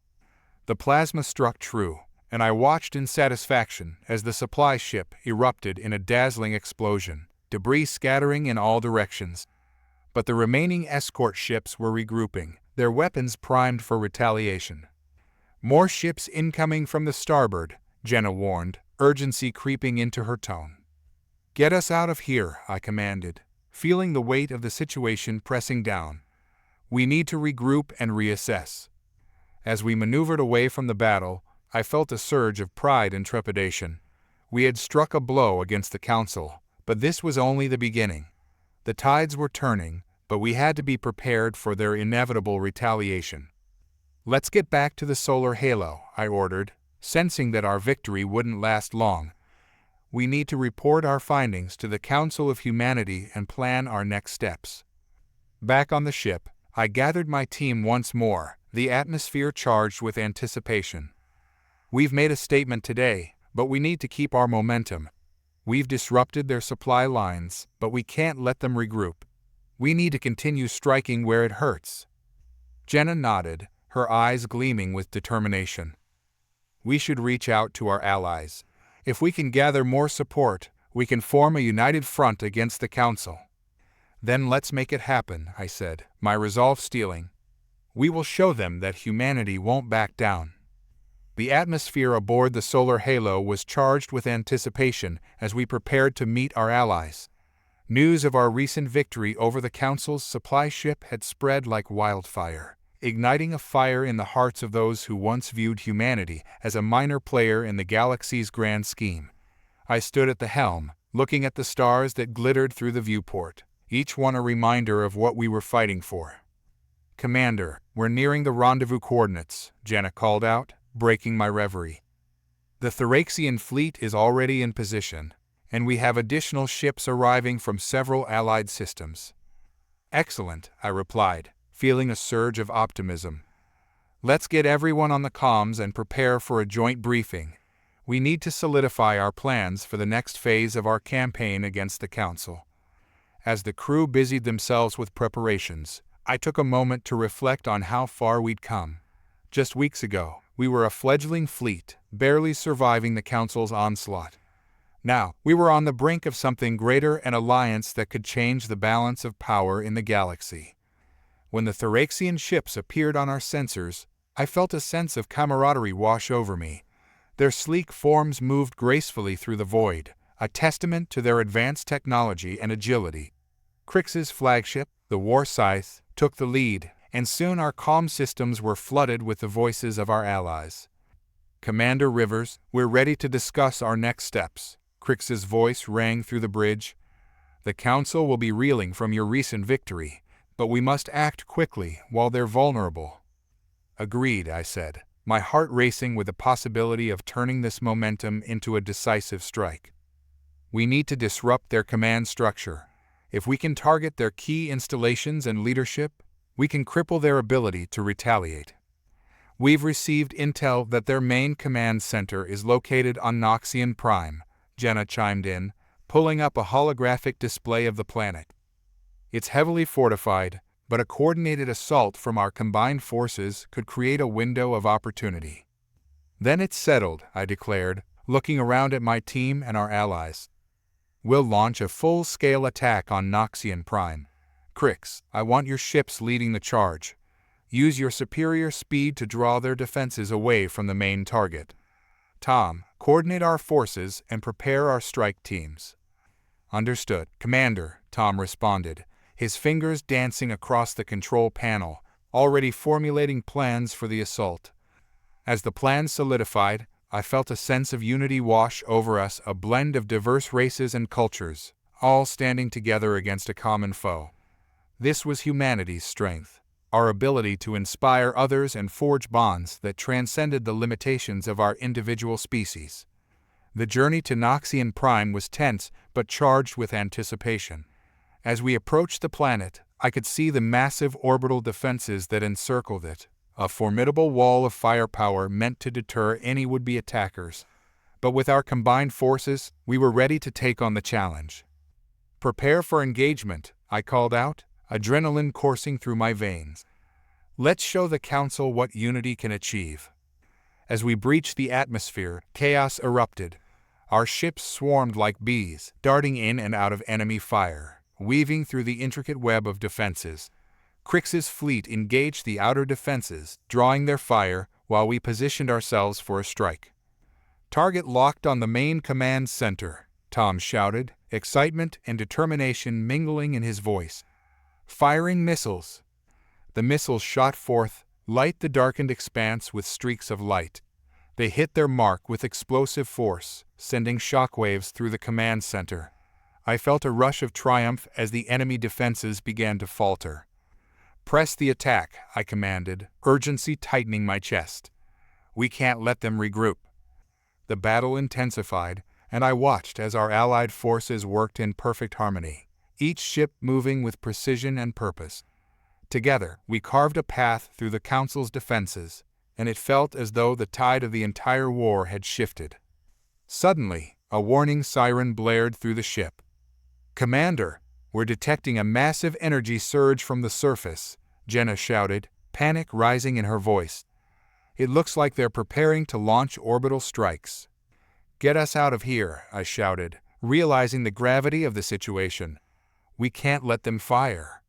The plasma struck true, and I watched in satisfaction as the supply ship erupted in a dazzling explosion, debris scattering in all directions. But the remaining escort ships were regrouping, their weapons primed for retaliation. "More ships incoming from the starboard," Jenna warned, urgency creeping into her tone. "Get us out of here," I commanded, feeling the weight of the situation pressing down. "We need to regroup and reassess." As we maneuvered away from the battle, I felt a surge of pride and trepidation. We had struck a blow against the Council, but this was only the beginning. The tides were turning, but we had to be prepared for their inevitable retaliation. "Let's get back to the solar halo," I ordered, sensing that our victory wouldn't last long. "We need to report our findings to the Council of Humanity and plan our next steps." Back on the ship, I gathered my team once more, the atmosphere charged with anticipation. "We've made a statement today, but we need to keep our momentum. We've disrupted their supply lines, but we can't let them regroup. We need to continue striking where it hurts." Jenna nodded, her eyes gleaming with determination. "We should reach out to our allies. If we can gather more support, we can form a united front against the Council." "Then let's make it happen," I said, my resolve steeling. "We will show them that humanity won't back down." The atmosphere aboard the solar halo was charged with anticipation as we prepared to meet our allies. News of our recent victory over the Council's supply ship had spread like wildfire, igniting a fire in the hearts of those who once viewed humanity as a minor player in the galaxy's grand scheme. I stood at the helm, looking at the stars that glittered through the viewport, each one a reminder of what we were fighting for. "Commander, we're nearing the rendezvous coordinates," Jenna called out, breaking my reverie. "The Thraxian fleet is already in position, and we have additional ships arriving from several allied systems." "Excellent," I replied, feeling a surge of optimism. "Let's get everyone on the comms and prepare for a joint briefing. We need to solidify our plans for the next phase of our campaign against the Council." As the crew busied themselves with preparations, I took a moment to reflect on how far we'd come. Just weeks ago, we were a fledgling fleet, barely surviving the Council's onslaught. Now, we were on the brink of something greater, an alliance that could change the balance of power in the galaxy. When the Thraxian ships appeared on our sensors, I felt a sense of camaraderie wash over me. Their sleek forms moved gracefully through the void, a testament to their advanced technology and agility. Crix's flagship, the War Scythe, took the lead, and soon our comm systems were flooded with the voices of our allies. "Commander Rivers, we're ready to discuss our next steps," Crix's voice rang through the bridge. "The Council will be reeling from your recent victory, but we must act quickly while they're vulnerable." Agreed, I said, my heart racing with the possibility of turning this momentum into a decisive strike. We need to disrupt their command structure. If we can target their key installations and leadership, we can cripple their ability to retaliate. We've received intel that their main command center is located on Noxian Prime, Jenna chimed in, pulling up a holographic display of the planet. It's heavily fortified, but a coordinated assault from our combined forces could create a window of opportunity. Then it's settled, I declared, looking around at my team and our allies. We'll launch a full-scale attack on Noxian Prime. Crix, I want your ships leading the charge. Use your superior speed to draw their defenses away from the main target. Tom, coordinate our forces and prepare our strike teams. Understood, Commander, Tom responded, his fingers dancing across the control panel, already formulating plans for the assault. As the plans solidified, I felt a sense of unity wash over us, a blend of diverse races and cultures, all standing together against a common foe. This was humanity's strength, our ability to inspire others and forge bonds that transcended the limitations of our individual species. The journey to Noxian Prime was tense but charged with anticipation. As we approached the planet, I could see the massive orbital defenses that encircled it, a formidable wall of firepower meant to deter any would-be attackers. But with our combined forces, we were ready to take on the challenge. Prepare for engagement, I called out, adrenaline coursing through my veins. Let's show the Council what unity can achieve. As we breached the atmosphere, chaos erupted. Our ships swarmed like bees, darting in and out of enemy fire, weaving through the intricate web of defenses. Crix's fleet engaged the outer defenses, drawing their fire while we positioned ourselves for a strike. Target locked on the main command center, Tom shouted, excitement and determination mingling in his voice. Firing missiles. The missiles shot forth, light the darkened expanse with streaks of light. They hit their mark with explosive force, sending shockwaves through the command center. I felt a rush of triumph as the enemy defenses began to falter. Press the attack, I commanded, urgency tightening my chest. We can't let them regroup. The battle intensified, and I watched as our allied forces worked in perfect harmony, each ship moving with precision and purpose. Together, we carved a path through the Council's defenses, and it felt as though the tide of the entire war had shifted. Suddenly, a warning siren blared through the ship. Commander, we're detecting a massive energy surge from the surface, Jenna shouted, panic rising in her voice. It looks like they're preparing to launch orbital strikes. Get us out of here, I shouted, realizing the gravity of the situation. We can't let them fire.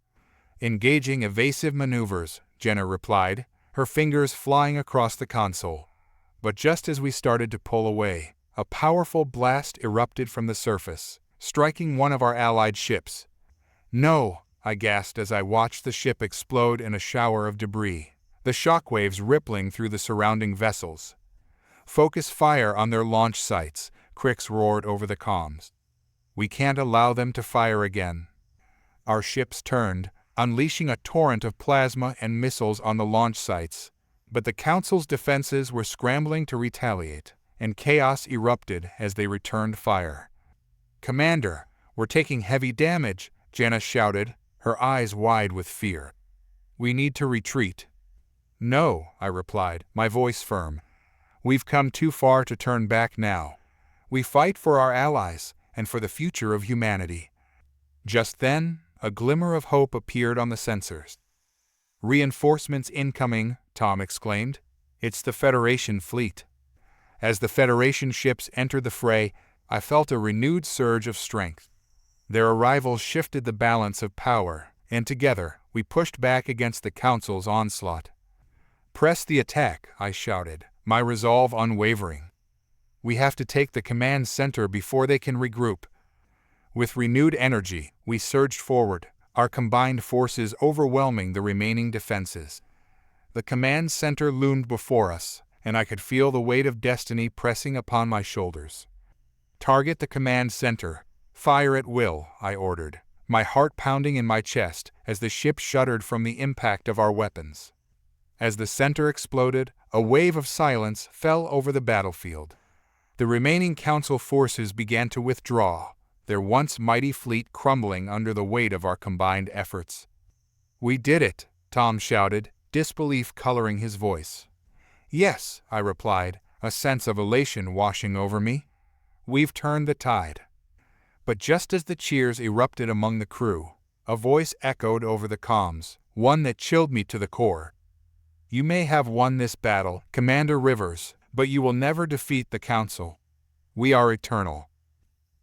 Engaging evasive maneuvers, Jenna replied, her fingers flying across the console. But just as we started to pull away, a powerful blast erupted from the surface, striking one of our allied ships. No, I gasped as I watched the ship explode in a shower of debris, the shockwaves rippling through the surrounding vessels. Focus fire on their launch sites, Crix roared over the comms. We can't allow them to fire again. Our ships turned, unleashing a torrent of plasma and missiles on the launch sites, but the Council's defenses were scrambling to retaliate, and chaos erupted as they returned fire. Commander, we're taking heavy damage, Jenna shouted, her eyes wide with fear. We need to retreat. No, I replied, my voice firm. We've come too far to turn back now. We fight for our allies and for the future of humanity. Just then, a glimmer of hope appeared on the sensors. Reinforcements incoming, Tom exclaimed. It's the Federation fleet. As the Federation ships entered the fray, I felt a renewed surge of strength. Their arrival shifted the balance of power, and together we pushed back against the Council's onslaught. Press the attack, I shouted, my resolve unwavering. We have to take the command center before they can regroup. With renewed energy, we surged forward, our combined forces overwhelming the remaining defenses. The command center loomed before us, and I could feel the weight of destiny pressing upon my shoulders. Target the command center. Fire at will, I ordered, my heart pounding in my chest as the ship shuddered from the impact of our weapons. As the center exploded, a wave of silence fell over the battlefield. The remaining Council forces began to withdraw, their once mighty fleet crumbling under the weight of our combined efforts. "We did it," Tom shouted, disbelief coloring his voice. "Yes," I replied, a sense of elation washing over me. "We've turned the tide." But just as the cheers erupted among the crew, a voice echoed over the comms, one that chilled me to the core. "You may have won this battle, Commander Rivers, but you will never defeat the Council. We are eternal."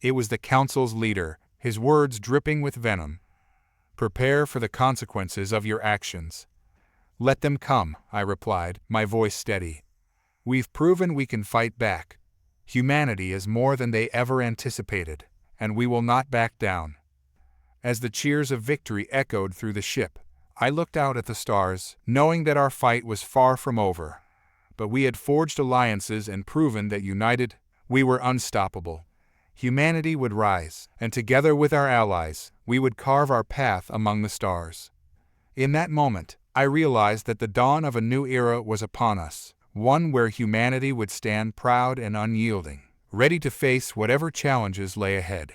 It was the Council's leader, his words dripping with venom. "Prepare for the consequences of your actions." "Let them come," I replied, my voice steady. "We've proven we can fight back. Humanity is more than they ever anticipated, and we will not back down." As the cheers of victory echoed through the ship, I looked out at the stars, knowing that our fight was far from over. But we had forged alliances and proven that united, we were unstoppable. Humanity would rise, and together with our allies, we would carve our path among the stars. In that moment, I realized that the dawn of a new era was upon us, one where humanity would stand proud and unyielding, ready to face whatever challenges lay ahead.